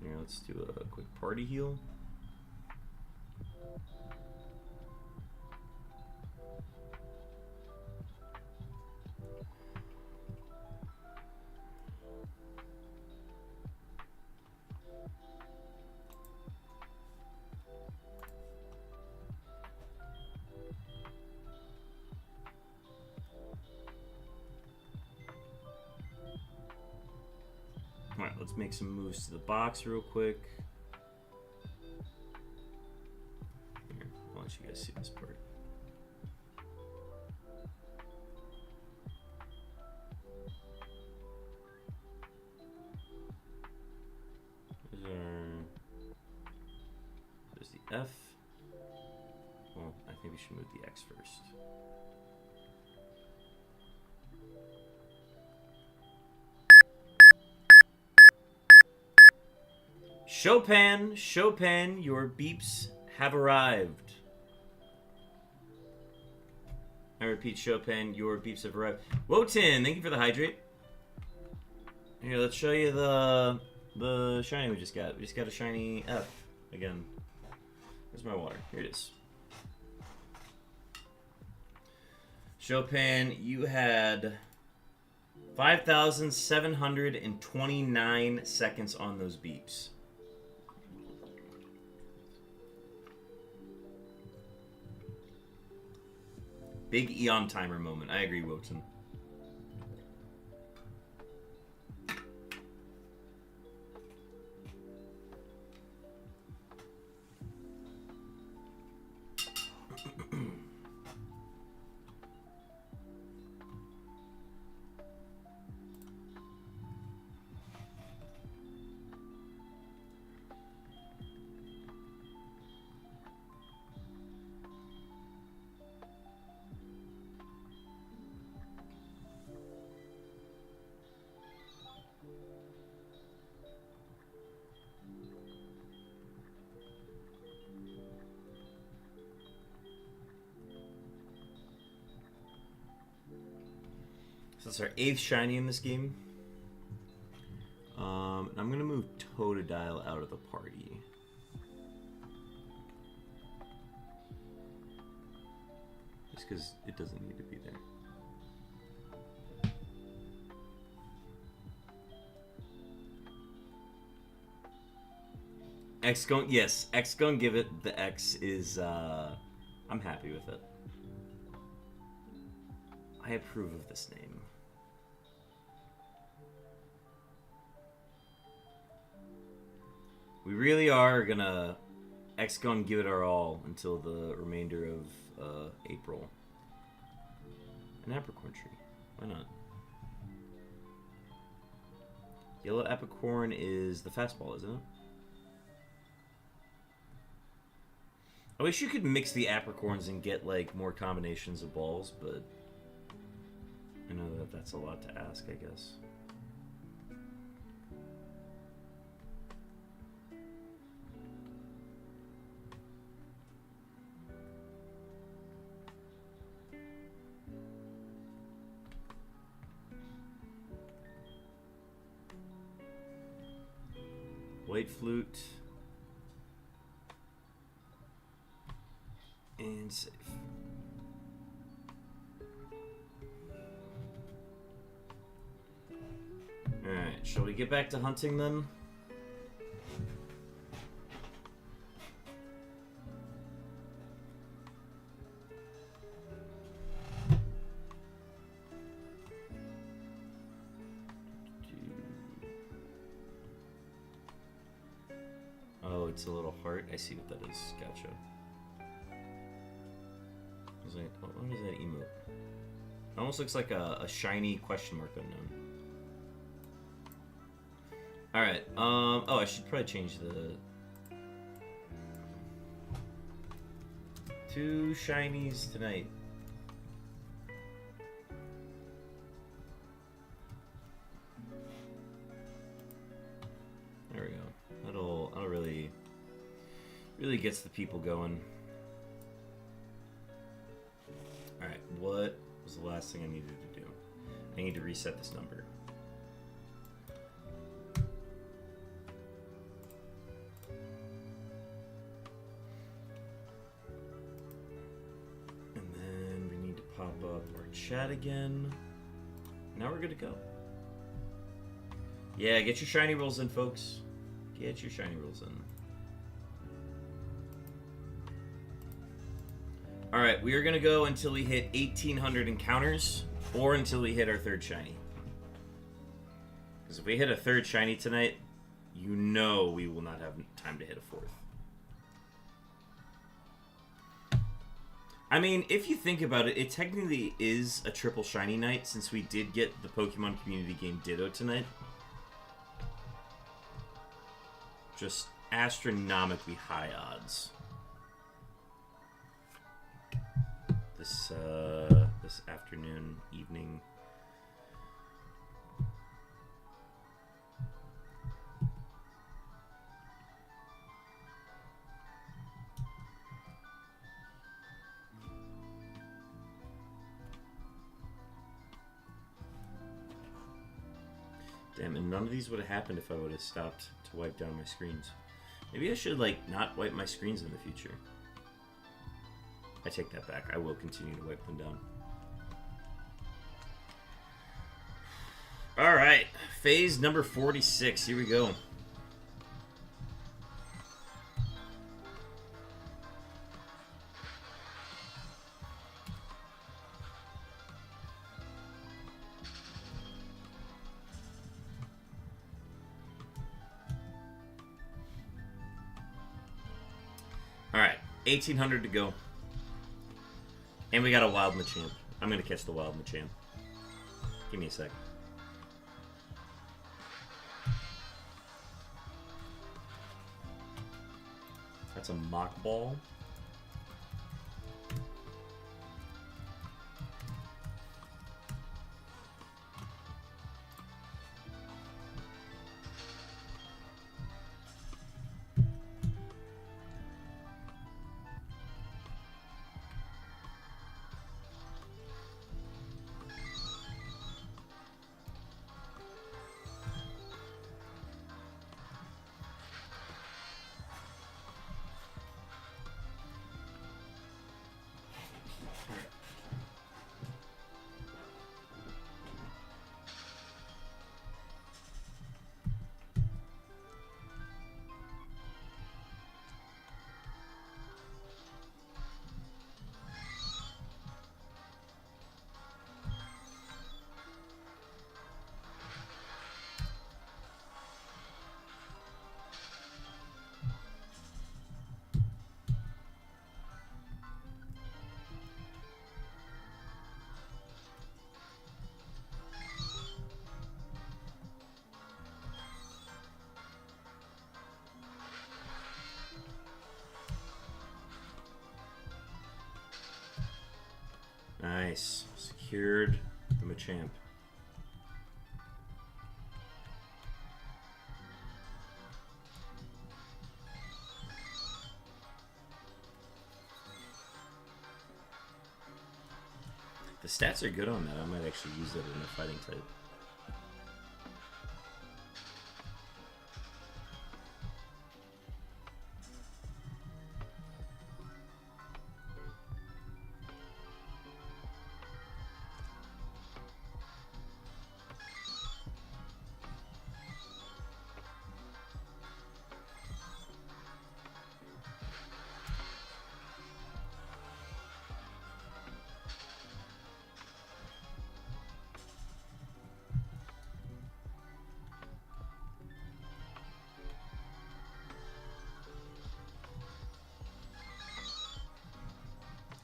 Here, let's do a quick party heal. Alright, let's make some moves to the box real quick. Here, I'll let you guys see this part. There's the F. Well, I think we should move the X first. Chopin, your beeps have arrived. I repeat, Chopin, your beeps have arrived. Wotan, thank you for the hydrate. Here, let's show you the shiny we just got. We just got a shiny F again. Where's my water? Here it is. Chopin, you had 5,729 seconds on those beeps. Big Eon timer moment. I agree, Wotan. So that's our 8th shiny in this game. I'm going to move Totodile out of the party. Just because it doesn't need to be there. X going, yes, X going give it. The X is, I'm happy with it. I approve of this name. We really are gonna X gun give it our all until the remainder of April. An apricorn tree. Why not? Yellow apricorn is the fastball, isn't it? I wish you could mix the apricorns and get like more combinations of balls, but I know that that's a lot to ask, I guess. White flute. And safe. Alright, shall we get back to hunting then? Oh, it's a little heart. I see what that is. Gotcha. What is that emote? It almost looks like a shiny question mark unknown. Alright, oh, I should probably change the... 2 shinies tonight. There we go. That'll really gets the people going. Alright, what was the last thing I needed to do? I need to reset this number. And then we need to pop up our chat again. Now we're good to go. Yeah, get your shiny rolls in, folks. Get your shiny rolls in. Alright, we are going to go until we hit 1,800 encounters, or until we hit our 3rd shiny. Because if we hit a 3rd shiny tonight, you know we will not have time to hit a 4th. I mean, if you think about it, it technically is a triple shiny night, since we did get the Pokemon Community Game Ditto tonight. Just astronomically high odds. This afternoon, evening. Damn, and none of these would have happened if I would have stopped to wipe down my screens. Maybe I should, like, not wipe my screens in the future. I take that back. I will continue to wipe them down. Alright. Phase number 46. Here we go. Alright. 1,800 to go. And we got a Wild Machamp. I'm going to catch the Wild Machamp. Give me a sec. That's a Mock Ball. Nice. Secured the Machamp. The stats are good on that. I might actually use that in a fighting type.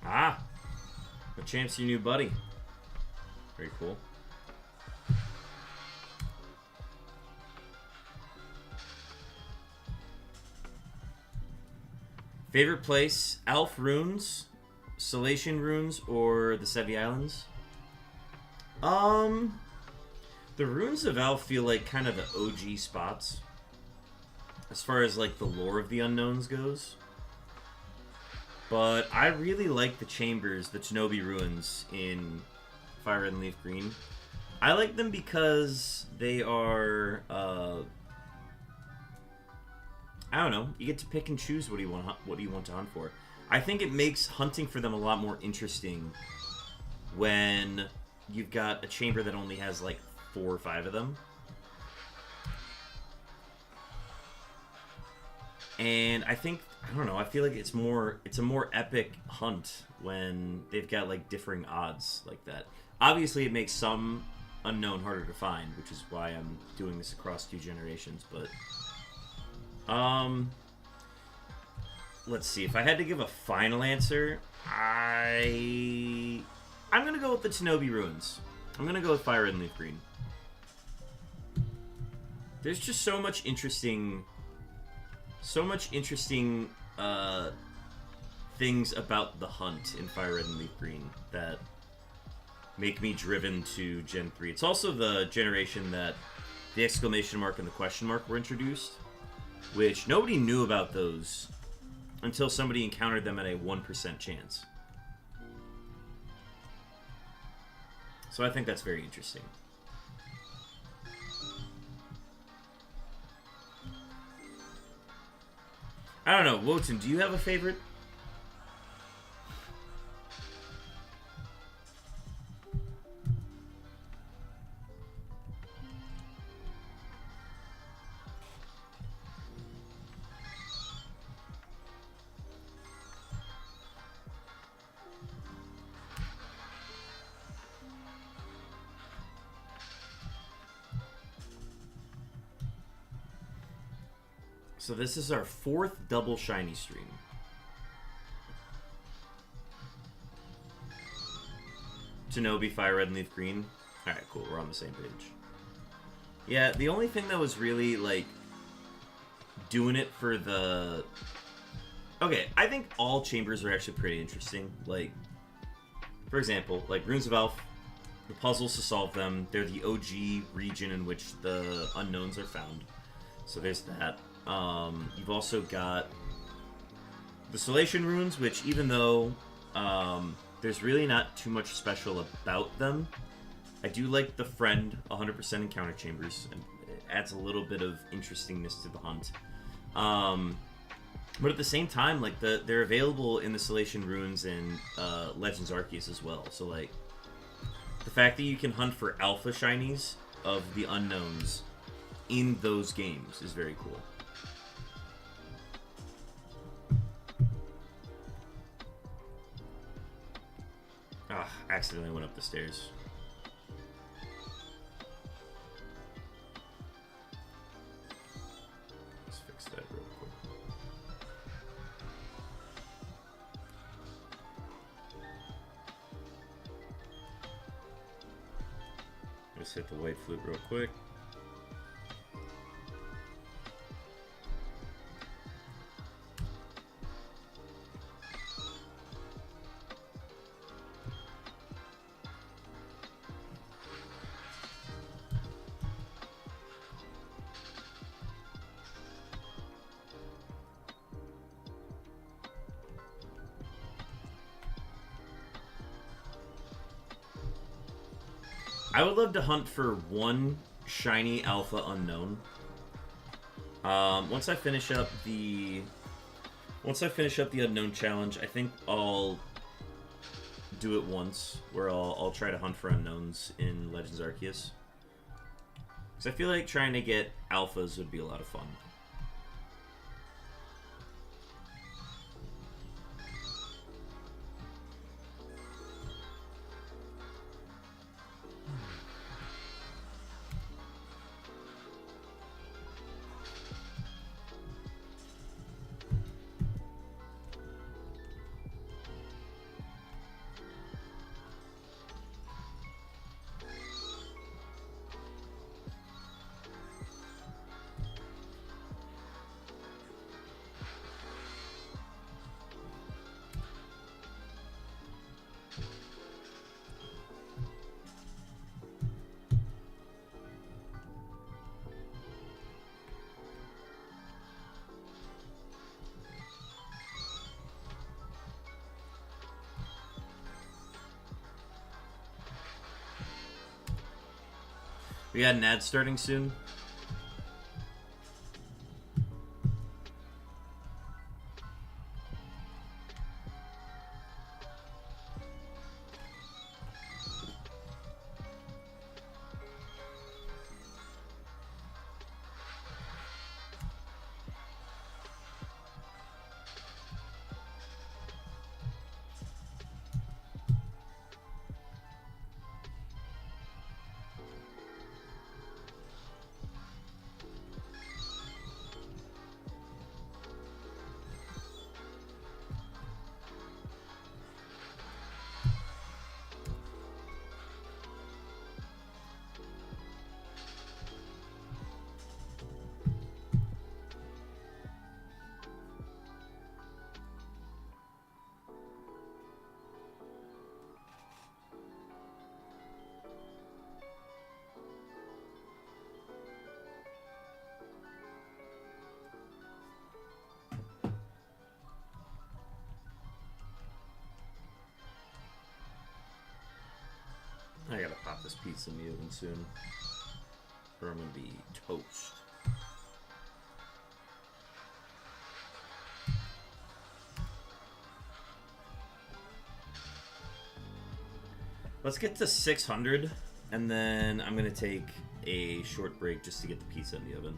Ah! Machamp's your new buddy. Very cool. Favorite place? Elf Runes, Salation Runes, or the Sevi Islands? The Runes of Elf feel like kind of the OG spots. As far as like the lore of the Unknowns goes. But I really like the chambers, the Shinobi Ruins in Fire Red and Leaf Green. I like them because they are, I don't know, you get to pick and choose what you want to hunt for. I think it makes hunting for them a lot more interesting when you've got a chamber that only has like 4 or 5 of them. And I think, I don't know, I feel like it's a more epic hunt when they've got like differing odds like that. Obviously it makes some Unknown harder to find, which is why I'm doing this across 2 generations, but let's see, if I had to give a final answer, I'm gonna go with the Shinobi Ruins. I'm gonna go with Fire Red and Leaf Green. There's just so much interesting things about the hunt in Fire Red and Leaf Green that make me driven to Gen 3. It's also the generation that the exclamation mark and the question mark were introduced, which nobody knew about those until somebody encountered them at a 1% chance. So I think that's very interesting. I don't know, Wotan, do you have a favorite? So this is our 4th double shiny stream. Shinobi, Fire Red, and Leaf Green. Alright, cool, we're on the same page. Yeah, the only thing that was really, like, doing it for the... Okay, I think all chambers are actually pretty interesting. Like, for example, like Runes of Elf, the puzzles to solve them, they're the OG region in which the Unknowns are found. So there's that. You've also got the Salation Runes, which even though there's really not too much special about them, I do like the Friend 100% encounter chambers, and it adds a little bit of interestingness to the hunt. But at the same time, like they're available in the Salation Runes and Legends Arceus as well. So like the fact that you can hunt for alpha shinies of the Unknowns in those games is very cool. Ah, accidentally went up the stairs. Let's fix that real quick. Just hit the white flute real quick. I would love to hunt for one shiny alpha unknown. Once I finish up the unknown challenge, I think I'll do it once, where I'll try to hunt for unknowns in Legends Arceus. Because I feel like trying to get alphas would be a lot of fun. We got an ad starting soon. I gotta pop this pizza in the oven soon, or I'm gonna be toast. Let's get to 600, and then I'm gonna take a short break just to get the pizza in the oven.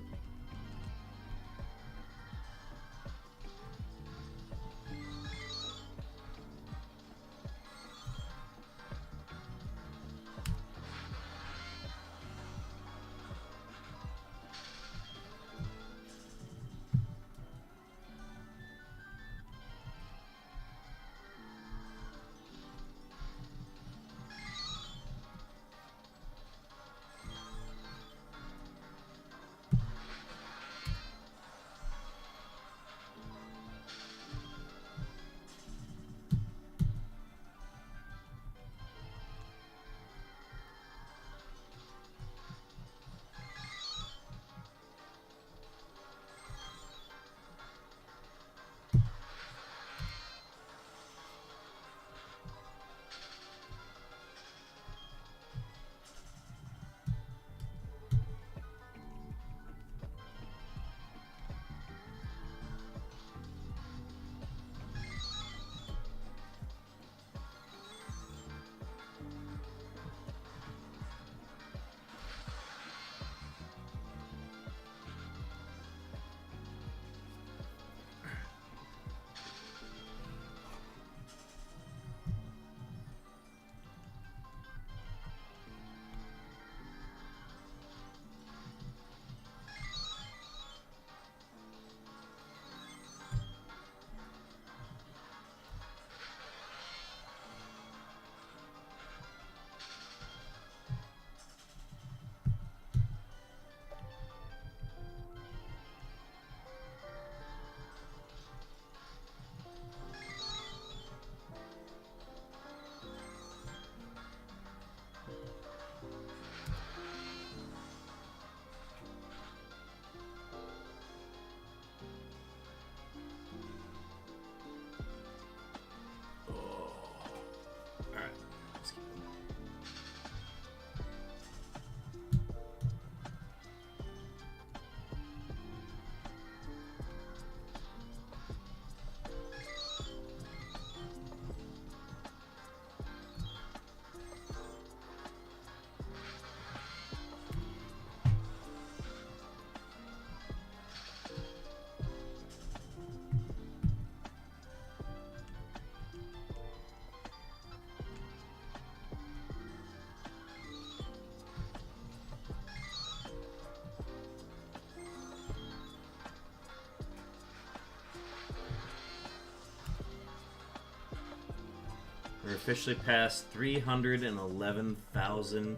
officially passed 311,000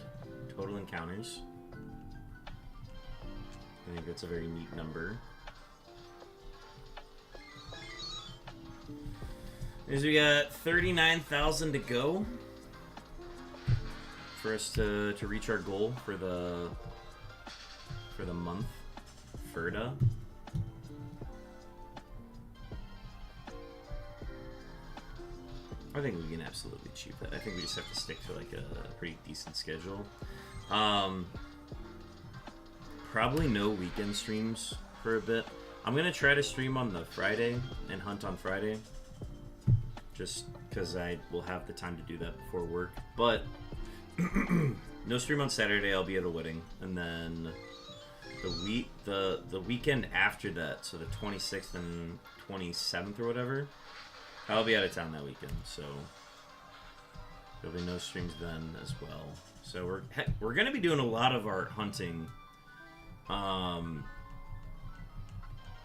total encounters. I think that's a very neat number. As we got 39,000 to go for us to reach our goal for the month. FRLG. I think we can absolutely achieve that. I think we just have to stick to like a pretty decent schedule. Probably no weekend streams for a bit. I'm gonna try to stream on the Friday and hunt on Friday, just because I will have the time to do that before work. But no stream on Saturday. I'll be at a wedding, and then the weekend after that, so the 26th and 27th or whatever, I'll be out of town that weekend, so there'll be no streams then as well. So we're gonna be doing a lot of our hunting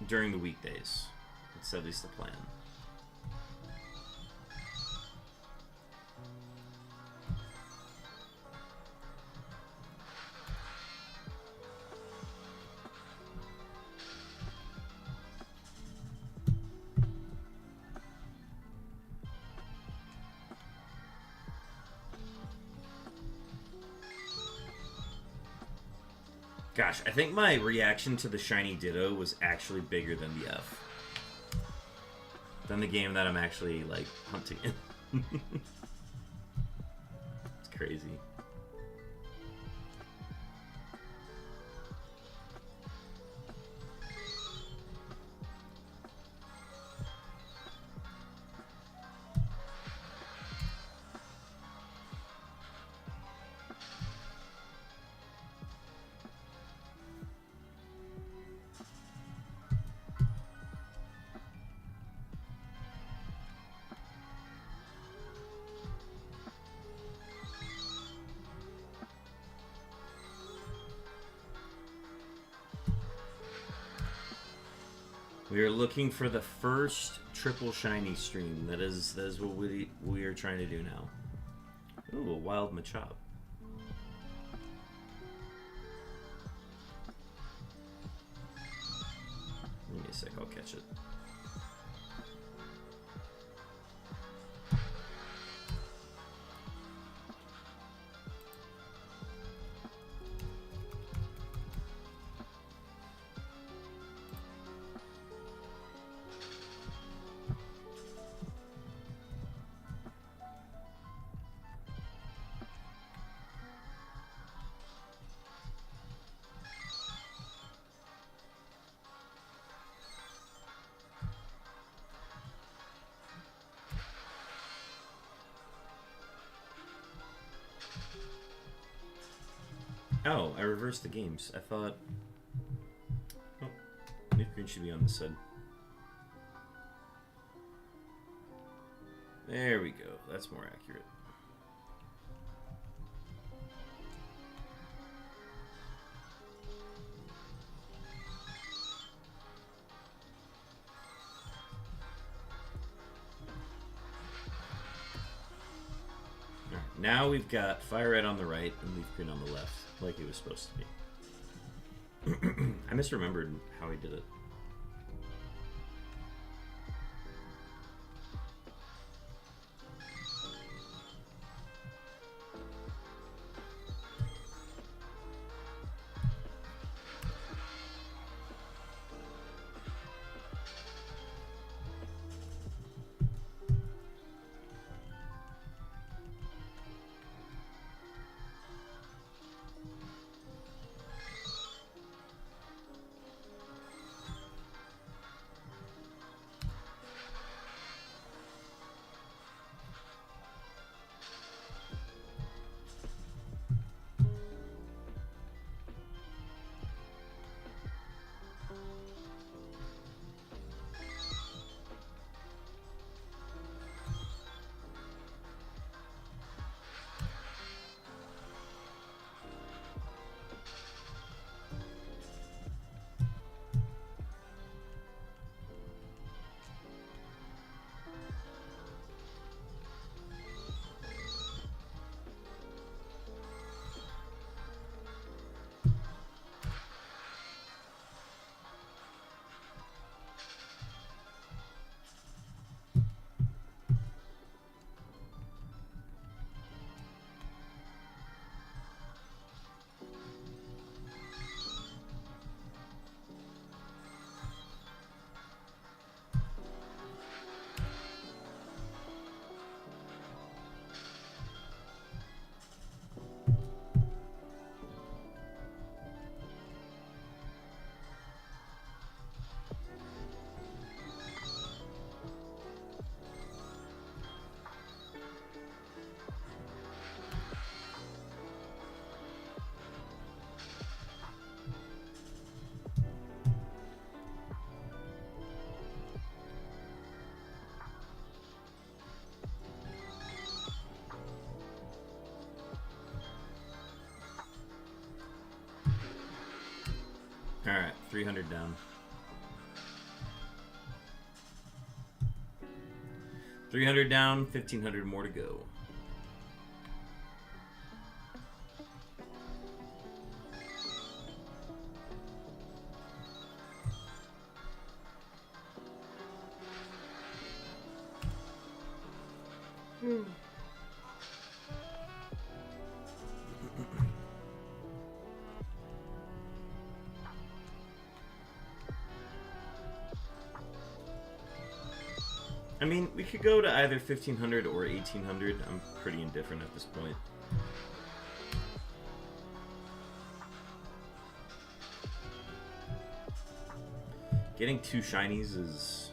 during the weekdays. That's at least the plan. Gosh, I think my reaction to the shiny Ditto was actually bigger than the F. Than the game that I'm actually, like, hunting in. It's crazy. We are looking for the first triple shiny stream. That is what we are trying to do now. Ooh, a wild Machop. Give me a sec, I'll catch it. Oh, I reversed the games. I thought... Oh, Leaf Green should be on this side. There we go. That's more accurate. Alright, now we've got Fire Red on the right and Leaf Green on the left. Like it was supposed to be. I misremembered how he did it. 300 down. 300 down, 1,500 more to go. I mean, we could go to either 1,500 or 1,800. I'm pretty indifferent at this point. Getting 2 shinies is...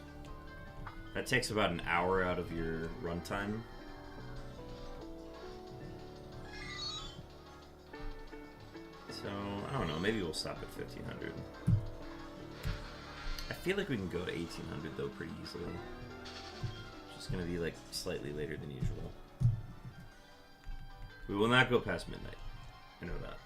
that takes about an hour out of your runtime. So, I don't know. Maybe we'll stop at 1,500. I feel like we can go to 1,800, though, pretty easily. It's going to be, like, slightly later than usual. We will not go past midnight. I know that.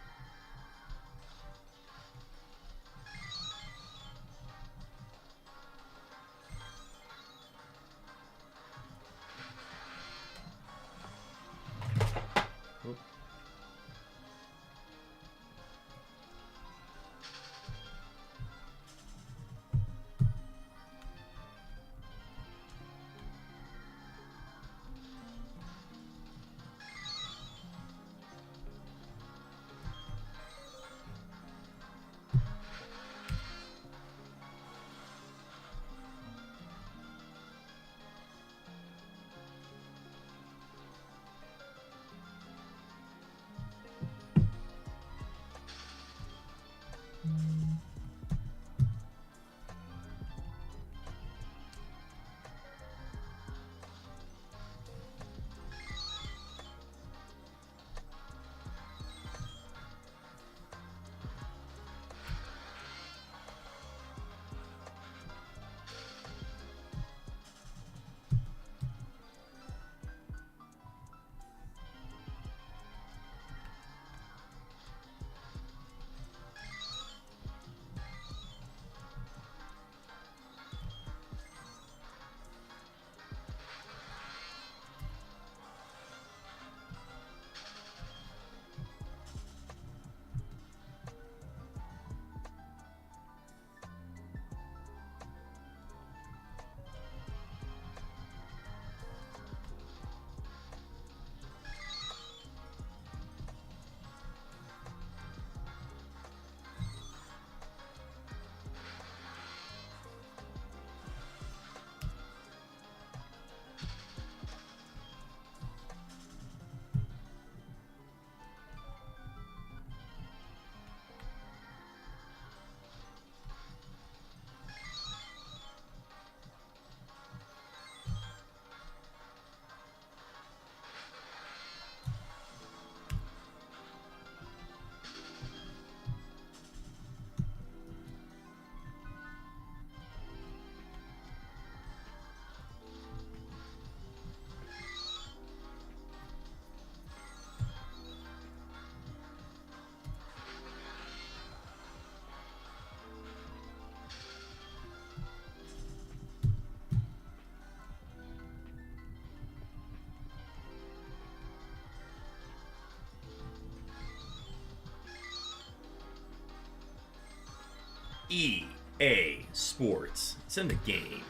EA Sports. It's in the game.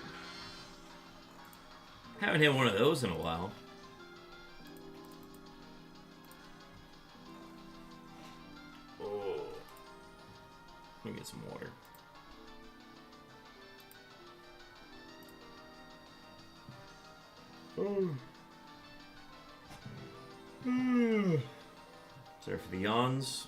Haven't hit one of those in a while. Oh. Let me get some water. Oh. Sorry for the yawns.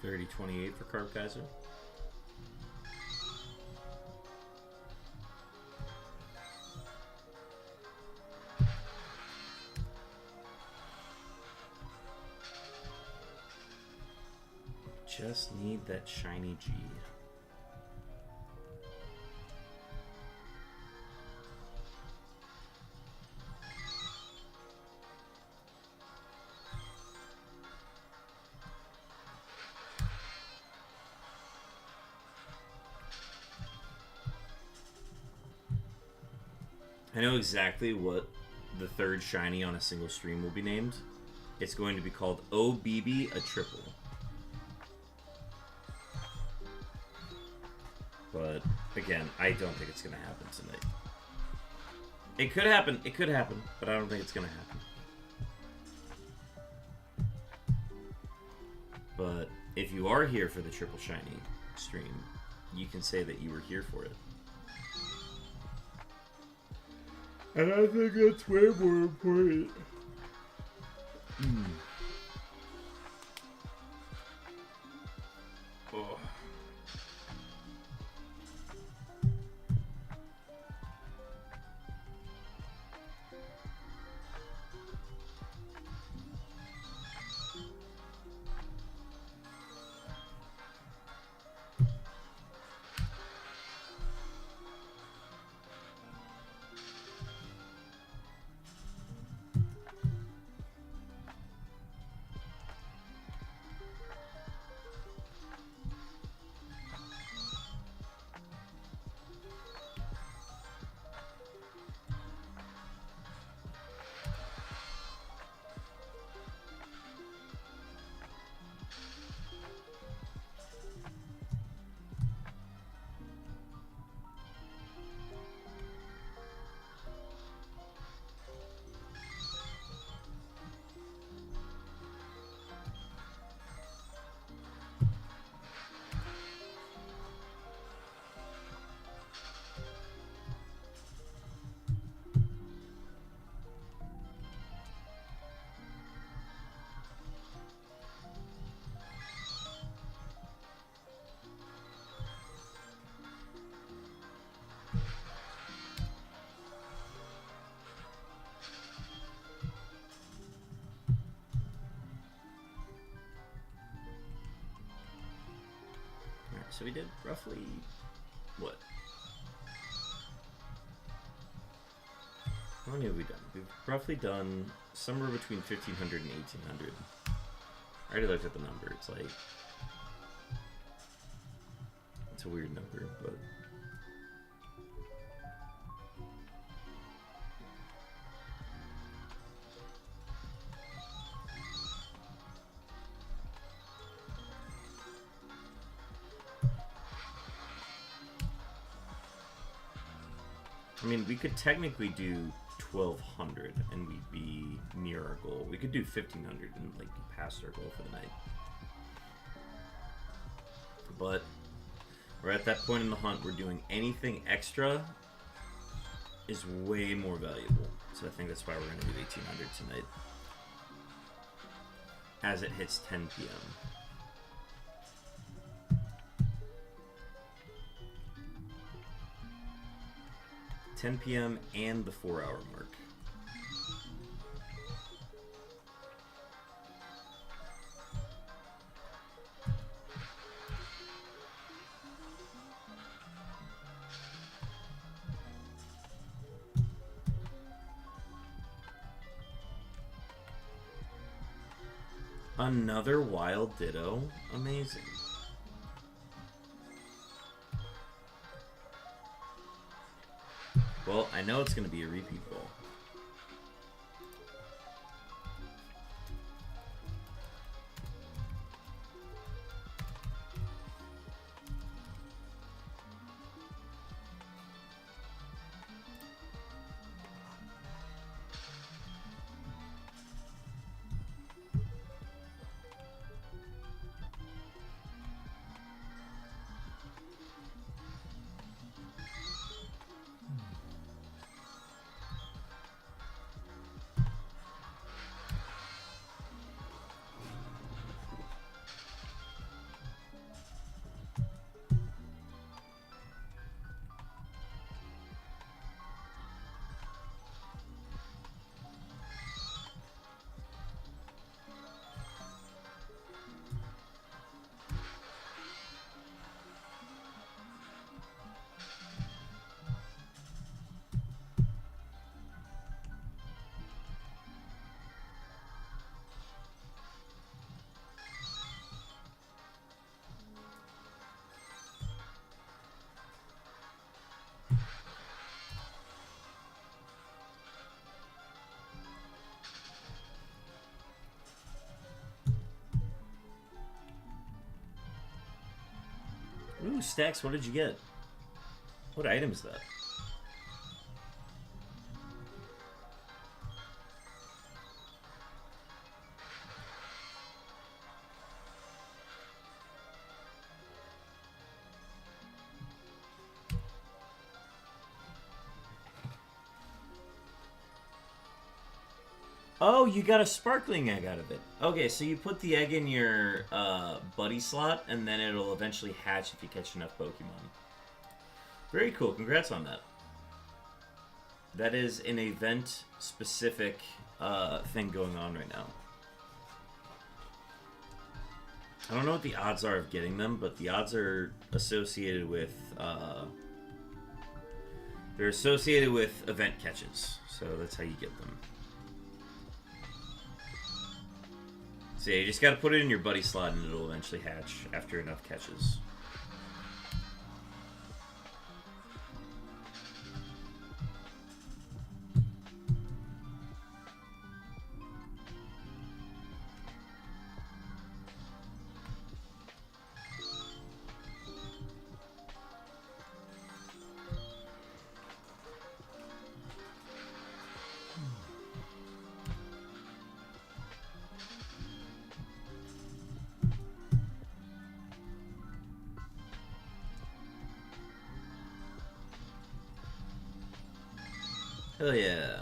30-28 for Carb Kaiser. Just need that shiny G. I know exactly what the third shiny on a single stream will be named. It's going to be called OBB a triple. But again, I don't think it's going to happen tonight. It could happen, but I don't think it's going to happen. But if you are here for the triple shiny stream, you can say that you were here for it. And I think that's way more important. Oh. So we did roughly, what? How many have we done? We've roughly done somewhere between 1,500 and 1,800. I already looked at the number. It's like, it's a weird number, but. I mean, we could technically do 1,200 and we'd be near our goal. We could do 1,500 and like be past our goal for the night. But we're at that point in the hunt where doing anything extra is way more valuable. So I think that's why we're going to do 1,800 tonight. As it hits 10 p.m. 10 p.m. and the 4-hour mark. Another wild ditto? Amazing. Well, I know it's going to be a repeat bowl. Ooh, Stacks, what did you get? What item is that? Oh, you got a sparkling egg out of it. Okay, so you put the egg in your buddy slot, and then it'll eventually hatch if you catch enough Pokemon. Very cool. Congrats on that. That is an event-specific thing going on right now. I don't know what the odds are of getting them, but the odds are associated with... they're associated with event catches, so that's how you get them. So yeah, you just gotta put it in your buddy slot and it'll eventually hatch after enough catches. Hell yeah.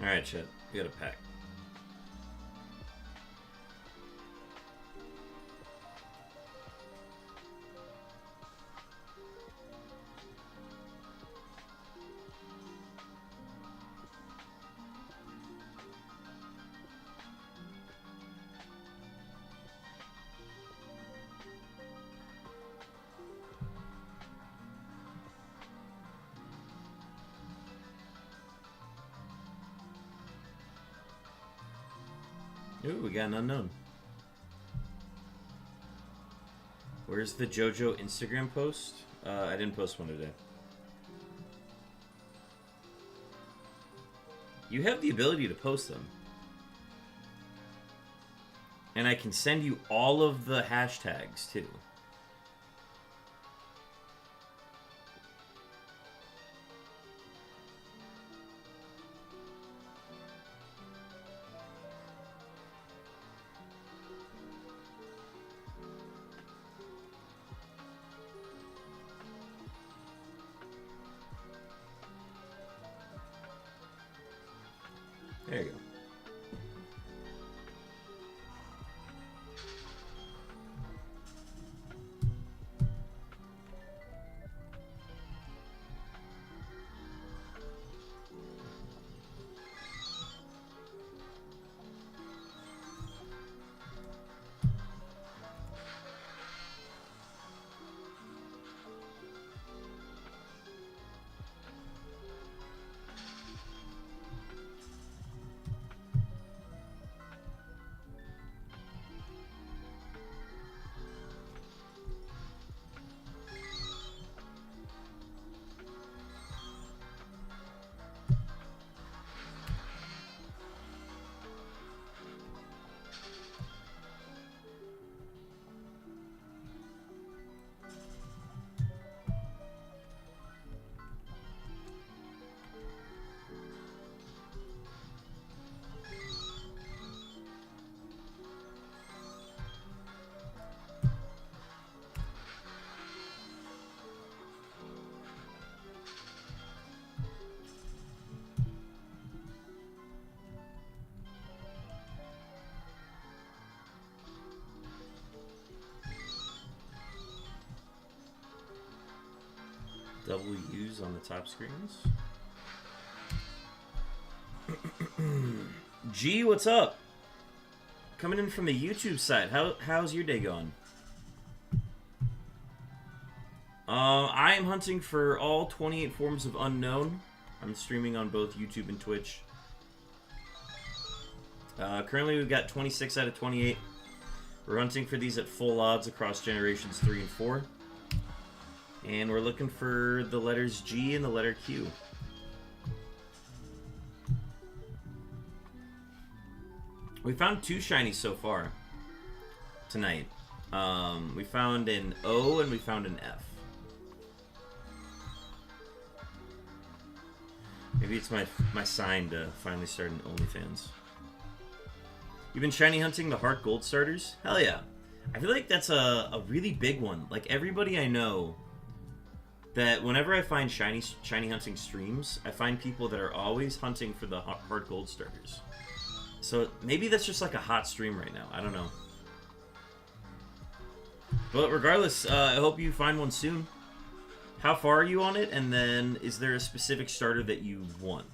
Alright, Chet. We got a pack. Ooh, we got an unknown. Where's the JoJo Instagram post? I didn't post one today. You have the ability to post them. And I can send you all of the hashtags, too. There you go. Double U's on the top screens. G, what's up? Coming in from the YouTube side. How's your day going? I am hunting for all 28 forms of Unown. I'm streaming on both YouTube and Twitch. Currently, we've got 26 out of 28. We're hunting for these at full odds across generations 3 and 4. And we're looking for the letters G and the letter Q. We found 2 shinies so far tonight. We found an O and we found an F. Maybe it's my sign to finally start an OnlyFans. You've been shiny hunting the Heart Gold starters? Hell yeah. I feel like that's a really big one. Like, everybody I know, that whenever I find shiny hunting streams, I find people that are always hunting for the Heart Gold starters. So maybe that's just like a hot stream right now. I don't know. But regardless, I hope you find one soon. How far are you on it? And then, is there a specific starter that you want?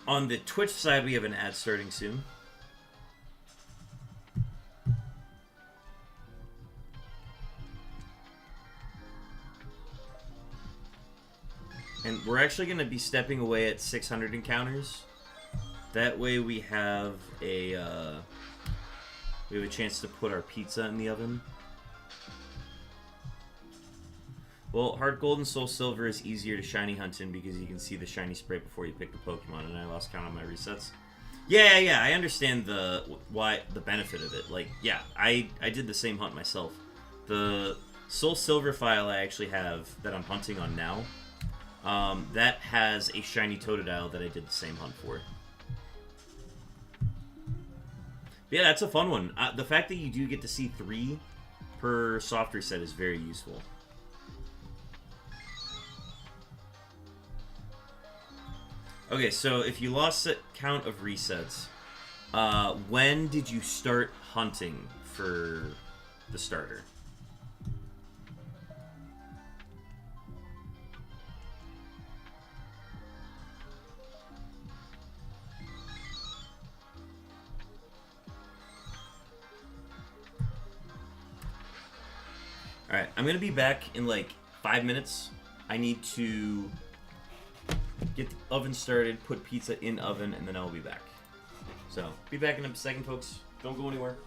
On the Twitch side, we have an ad starting soon. And we're actually going to be stepping away at 600 encounters. That way we have a chance to put our pizza in the oven. Well, Heart Gold and Soul Silver is easier to shiny hunt in because you can see the shiny spray before you pick the Pokemon, and I lost count on my resets. Yeah, I understand the benefit of it. Like, yeah, I did the same hunt myself. The Soul Silver file I actually have that I'm hunting on now, that has a shiny Totodile that I did the same hunt for. But yeah, that's a fun one. The fact that you do get to see 3 per soft reset is very useful. Okay, so if you lost a count of resets, when did you start hunting for the starter? Alright, I'm going to be back in like 5 minutes. I need to get the oven started, put pizza in oven, and then I'll be back. So, be back in a second, folks. Don't go anywhere.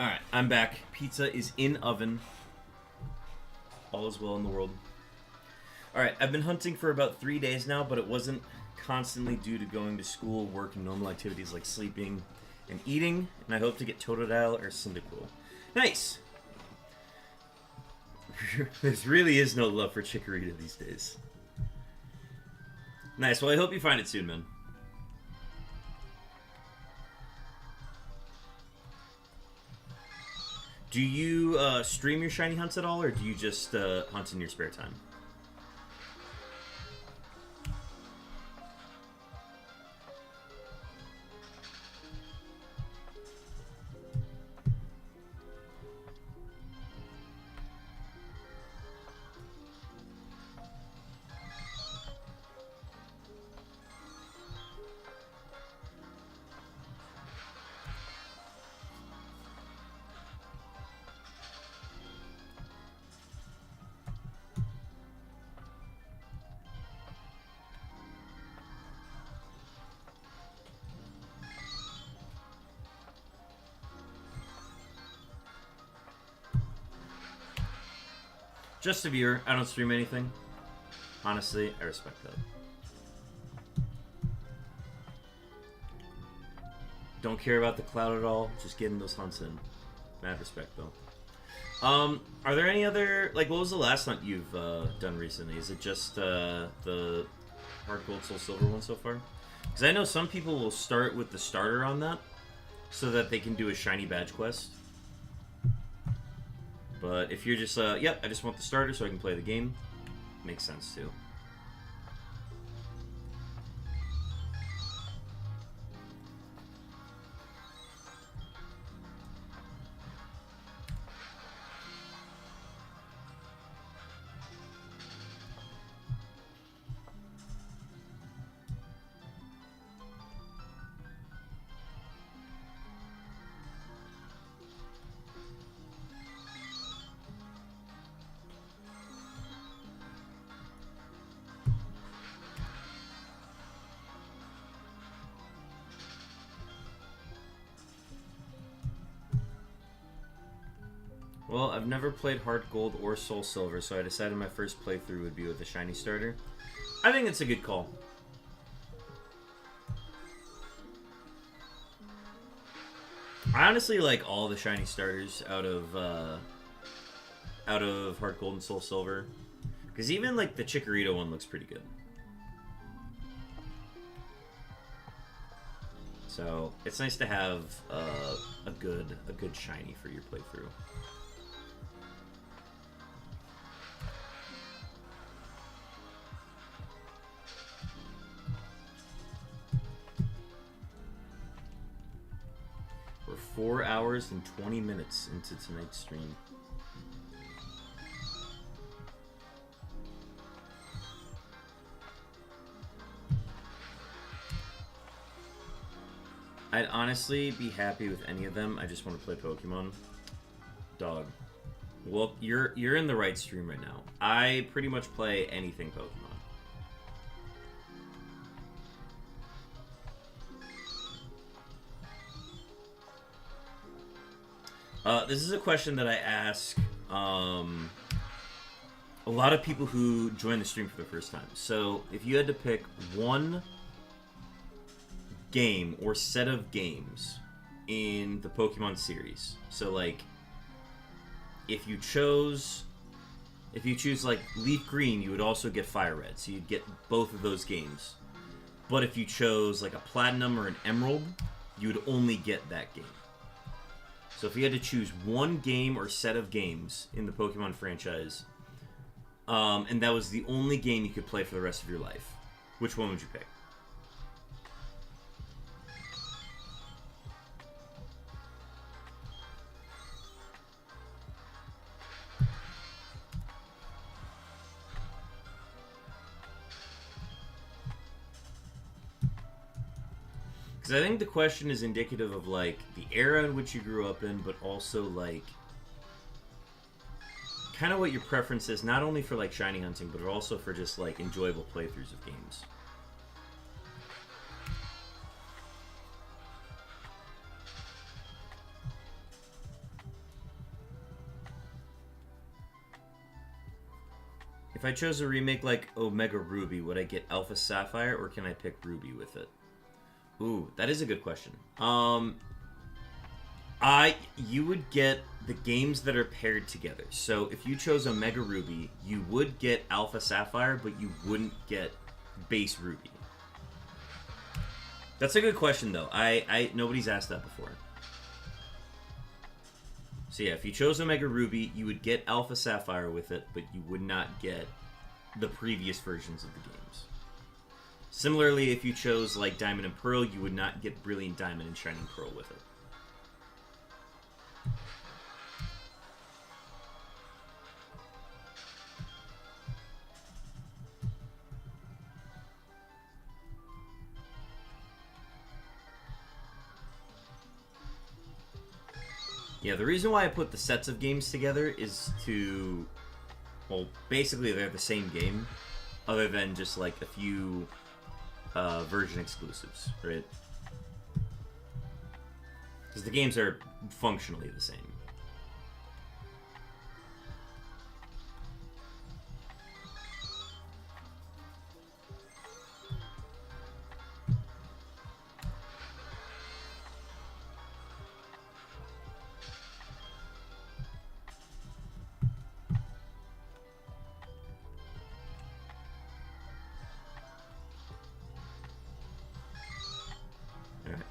Alright, I'm back. Pizza is in oven. All is well in the world. Alright, I've been hunting for about 3 days now, but it wasn't constantly due to going to school, work, and normal activities like sleeping and eating, and I hope to get Totodile or Cyndaquil. Nice! There really is no love for Chikorita these days. Nice, well I hope you find it soon, man. Do you stream your shiny hunts at all, or do you just hunt in your spare time? Just a viewer. I don't stream anything. Honestly, I respect that. Don't care about the cloud at all. Just getting those hunts in. Mad respect, though. Are there any other... Like, what was the last hunt you've done recently? Is it just the Heart Gold Soul Silver one so far? Because I know some people will start with the starter on that so that they can do a shiny badge quest. But if you're just, yep, I just want the starter so I can play the game, makes sense too. Well, I've never played Heart Gold or Soul Silver, so I decided my first playthrough would be with a shiny starter. I think it's a good call. I honestly like all the shiny starters out of Heart Gold and Soul Silver, because even like the Chikorita one looks pretty good. So it's nice to have a good shiny for your playthrough. We're 4 hours and 20 minutes into tonight's stream. I'd honestly be happy with any of them. I just want to play Pokemon. Dog. Well, you're in the right stream right now. I pretty much play anything Pokemon. This is a question that I ask a lot of people who join the stream for the first time. So, if you had to pick one game or set of games in the Pokemon series, so like if you choose like Leaf Green, you would also get Fire Red, so you'd get both of those games. But if you chose like a Platinum or an Emerald, you would only get that game. So if you had to choose one game or set of games in the Pokemon franchise, and that was the only game you could play for the rest of your life, which one would you pick? Because I think the question is indicative of, like, the era in which you grew up in, but also, like, kind of what your preference is, not only for, like, shiny hunting, but also for just, like, enjoyable playthroughs of games. If I chose a remake like Omega Ruby, would I get Alpha Sapphire or can I pick Ruby with it? Ooh, that is a good question. You would get the games that are paired together. So if you chose Omega Ruby, you would get Alpha Sapphire, but you wouldn't get base Ruby. That's a good question, though. Nobody's asked that before. So yeah, if you chose Omega Ruby, you would get Alpha Sapphire with it, but you would not get the previous versions of the games. Similarly, if you chose like Diamond and Pearl, you would not get Brilliant Diamond and Shining Pearl with it. Yeah, the reason why I put the sets of games together is to, well, basically they're the same game, other than just like a few version exclusives, right? Because the games are functionally the same.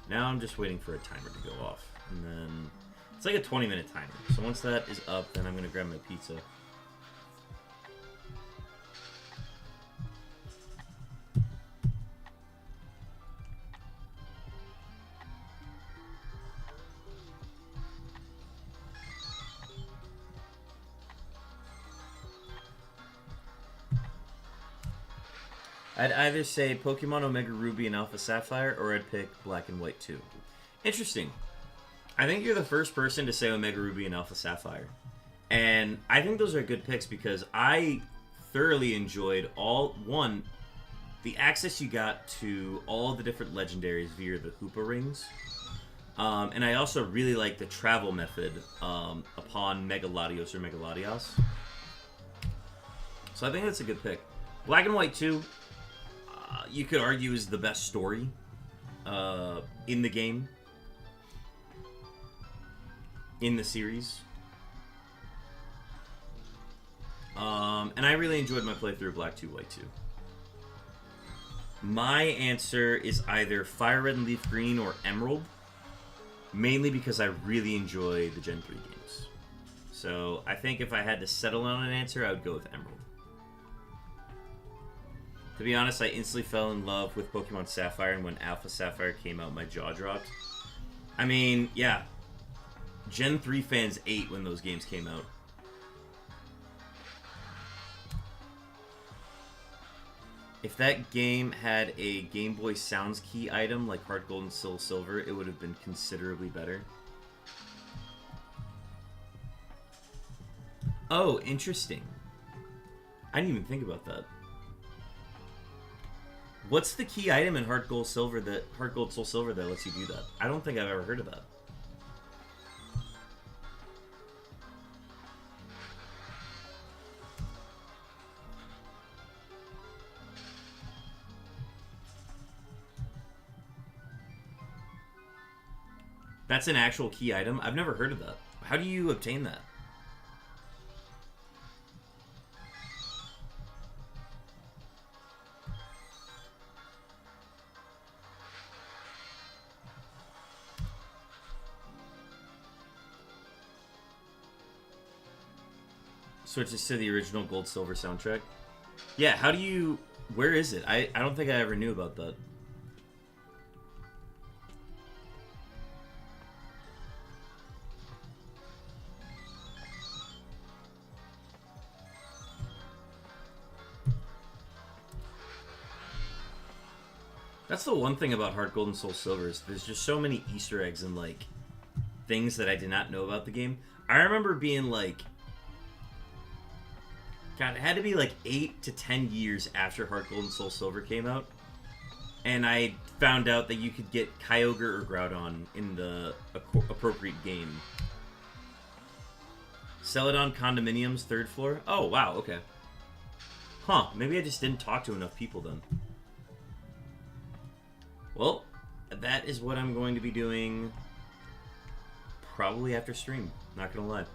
Now I'm just waiting for a timer to go off. And then it's like a 20-minute timer. So once that is up, then I'm going to grab my pizza. I'd either say Pokemon Omega Ruby and Alpha Sapphire, or I'd pick Black and White 2. Interesting. I think you're the first person to say Omega Ruby and Alpha Sapphire. And I think those are good picks because I thoroughly enjoyed the access you got to all the different legendaries via the Hoopa rings. And I also really like the travel method upon Mega Latios or Mega Latios. So I think that's a good pick. Black and White 2... you could argue is the best story in the game, in the series. And I really enjoyed my playthrough of Black 2, White 2. My answer is either Fire Red and Leaf Green or Emerald, mainly because I really enjoy the Gen 3 games. So I think if I had to settle on an answer, I would go with Emerald. To be honest, I instantly fell in love with Pokemon Sapphire, and when Alpha Sapphire came out, my jaw dropped. I mean, yeah. Gen 3 fans ate when those games came out. If that game had a Game Boy Sounds key item like Heart Gold and Soul Silver, it would have been considerably better. Oh, interesting. I didn't even think about that. What's the key item in Heart Gold Soul Silver that lets you do that? I don't think I've ever heard of that. That's an actual key item? I've never heard of that. How do you obtain that? Switches to the original Gold Silver soundtrack. Yeah, how do you... Where is it? I don't think I ever knew about that. That's the one thing about Heart Gold and Soul Silver is there's just so many Easter eggs and, like, things that I did not know about the game. I remember being, like... God, it had to be like 8 to 10 years after Heart Gold and Soul Silver came out. And I found out that you could get Kyogre or Groudon in the appropriate game. Celadon Condominiums, 3rd floor? Oh, wow, okay. Huh, maybe I just didn't talk to enough people then. Well, that is what I'm going to be doing probably after stream. Not gonna lie.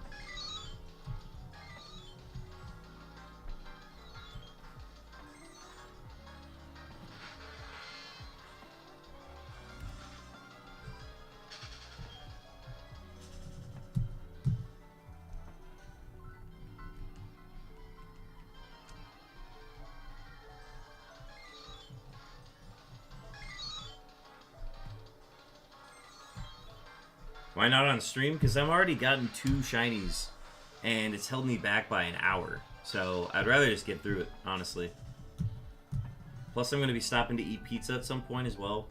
Why not on stream? Because I've already gotten 2 shinies, and it's held me back by an hour. So I'd rather just get through it, honestly. Plus, I'm going to be stopping to eat pizza at some point as well.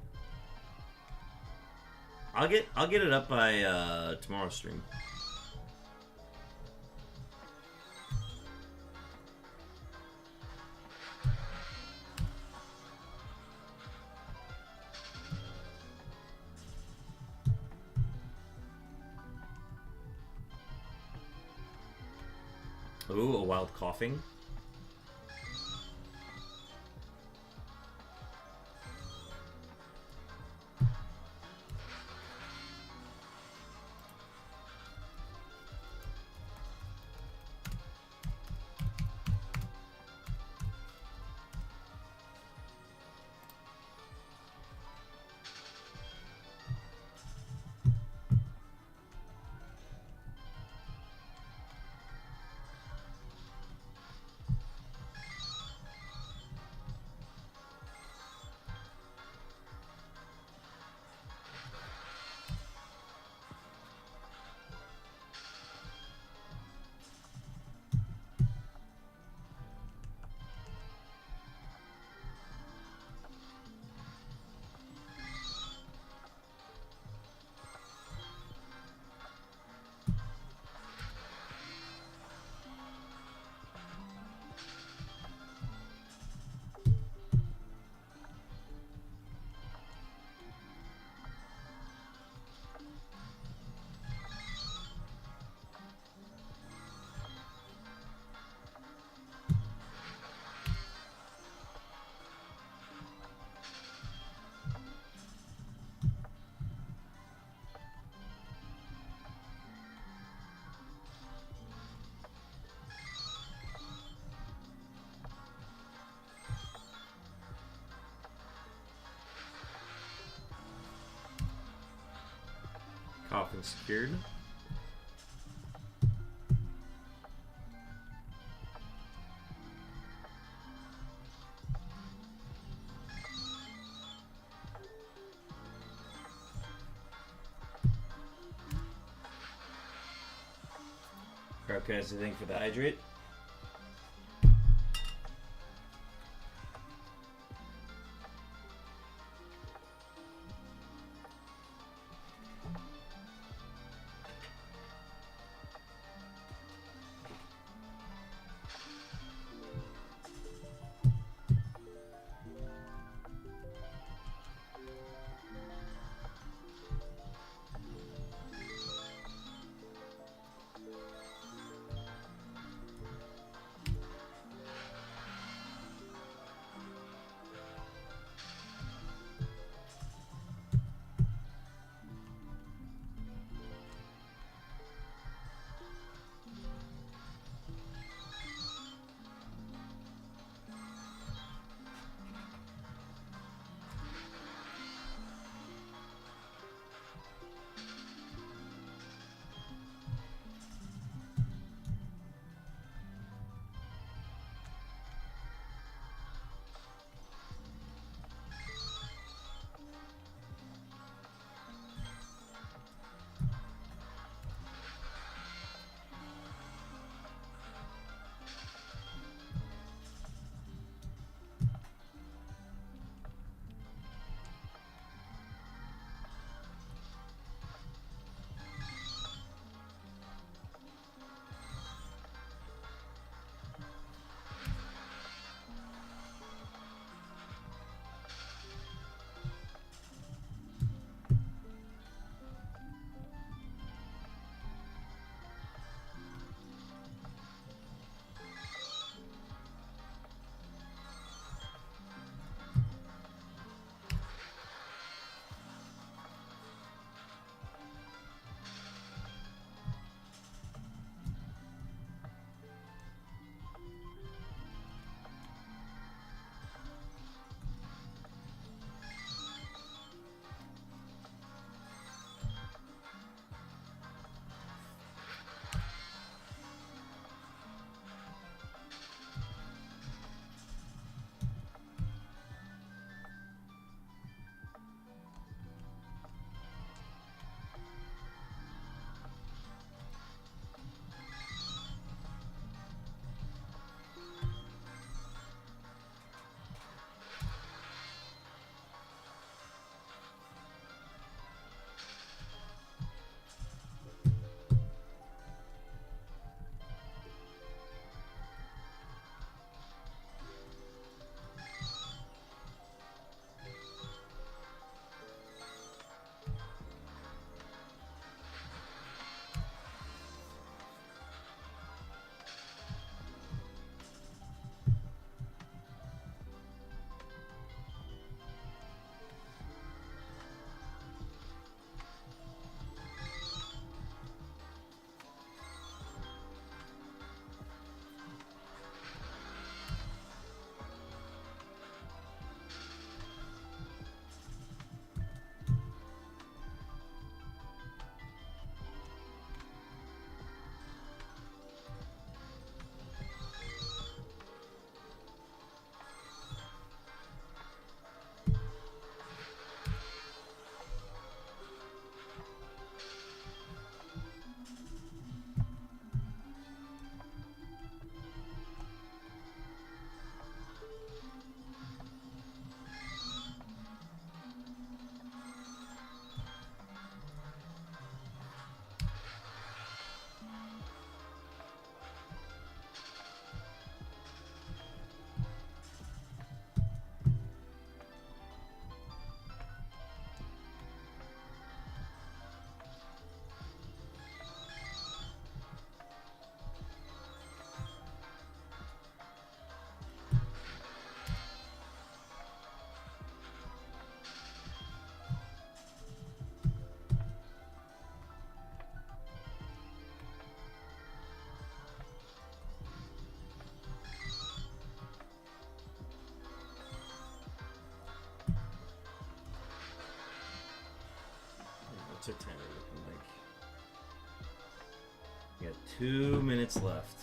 I'll get it up by tomorrow's stream. Ooh, a wild coughing. Coughing secured. Crap, guys, anything for the hydrate? What's our timer looking like? We got 2 minutes left.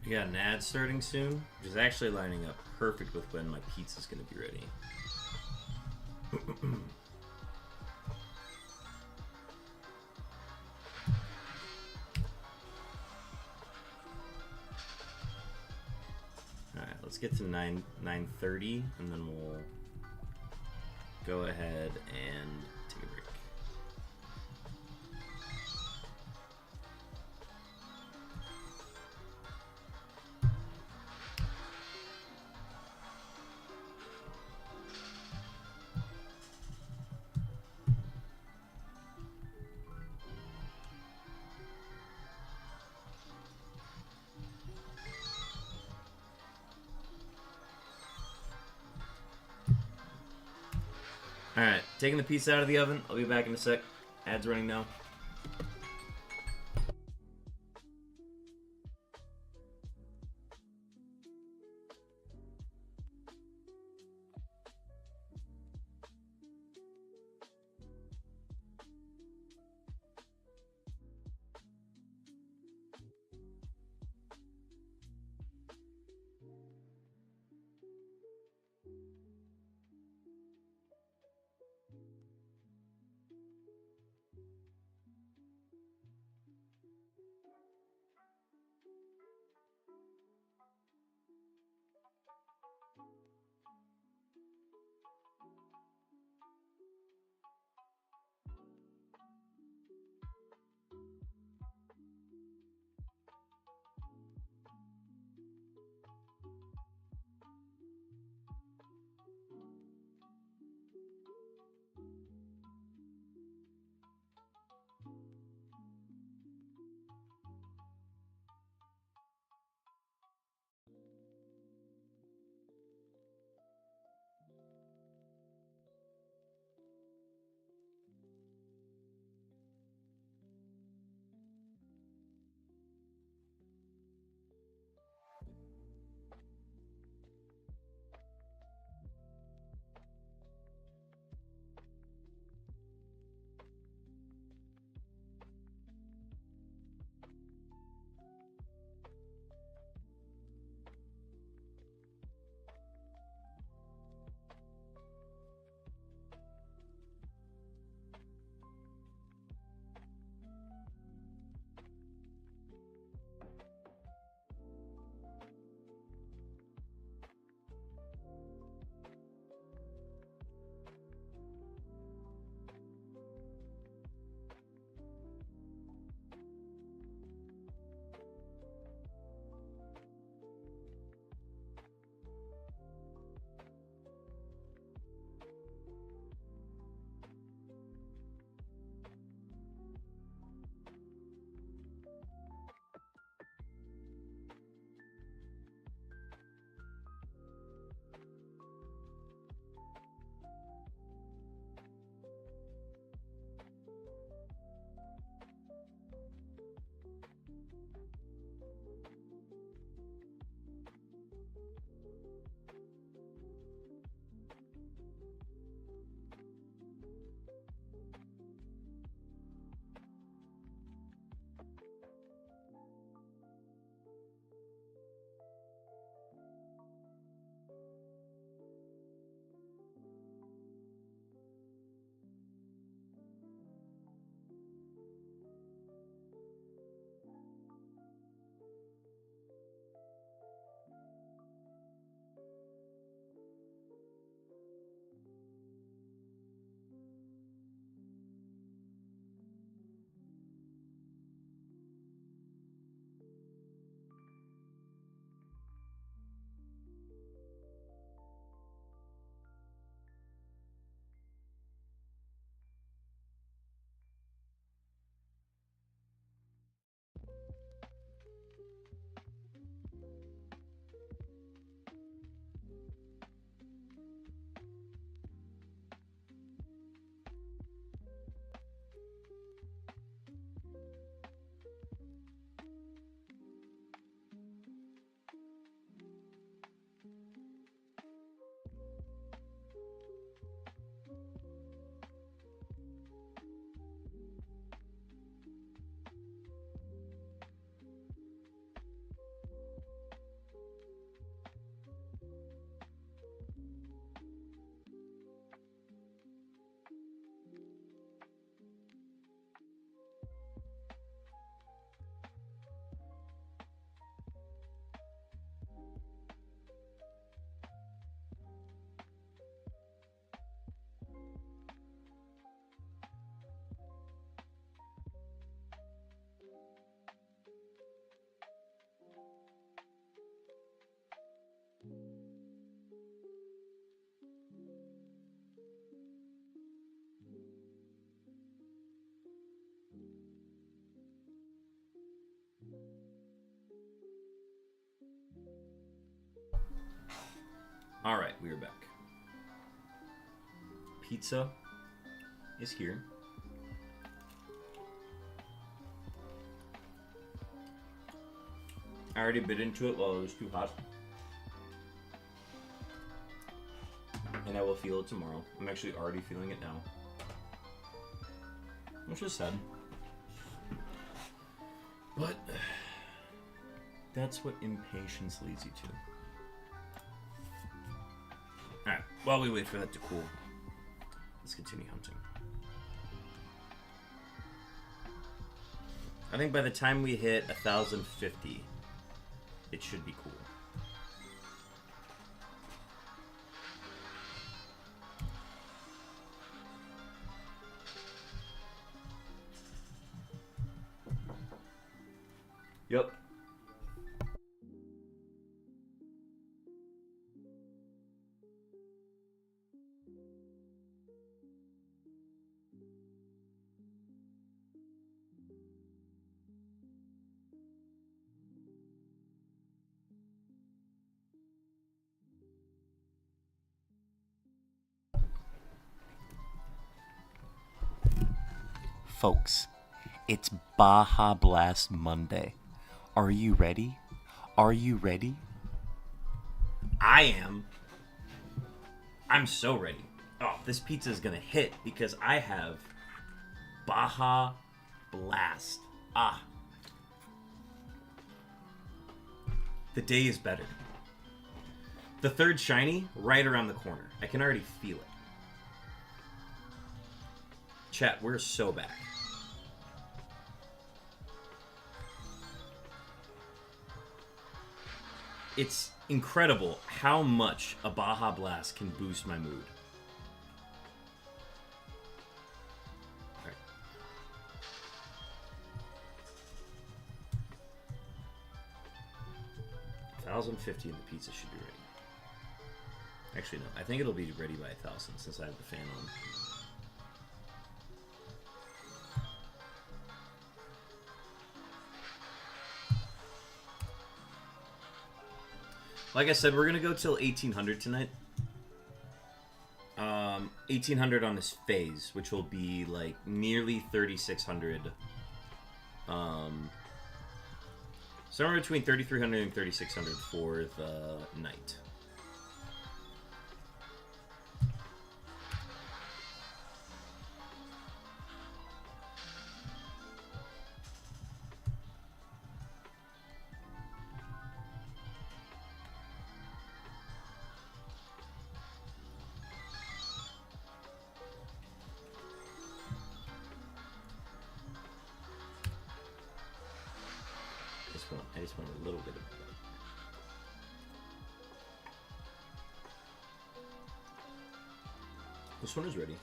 We got an ad starting soon, which is actually lining up perfect with when my pizza's going to be ready. Alright, let's get to 9:30, and then we'll go ahead and take a break. Alright, taking the pizza out of the oven. I'll be back in a sec. Ads running now. All right, we are back. Pizza is here. I already bit into it while it was too hot. And I will feel it tomorrow. I'm actually already feeling it now. Which is sad. But that's what impatience leads you to. Alright, while we wait for that to cool, let's continue hunting. I think by the time we hit 1,050, it should be cool. Yep. Folks, it's Baja Blast Monday. Are you ready? Are you ready? I am. I'm so ready. Oh, this pizza is gonna hit because I have Baja Blast. Ah. The day is better. The third shiny right around the corner. I can already feel it. Chat, we're so back. It's incredible how much a Baja Blast can boost my mood. Alright. $1,050 and the pizza should be ready. Actually, no. I think it'll be ready by 1,000 since I have the fan on. Like I said, we're going to go till 1,800 tonight. 1,800 on this phase, which will be like nearly 3,600. Somewhere between 3,300 and 3,600 for the night. I just want a little bit of that. This one is ready.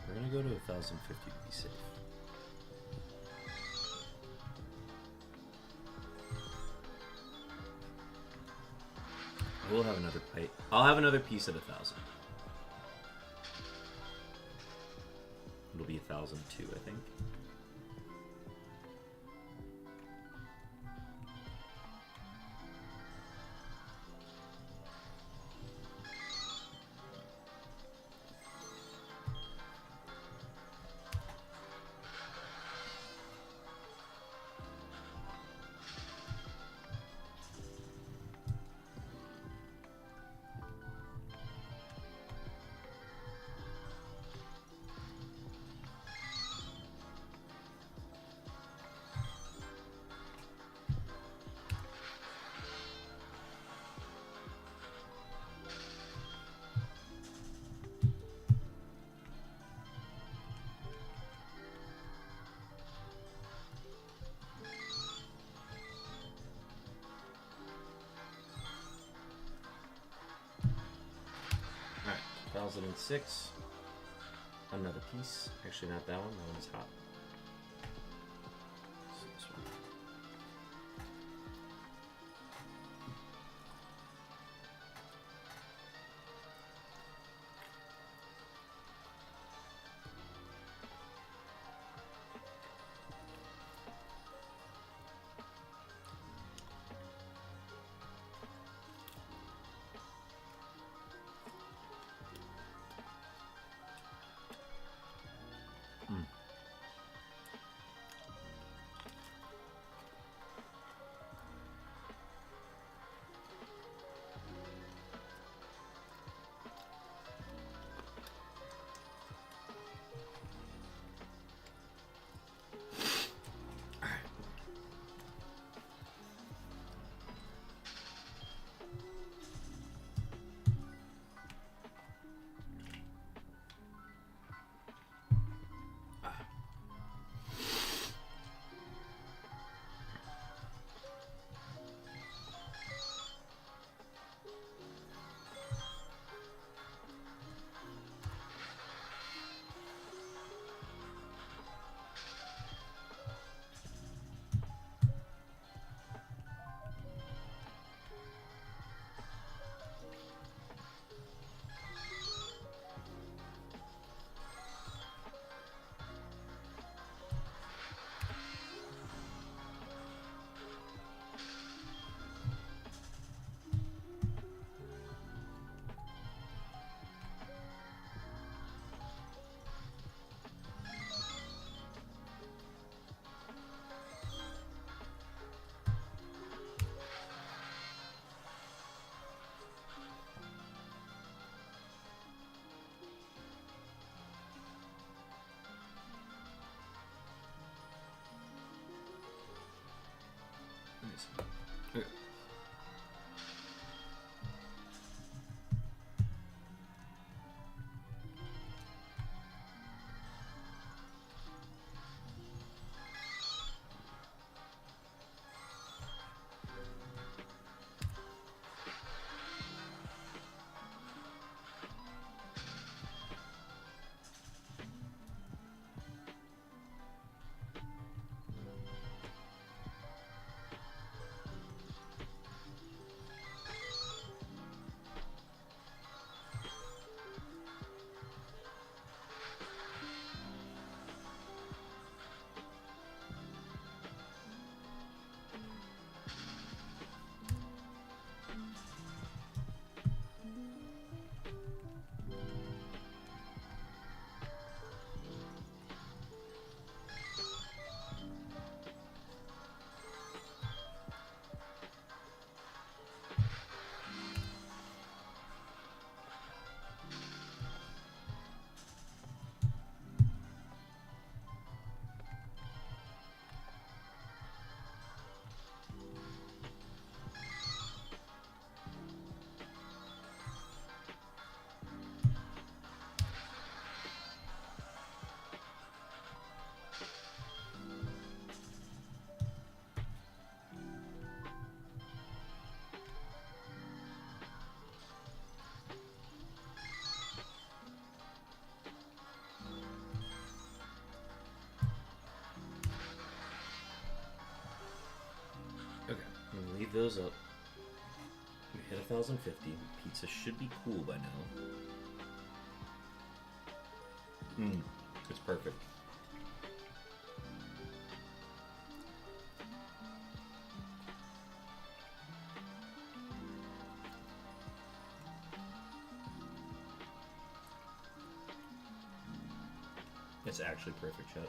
We're gonna go to 1,050 to be safe. We'll have another pipe. I'll have another piece at 1,000. It'll be 1,002, I think. Alright, 1,006. Another piece. Actually, not that one. That one's hot. So this one. Nice. Okay. Okay, I'm gonna leave those up. We hit 1,050. Pizza should be cool by now. It's perfect. It's actually perfect, chat.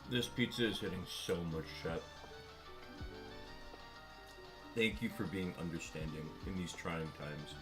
This pizza is hitting so much, chat. Thank you for being understanding in these trying times.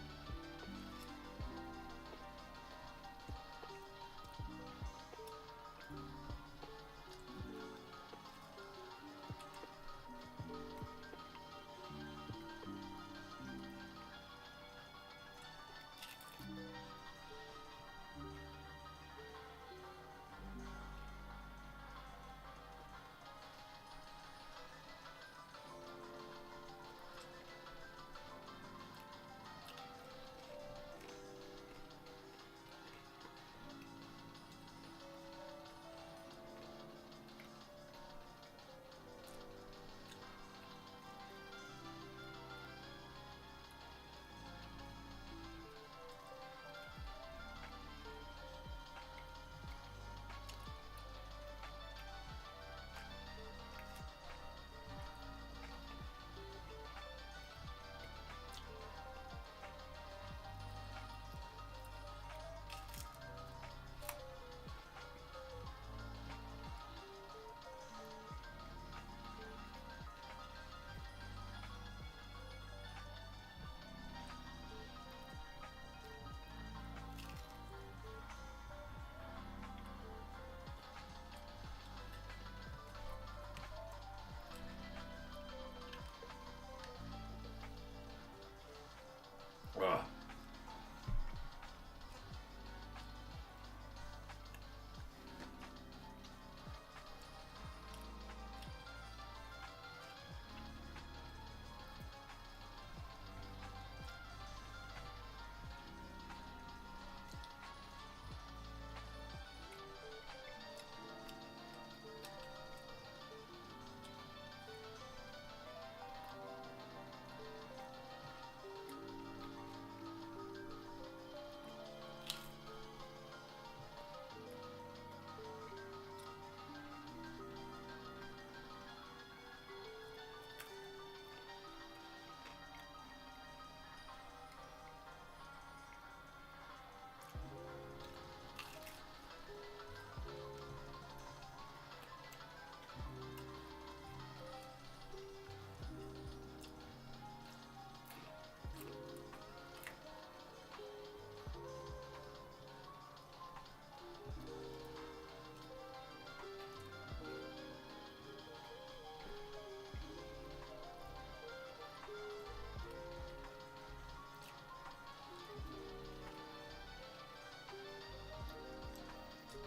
Ugh.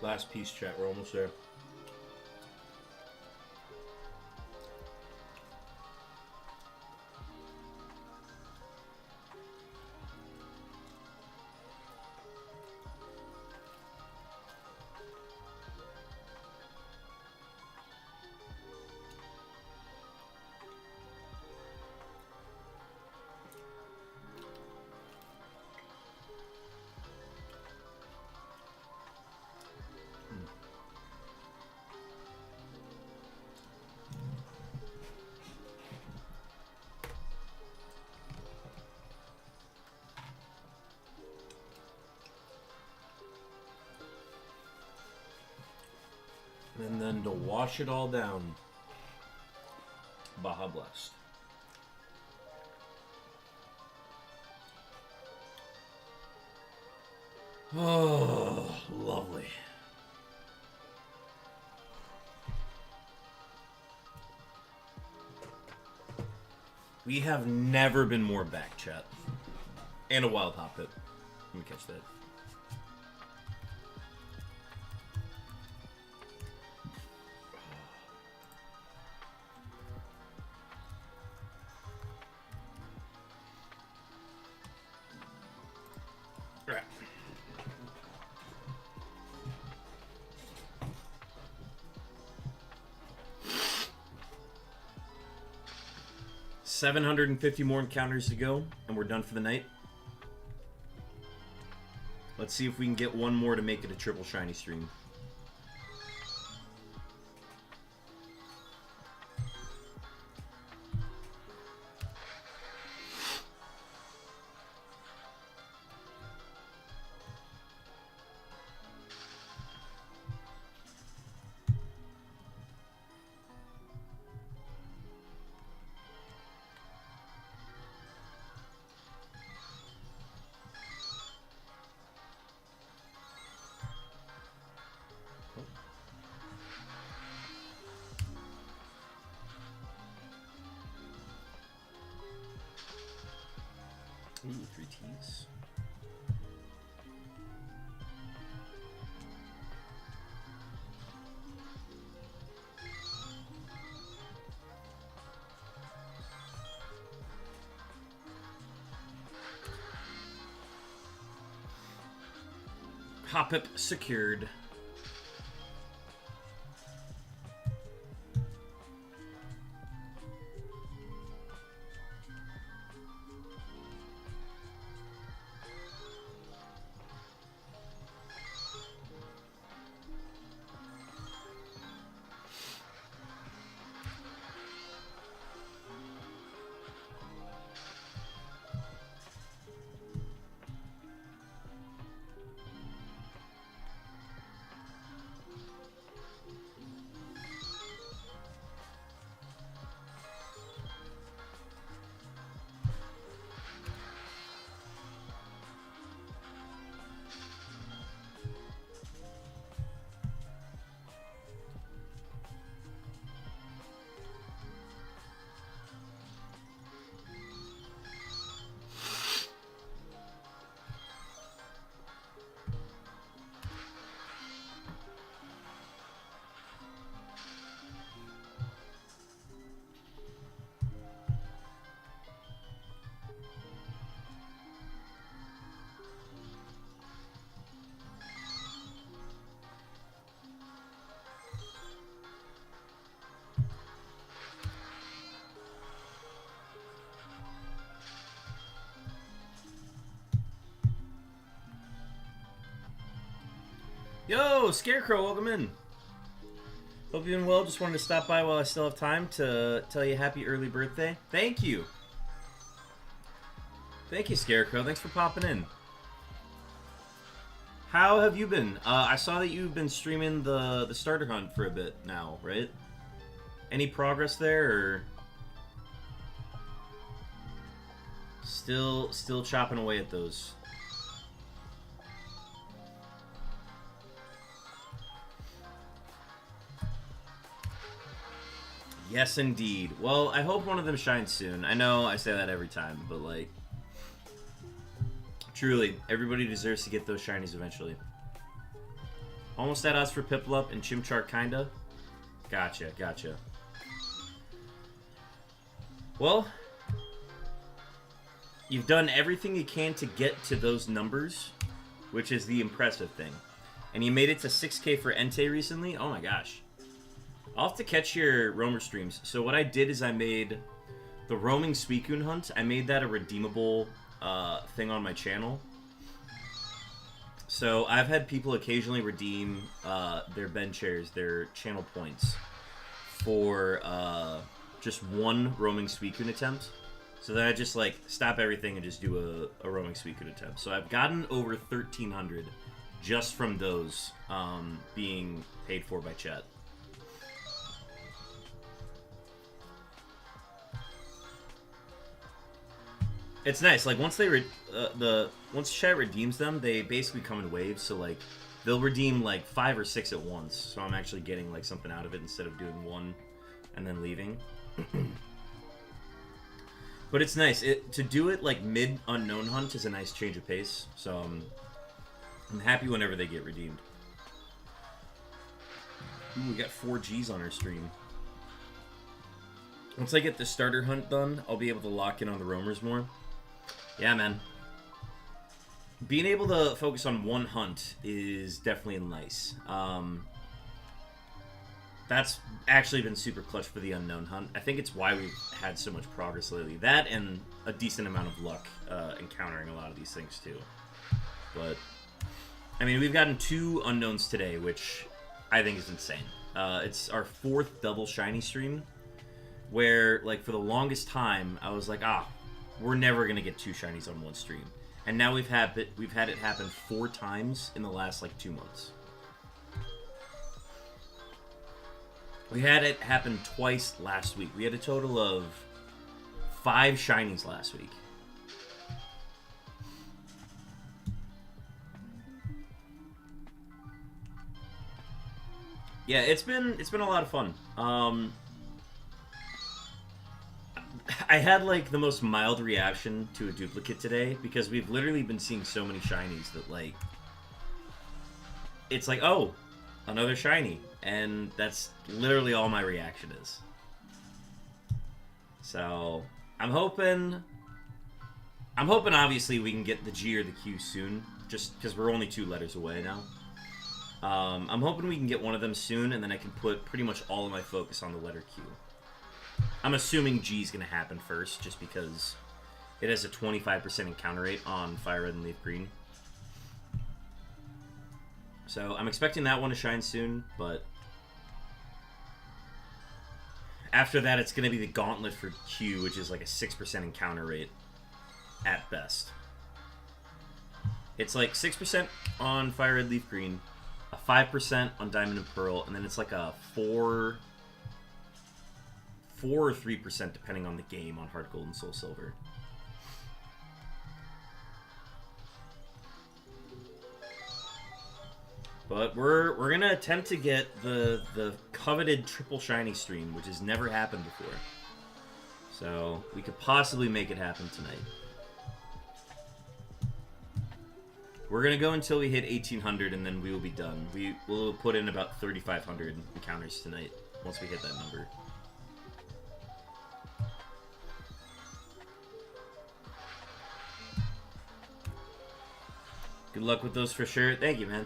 Last piece, chat. We're almost there. And to wash it all down, Baja Blast. Oh, lovely. We have never been more back, chat. And a wild hop hit. Let me catch that. All right. $750 more encounters to go, and we're done for the night. Let's see if we can get one more to make it a triple shiny stream. Ooh, 3 T's. Hop-up secured. Yo, Scarecrow, welcome in. Hope you're doing well. Just wanted to stop by while I still have time to tell you happy early birthday. Thank you. Thank you, Scarecrow. Thanks for popping in. How have you been? I saw that you've been streaming the starter hunt for a bit now, right? Any progress there, or still chopping away at those? Yes, indeed. Well, I hope one of them shines soon. I know I say that every time, but, like, truly, everybody deserves to get those shinies eventually. Almost at odds for Piplup and Chimchar, kinda. Gotcha, gotcha. Well, you've done everything you can to get to those numbers, which is the impressive thing. And you made it to 6K for Entei recently? Oh my gosh. I'll have to catch your roamer streams. So what I did is I made the roaming Suicune hunt. I made that a redeemable thing on my channel. So I've had people occasionally redeem their bench chairs, their channel points, for just one roaming Suicune attempt. So then I just like stop everything and just do a roaming Suicune attempt. So I've gotten over 1,300 just from those being paid for by chat. It's nice. Like once once chat redeems them, they basically come in waves. So like they'll redeem like 5 or 6 at once. So I'm actually getting like something out of it instead of doing one and then leaving. But it's nice. To do it like mid unknown hunt is a nice change of pace. So I'm happy whenever they get redeemed. Ooh, we got 4 Gs on our stream. Once I get the starter hunt done, I'll be able to lock in on the roamers more. Yeah, man. Being able to focus on one hunt is definitely nice. That's actually been super clutch for the unknown hunt. I think it's why we've had so much progress lately. That and a decent amount of luck encountering a lot of these things too. But, I mean, we've gotten 2 unknowns today, which I think is insane. It's our 4th double shiny stream, where, like, for the longest time, I was like, we're never going to get 2 shinies on one stream. And now we've had it happen 4 times in the last, like, 2 months. We had it happen twice last week. We had a total of 5 shinies last week. Yeah, it's been a lot of fun. I had like the most mild reaction to a duplicate today because we've literally been seeing so many shinies that like it's like, oh, another shiny, and that's literally all my reaction is. So I'm hoping obviously we can get the G or the Q soon, just because we're only 2 letters away now. I'm hoping we can get one of them soon, and then I can put pretty much all of my focus on the letter Q. I'm assuming G is going to happen first, just because it has a 25% encounter rate on Fire Red and Leaf Green. So I'm expecting that one to shine soon, but after that it's going to be the Gauntlet for Q, which is like a 6% encounter rate at best. It's like 6% on Fire Red Leaf Green, a 5% on Diamond and Pearl, and then it's like a 4 or 3% depending on the game on Heart Gold and Soul Silver. But we're gonna attempt to get the coveted triple shiny stream, which has never happened before. So we could possibly make it happen tonight. We're gonna go until we hit 1800, and then we will be done. We will put in about 3,500 encounters tonight once we hit that number. Good luck with those for sure. Thank you, man.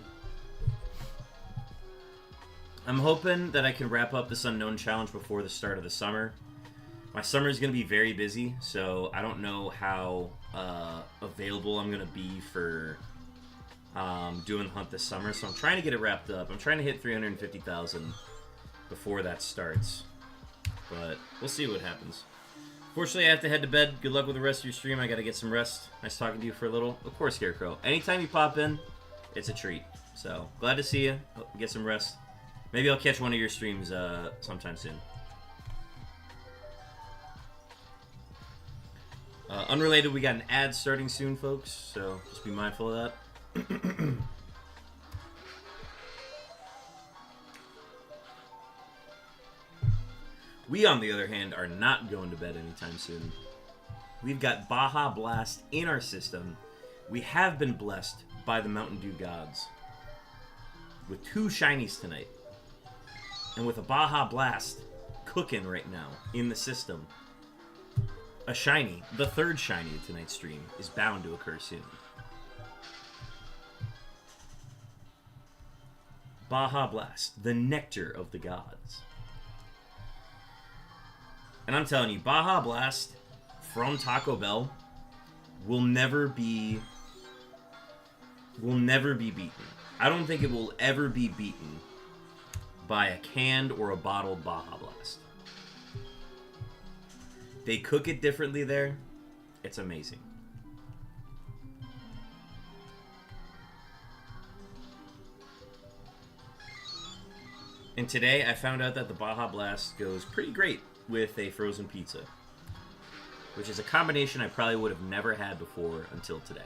I'm hoping that I can wrap up this Unknown Challenge before the start of the summer. My summer is going to be very busy, so I don't know how available I'm going to be for doing the hunt this summer. So I'm trying to get it wrapped up. I'm trying to hit 350,000 before that starts. But we'll see what happens. Fortunately, I have to head to bed. Good luck with the rest of your stream. I got to get some rest. Nice talking to you for a little. Of course, Scarecrow. Anytime you pop in, it's a treat. So, glad to see you. Hope you get some rest. Maybe I'll catch one of your streams sometime soon. Unrelated, we got an ad starting soon, folks. So, just be mindful of that. We, on the other hand, are not going to bed anytime soon. We've got Baja Blast in our system. We have been blessed by the Mountain Dew gods with 2 shinies tonight. And with a Baja Blast cooking right now in the system, a shiny, the 3rd shiny of tonight's stream, is bound to occur soon. Baja Blast, the nectar of the gods. And I'm telling you, Baja Blast from Taco Bell will never be beaten. I don't think it will ever be beaten by a canned or a bottled Baja Blast. They cook it differently there. It's amazing. And today I found out that the Baja Blast goes pretty great with a frozen pizza. which is a combination I probably would have never had before until today.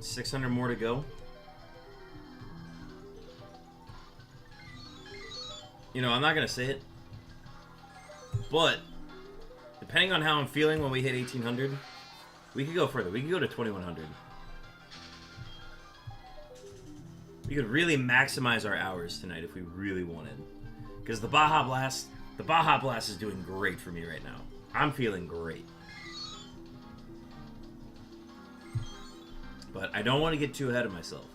$600 more to go. You know, I'm not gonna say it, but depending on how I'm feeling when we hit 1800, we could go further. We could go to 2100. We could really maximize our hours tonight if we really wanted, because the Baja Blast is doing great for me right now. I'm feeling great. But I don't want to get too ahead of myself.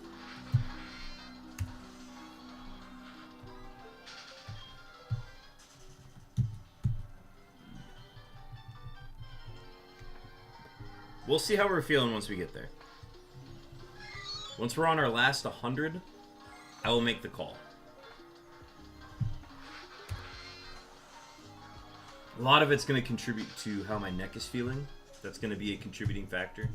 We'll see how we're feeling once we get there. Once we're on our last 100, I will make the call. A lot of it's going to contribute to how my neck is feeling. That's going to be a contributing factor.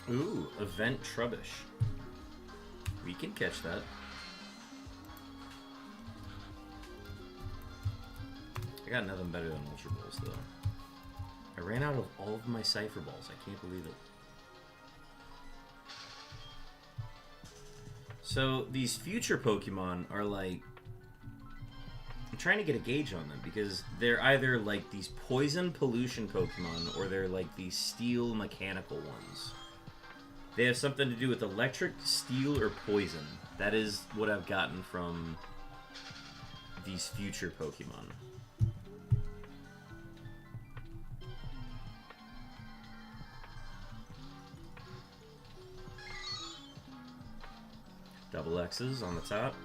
Ooh, Event Trubbish. We can catch that. I got nothing better than Ultra Balls, though. I ran out of all of my Cypher Balls. I can't believe it. So, these future Pokemon are like... I'm trying to get a gauge on them, because they're either like these poison pollution Pokemon, or they're like these steel mechanical ones. They have something to do with electric, steel, or poison. That is what I've gotten from these future Pokemon. Double X's on the top.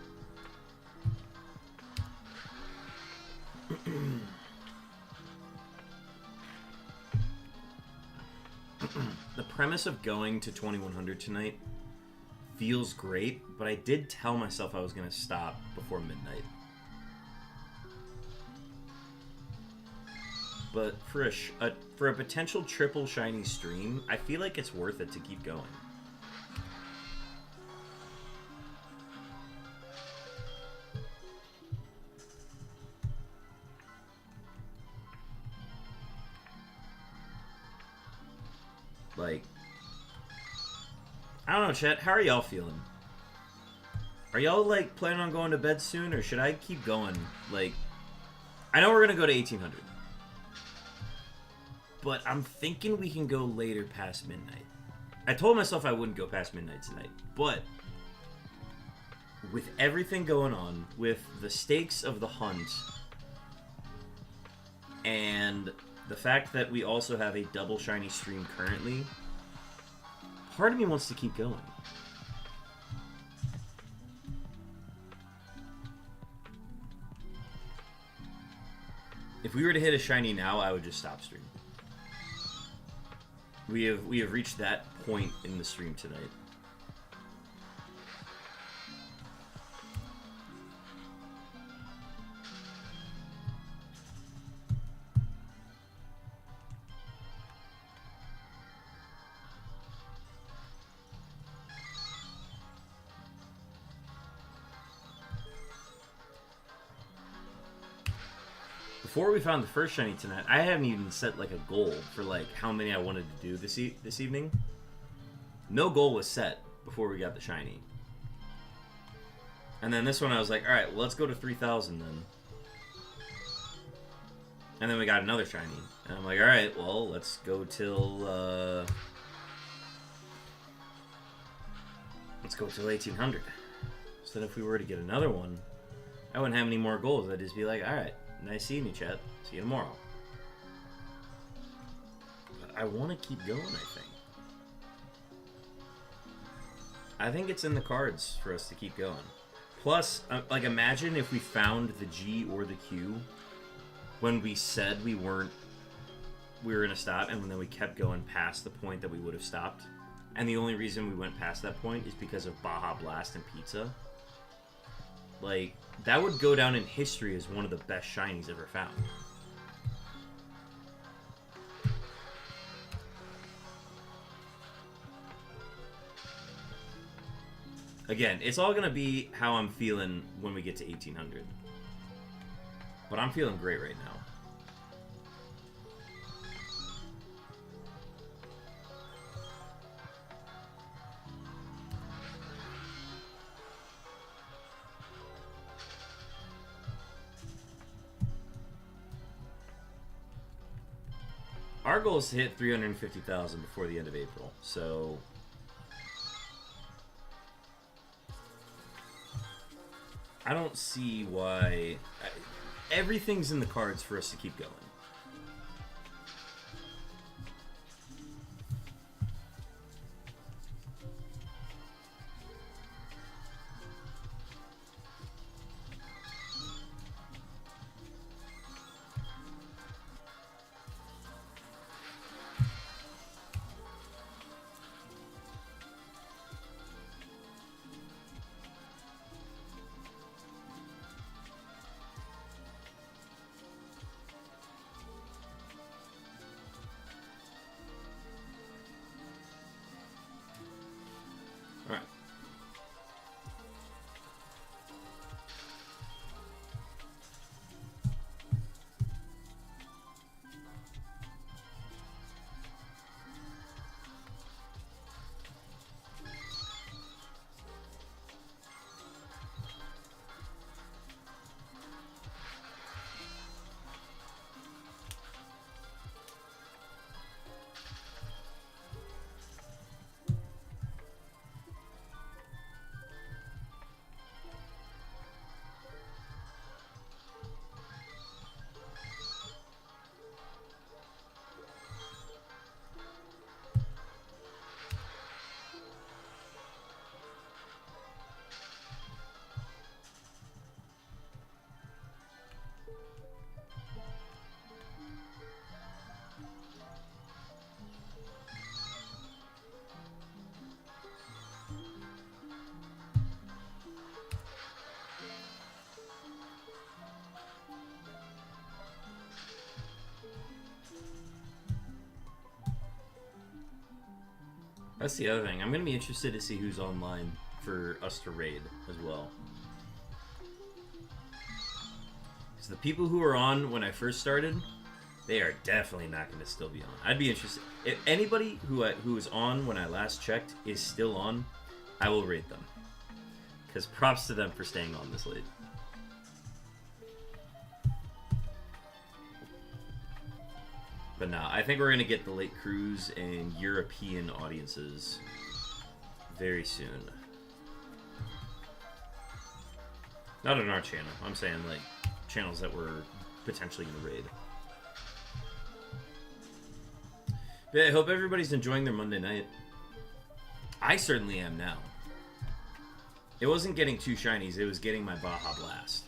The premise of going to 2100 tonight feels great, but I did tell myself I was going to stop before midnight. But for a potential triple shiny stream, I feel like it's worth it to keep going. Like, I don't know, chat. How are y'all feeling? Are y'all, like, planning on going to bed soon, or should I keep going? Like, I know we're gonna go to 1800. But I'm thinking we can go later past midnight. I told myself I wouldn't go past midnight tonight, but with everything going on, with the stakes of the hunt, and the fact that we also have a double shiny stream currently, part of me wants to keep going. If we were to hit a shiny now, I would just stop stream. We have reached that point in the stream tonight. Before we found the first shiny tonight, I haven't even set like a goal for like how many I wanted to do this evening. No goal was set before we got the shiny. And then this one I was like, alright, well, let's go to 3,000 then. And then we got another shiny. And I'm like, alright, well, let's go till, let's go till 1,800. So then if we were to get another one, I wouldn't have any more goals. I'd just be like, alright, nice seeing you, chat. See you tomorrow. But I want to keep going, I think. I think it's in the cards for us to keep going. Plus, like, imagine if we found the G or the Q when we said we were going to stop, and then we kept going past the point that we would have stopped. And the only reason we went past that point is because of Baja Blast and Pizza. Like, that would go down in history as one of the best shinies ever found. Again, it's all going to be how I'm feeling when we get to 1,800. But I'm feeling great right now. Our goal is to hit 350,000 before the end of April, so I don't see why. Everything's in the cards for us to keep going. That's the other thing. I'm gonna be interested to see who's online for us to raid as well. Because the people who were on when I first started, they are definitely not going to still be on. I'd be interested. If anybody who was on when I last checked is still on, I will raid them. Because props to them for staying on this late. But no, I think we're going to get the late cruise and European audiences very soon. Not on our channel. I'm saying, like, channels that we're potentially going to raid. But yeah, I hope everybody's enjoying their Monday night. I certainly am now. It wasn't getting 2 shinies, it was getting my Baja Blast.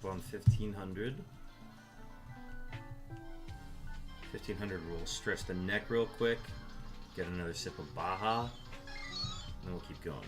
up on 1500. 1500 rule. Stretch the neck real quick. Get another sip of Baja. And then we'll keep going.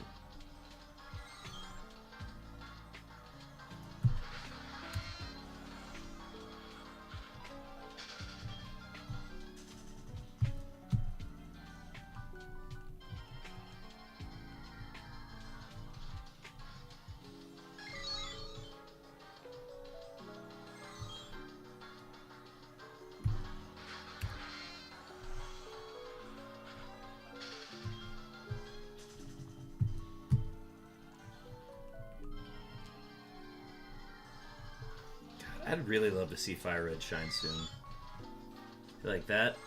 I'd really love to see Fire Red shine soon. I feel like that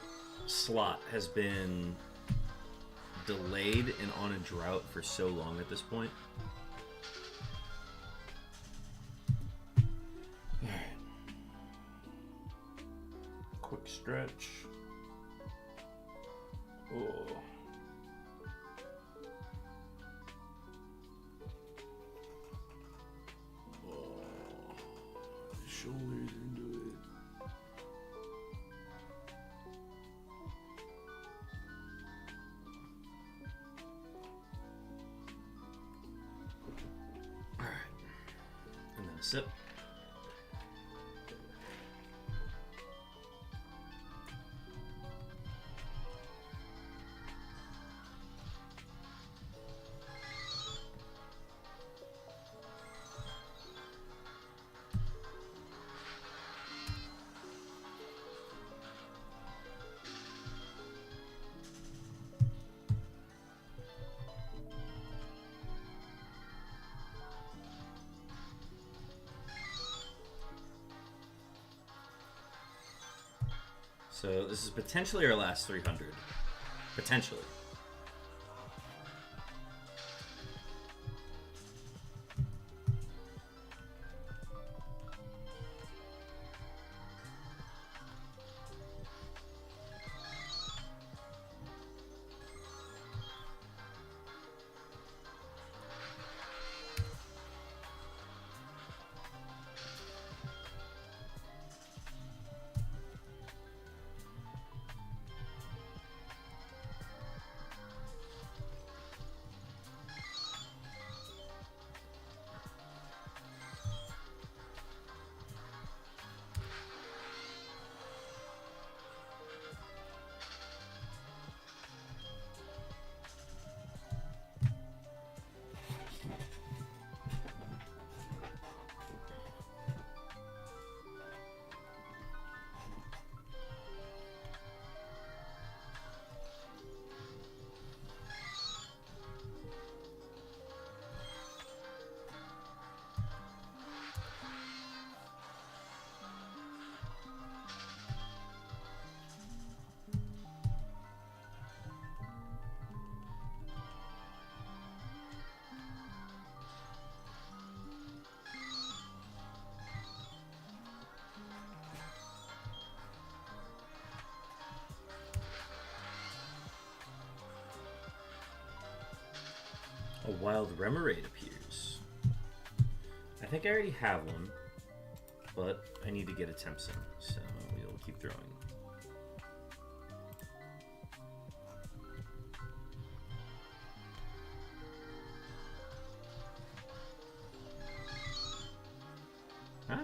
slot has been delayed and on a drought for so long at this point. Alright. Quick stretch. Oh. Shoulders into it. All right, and then a sip. So this is potentially our last 300. Potentially. A wild Remoraid appears. I think I already have one, but I need to get a Tempson, so we'll keep throwing. Huh?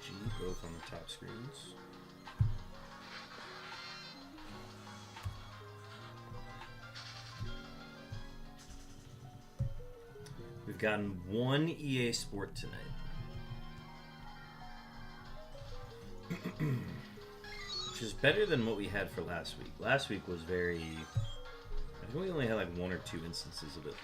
FRLG, both on the top screens. We've gotten one EA Sport tonight. Which is better than what we had for last week. Last week was very... I think we only had like 1 or 2 instances of it.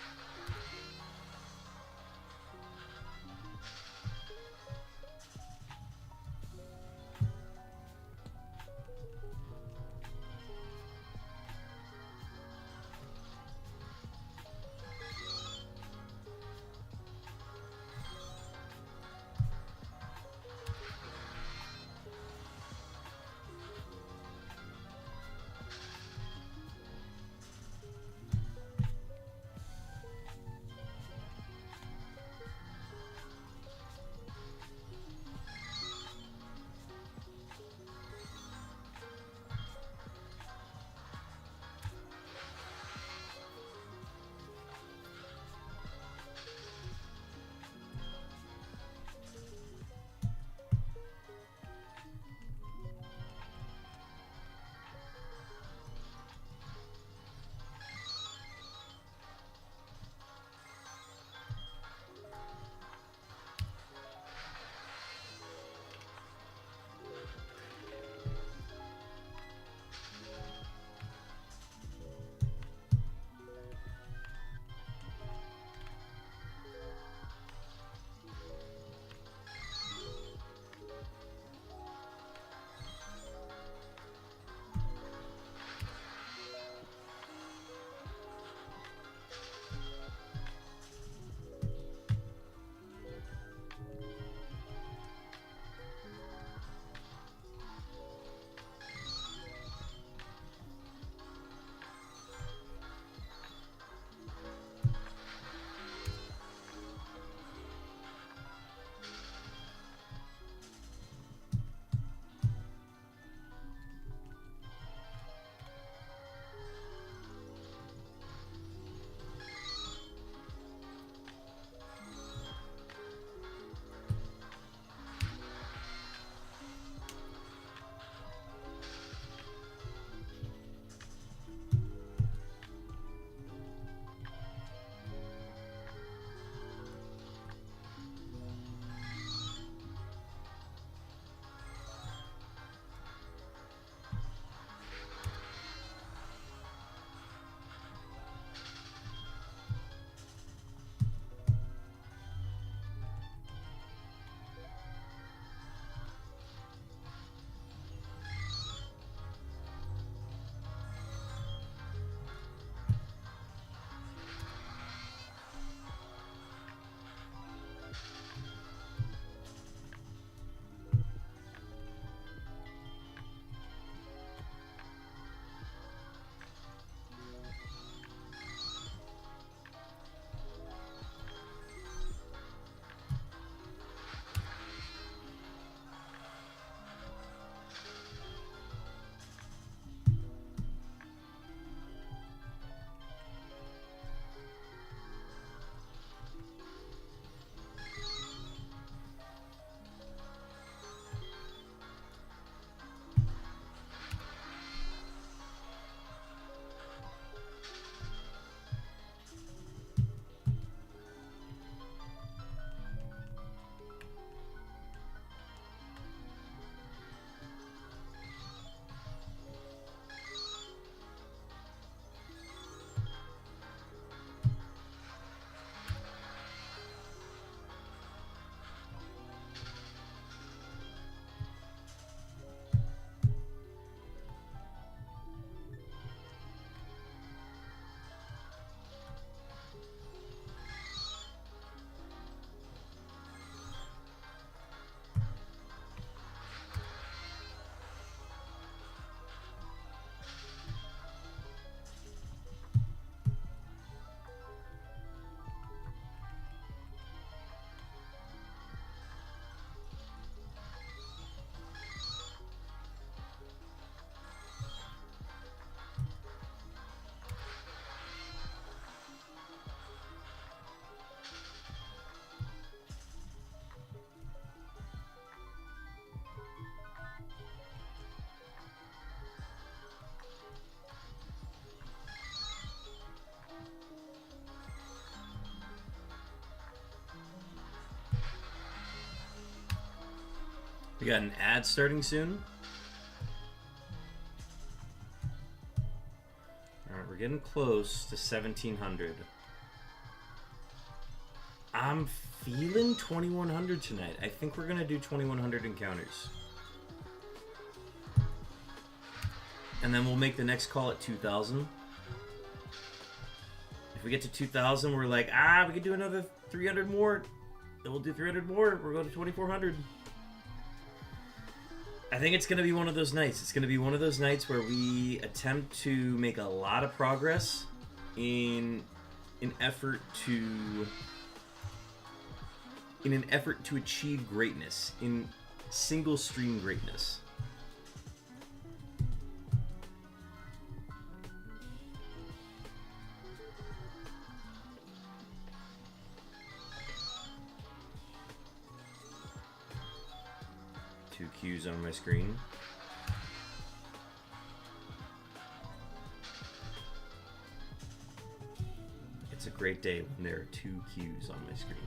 We got an ad starting soon. Alright, we're getting close to 1700. I'm feeling 2100 tonight. I think we're gonna do 2100 encounters. And then we'll make the next call at 2000. If we get to 2000, we're like, we could do another 300 more. Then we'll do 300 more. We're going to 2400. I think it's going to be one of those nights. It's going to be one of those nights where we attempt to make a lot of progress in an effort to achieve greatness, in single stream greatness. Two Qs on my screen. It's a great day when there are two Qs on my screen.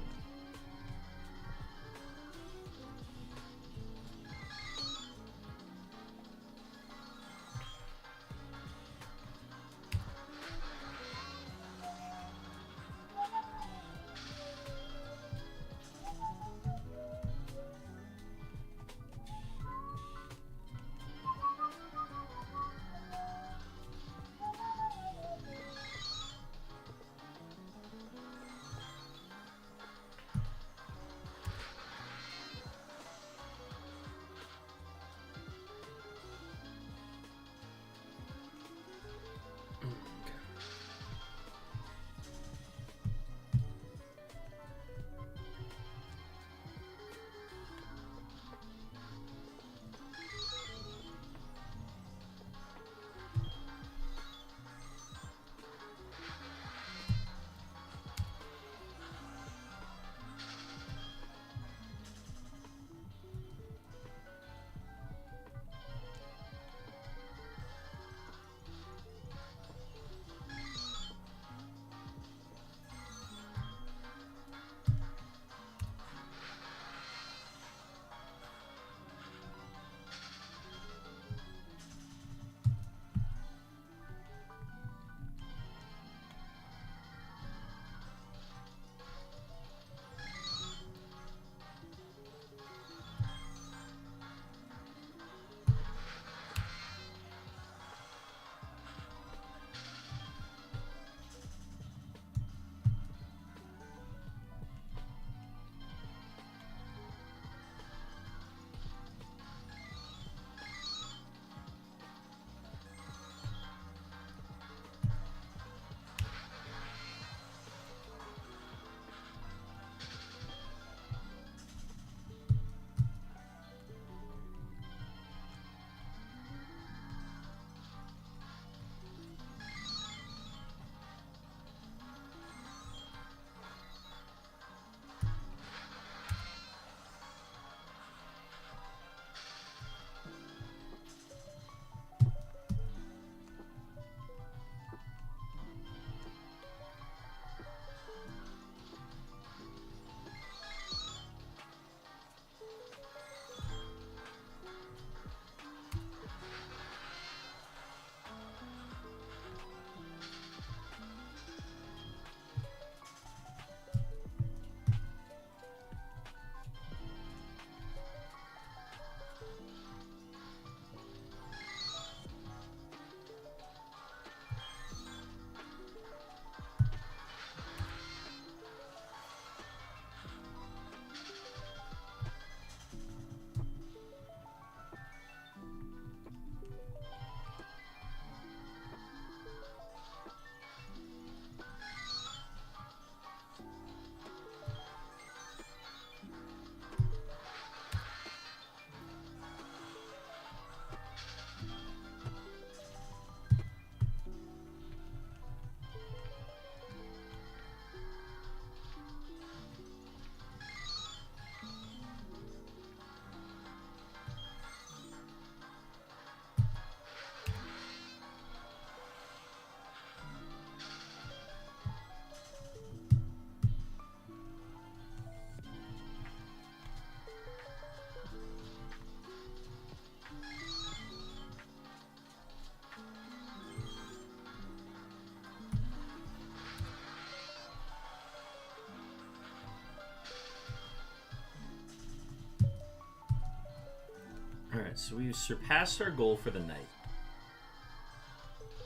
so we surpassed our goal for the night,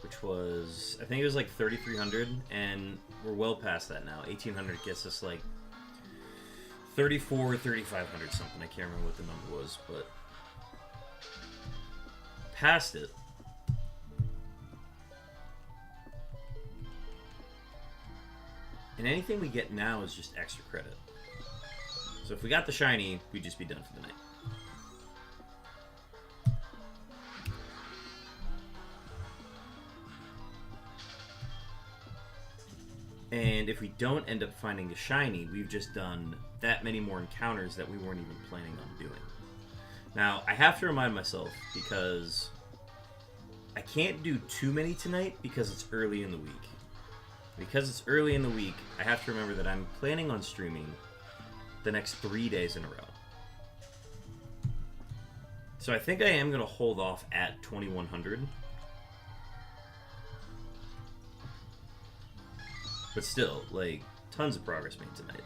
which was, I think it was like 3,300, and we're well past that now. 1,800 gets us like 34, 3,500 something. I can't remember what the number was, but past it. And anything we get now is just extra credit. So if we got the shiny, we'd just be done for the night. And if we don't end up finding the shiny, we've just done that many more encounters that we weren't even planning on doing. Now, I have to remind myself, because I can't do too many tonight because it's early in the week. Because it's early in the week, I have to remember that I'm planning on streaming the next 3 days in a row. So I think I am going to hold off at 2,100. But still, like, tons of progress made tonight.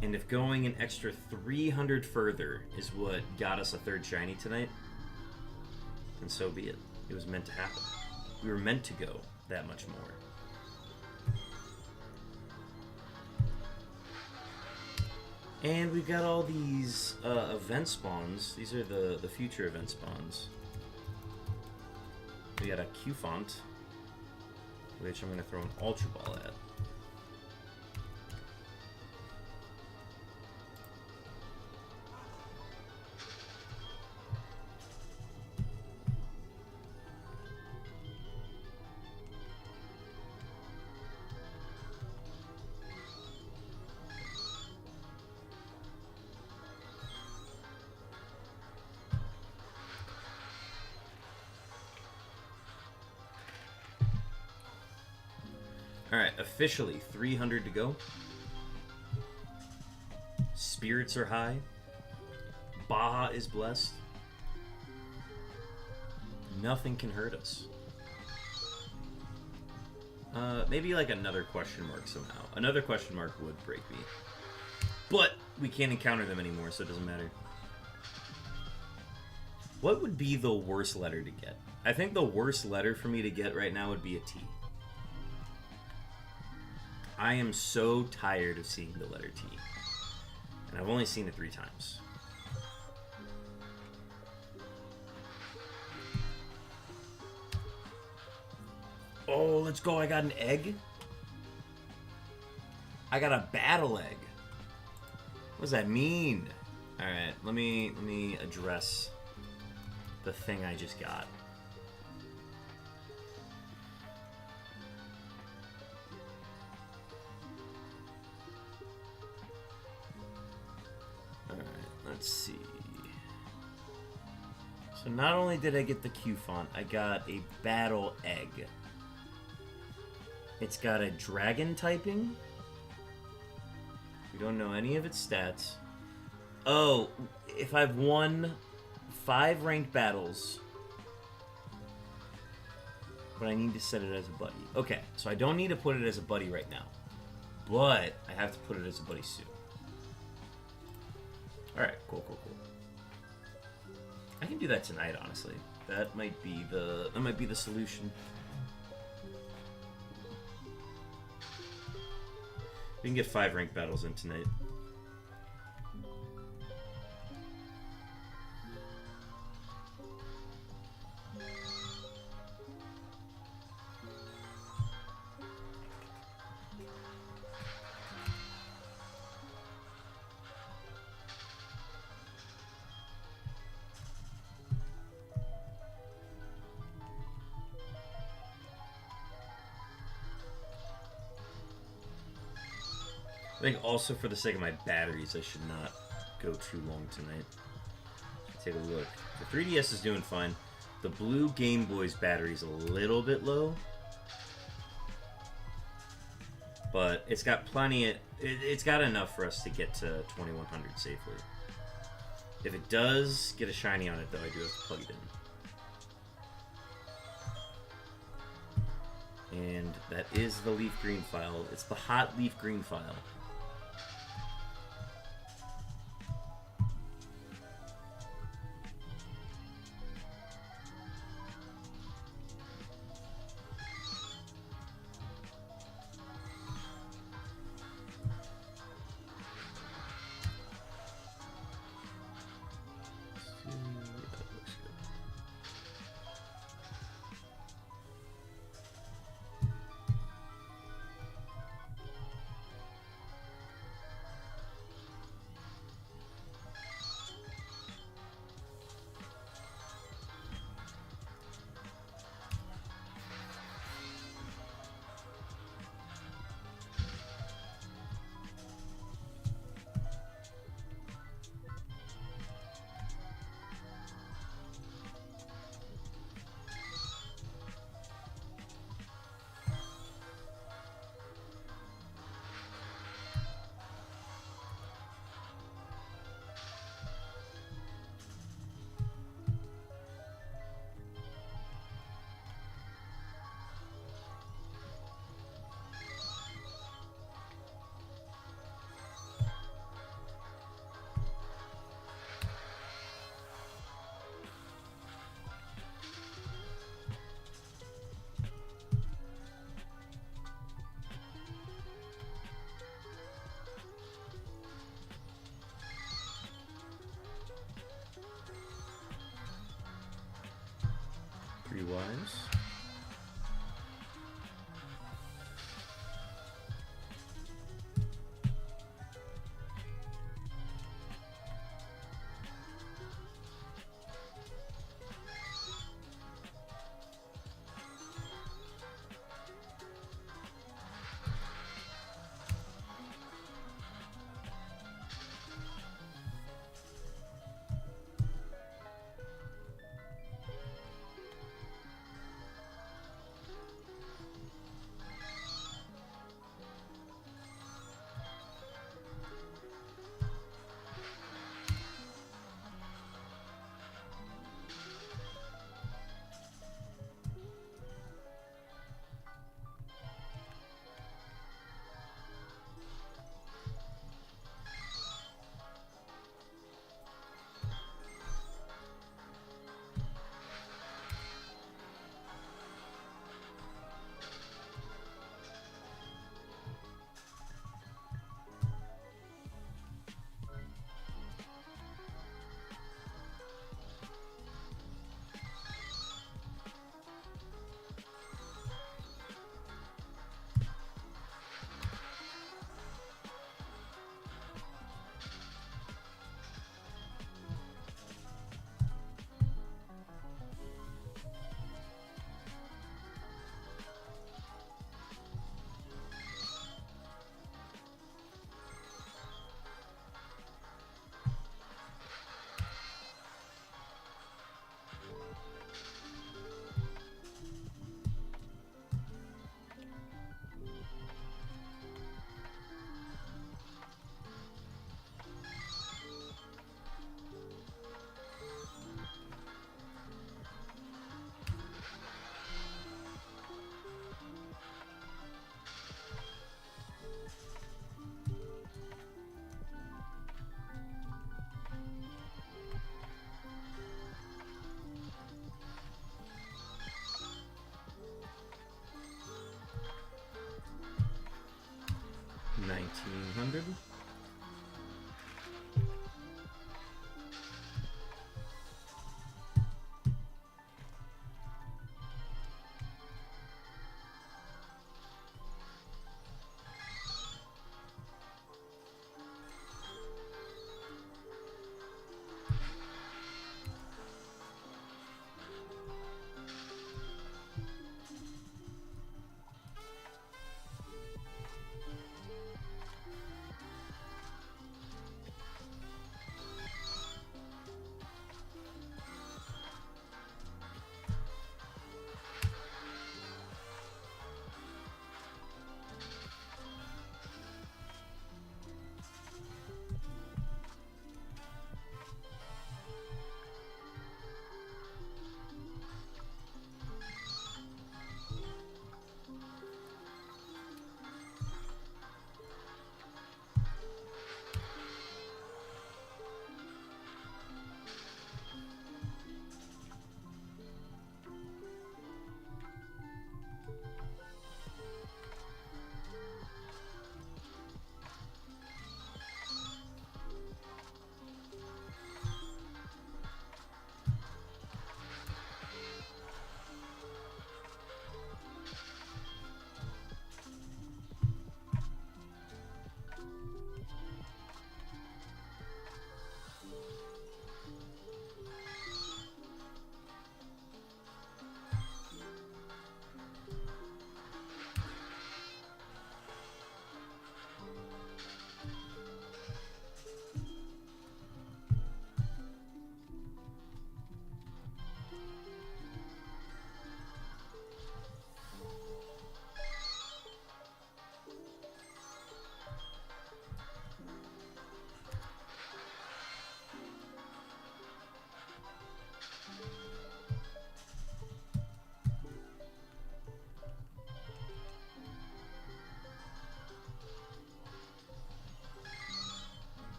And if going an extra 300 further is what got us a third shiny tonight, then so be it. It was meant to happen. We were meant to go that much more. And we've got all these event spawns. These are the future event spawns. We got a Q font, which I'm going to throw an Ultra Ball at. Alright, officially 300 to go. Spirits are high. Baja is blessed. Nothing can hurt us. Maybe like another question mark somehow. Another question mark would break me. But we can't encounter them anymore, so it doesn't matter. What would be the worst letter to get? I think the worst letter for me to get right now would be a T. I am so tired of seeing the letter T. And I've only seen it 3 times. Oh, let's go. I got an egg. I got a battle egg. What does that mean? Alright, let me address the thing I just got. Let's see. So not only did I get the Q font, I got a battle egg. It's got a dragon typing. We don't know any of its stats. Oh, if I've won 5 ranked battles, but I need to set it as a buddy. Okay, so I don't need to put it as a buddy right now, but I have to put it as a buddy soon. Alright, cool. I can do that tonight, honestly. That might be the solution. We can get 5 ranked battles in tonight. I think also for the sake of my batteries, I should not go too long tonight. Take a look. The 3DS is doing fine. The blue Game Boy's battery is a little bit low, but it's got plenty of, it's got enough for us to get to 2100 safely. If it does get a shiny on it, though, I do have to plug it And that is the leaf green file. It's the hot leaf green file. Three wise. $1,900.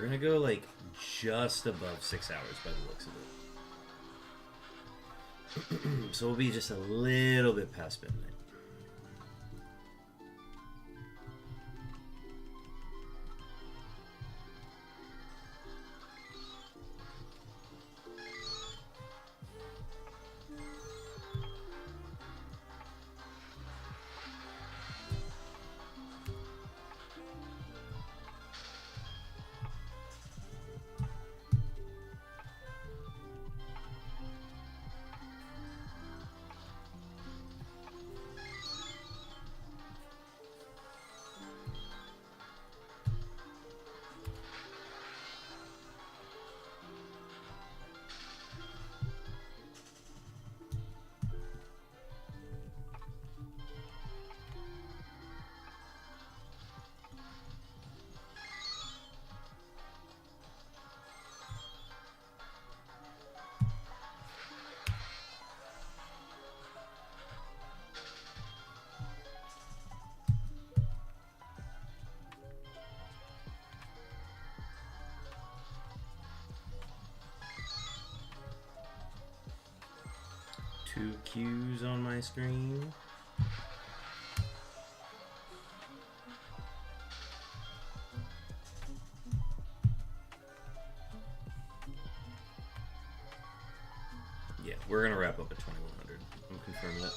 gonna go like just above 6 hours by the looks of it. So we'll be just a little bit past midnight. Two Q's on my screen. Yeah, we're gonna wrap up at 2100. I'm confirming that.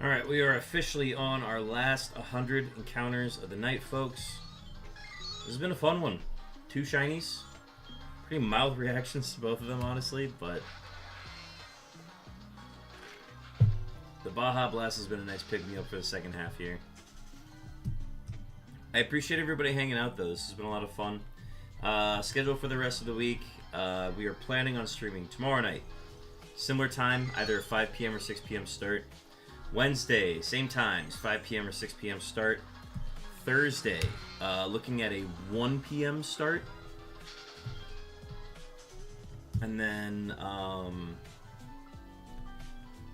Alright, we are officially on our last 100 encounters of the night, folks. This has been a fun one. 2 shinies. Pretty mild reactions to both of them, honestly, but the Baja Blast has been a nice pick-me-up for the second half here. I appreciate everybody hanging out, though. This has been a lot of fun. Schedule for the rest of the week. We are planning on streaming tomorrow night. Similar time, either 5 p.m. or 6 p.m. start. Wednesday, same times, 5 p.m. or 6 p.m. start. Thursday, looking at a 1 p.m. start. And then,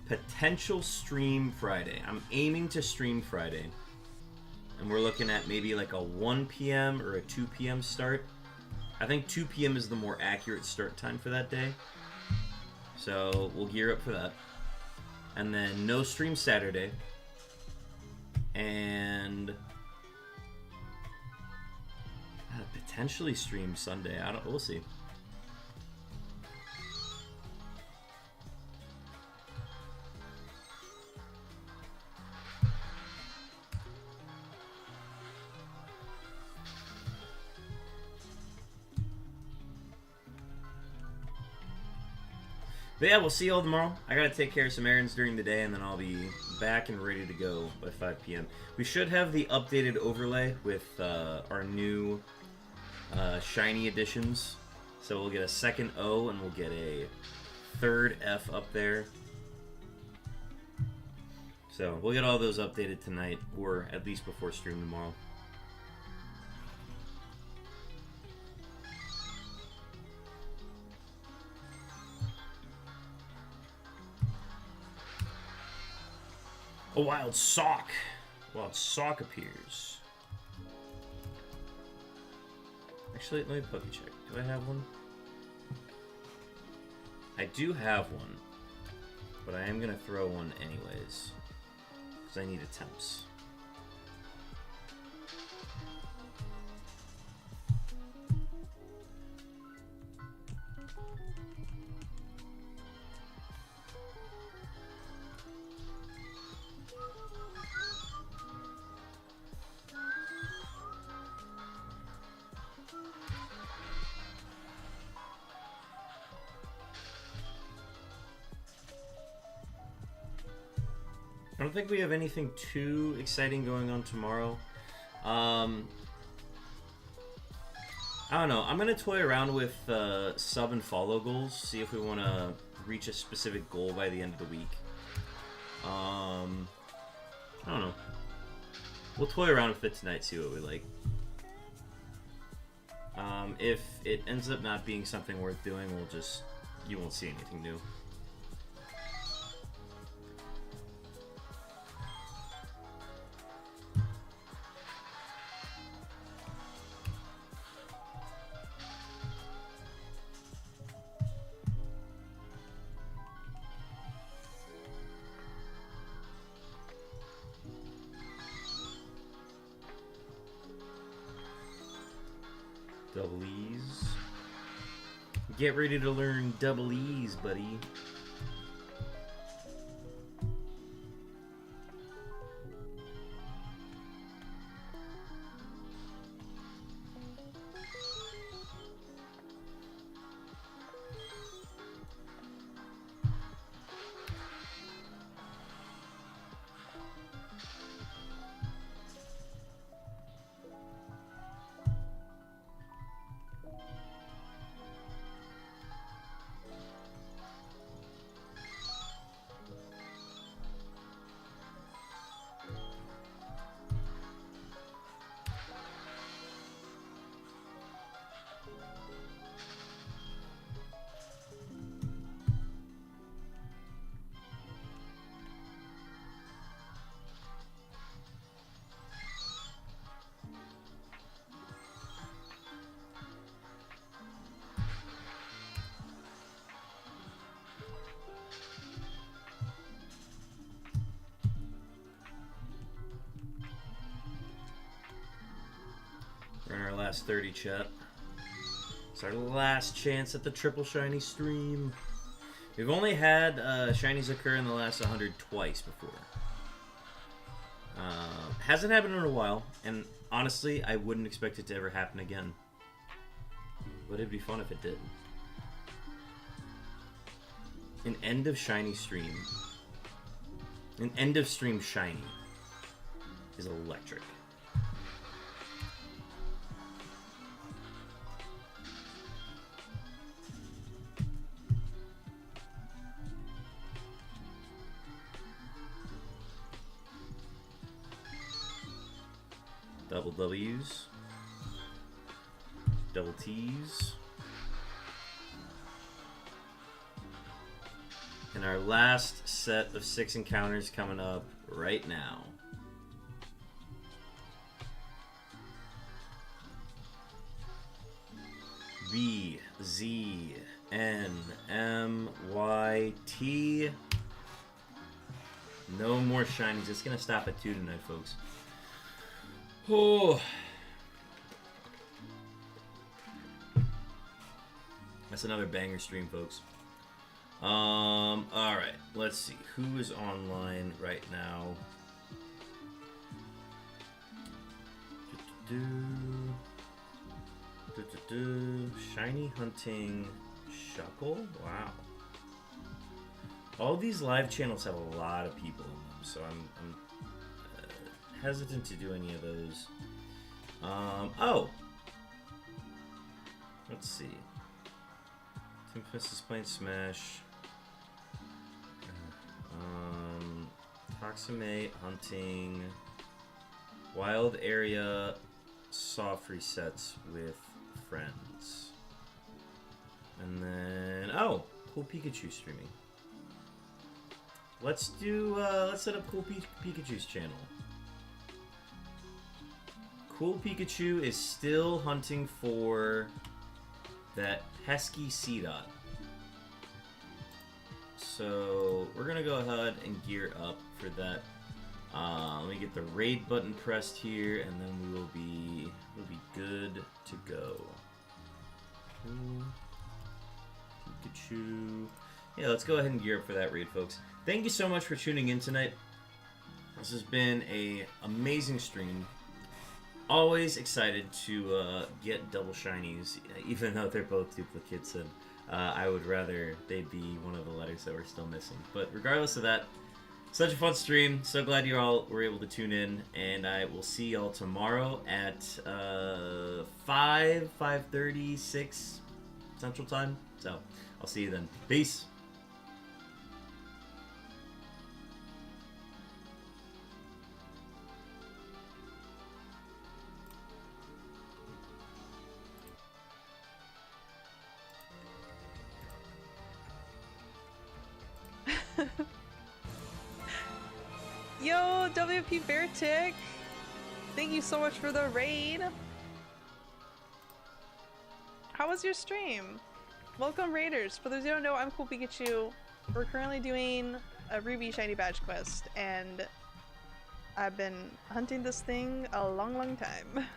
potential stream Friday. I'm aiming to stream Friday. And we're looking at maybe like a 1 p.m. or a 2 p.m. start. I think 2 p.m. is the more accurate start time for that day. So we'll gear up for that. And then no stream Saturday. And potentially stream Sunday. We'll see. But yeah, we'll see you all tomorrow. I gotta take care of some errands during the day, and then I'll be back and ready to go by 5 p.m. We should have the updated overlay with our new shiny additions. So we'll get a second O, and we'll get a third F up there. So we'll get all those updated tonight, or at least before stream tomorrow. A wild sock. Wild sock appears. Actually, let me poke check. Do I have one? I do have one. But I am going to throw one anyways. Because I need attempts. I don't think we have anything too exciting going on tomorrow. I don't know. I'm going to toy around with sub and follow goals. See if we want to reach a specific goal by the end of the week. I don't know. We'll toy around with it tonight, see what we like. If it ends up not being something worth doing, you won't see anything new. Double E's. Get ready to learn double E's, buddy. We're in our last 30, chat. It's our last chance at the triple shiny stream. We've only had shinies occur in the last 100 twice before. Hasn't happened in a while, and honestly, I wouldn't expect it to ever happen again. But it'd be fun if it did. An end of shiny stream. An end of stream shiny is electric. Double W's, double T's, and our last set of 6 encounters coming up right now. B, Z, N, M, Y, T. No more shinies. It's gonna stop at 2 tonight, folks. Oh, that's another banger stream, folks. All right, let's see who is online right now. Shiny hunting Shuckle. Wow. All these live channels have a lot of people in them, so I'm hesitant to do any of those. Oh! Let's see. Tim Fist is playing Smash. Toximate, hunting. Wild area, soft resets with friends. And then, oh! Cool Pikachu streaming. let's set up Cool Pikachu's channel. Cool Pikachu is still hunting for that pesky Seedot. So we're gonna go ahead and gear up for that. Let me get the raid button pressed here, and then we'll be good to go. Cool Pikachu. Yeah, let's go ahead and gear up for that raid, folks. Thank you so much for tuning in tonight. This has been an amazing stream. Always excited to get double shinies, even though they're both duplicates, and I would rather they be one of the letters that we're still missing. But regardless of that, such a fun stream. So glad you all were able to tune in, and I will see y'all tomorrow at 5:30, 6 Central Time. So I'll see you then. Peace. Yo, WP Beartick! Thank you so much for the raid! How was your stream? Welcome Raiders! For those who don't know, I'm Cool Pikachu. We're currently doing a Ruby Shiny Badge quest, and I've been hunting this thing a long time.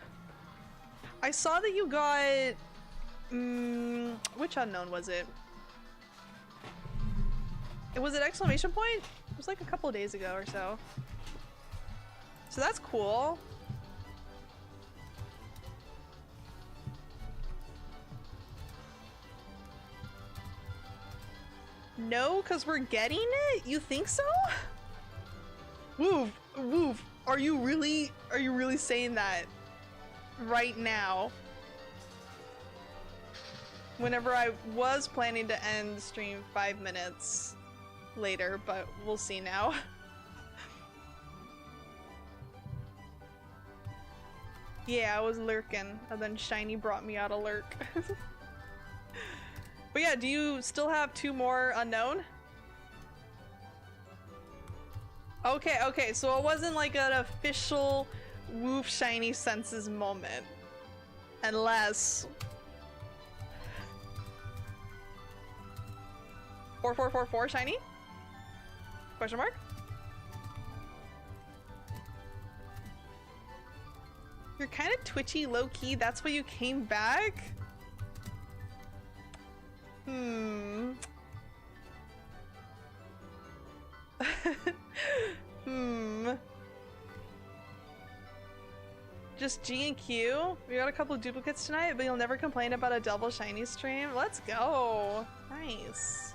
I saw that you got... which unknown was it? Was it exclamation point? It was like a couple days ago or so. So that's cool. No, because we're getting it? You think so? Woof, woof. Are you really saying that right now? Whenever I was planning to end the stream 5 minutes later, but we'll see now. Yeah, I was lurking, and then Shiny brought me out a lurk. But yeah, do you still have 2 more unknown? Okay, so it wasn't like an official Woof Shiny Senses moment. Unless... 4444 Shiny? Question mark? You're kind of twitchy, low-key, that's why you came back? Just G and Q? We got a couple of duplicates tonight, but you'll never complain about a double shiny stream? Let's go! Nice.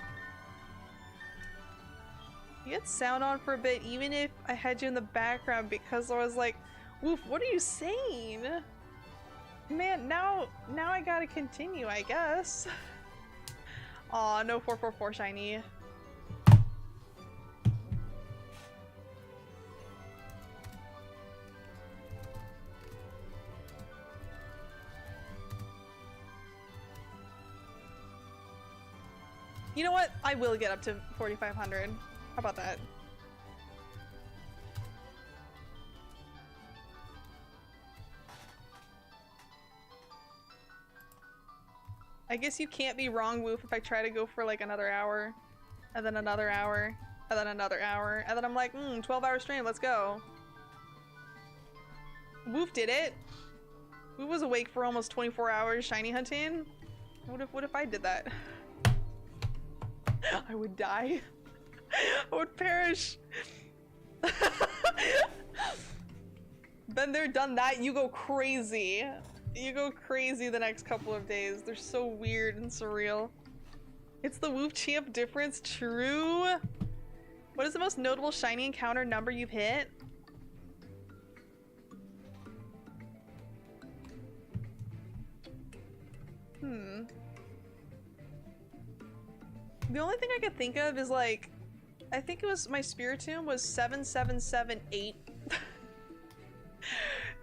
You had sound on for a bit, even if I had you in the background, because I was like, Woof, what are you saying? Man, now I gotta continue, I guess. Aw, no 444 shiny. You know what? I will get up to 4,500. How about that? I guess you can't be wrong, Woof, if I try to go for like another hour, and then another hour, and then another hour, and then I'm like, 12-hour stream, let's go. Woof did it. Woof was awake for almost 24 hours shiny hunting. What if I did that? I would die. I would perish. Been there, done that, you go crazy. You go crazy the next couple of days. They're so weird and surreal. It's the Woof Champ difference, true? What is the most notable shiny encounter number you've hit? The only thing I could think of is like, I think it was my Spiritomb was 7778.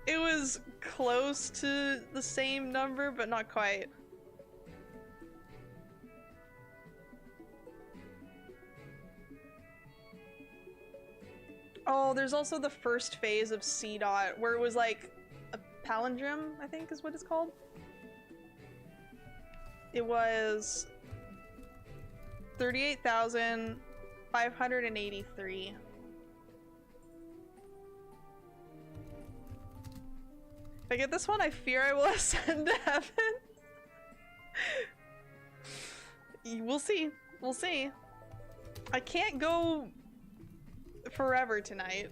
It was close to the same number, but not quite. Oh, there's also the first phase of C dot where it was like a palindrome, I think is what it's called. It was 38,583. If I get this one, I fear I will ascend to heaven. We'll see. We'll see. I can't go forever tonight.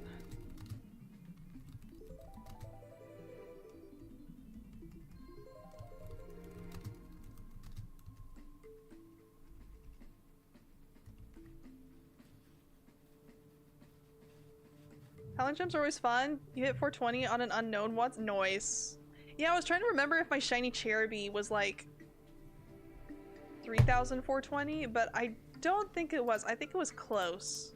Palindromes are always fun. You hit 420 on an unknown once. Noise. Yeah, I was trying to remember if my shiny Cherubi was like 3,420, but I don't think it was. I think it was close.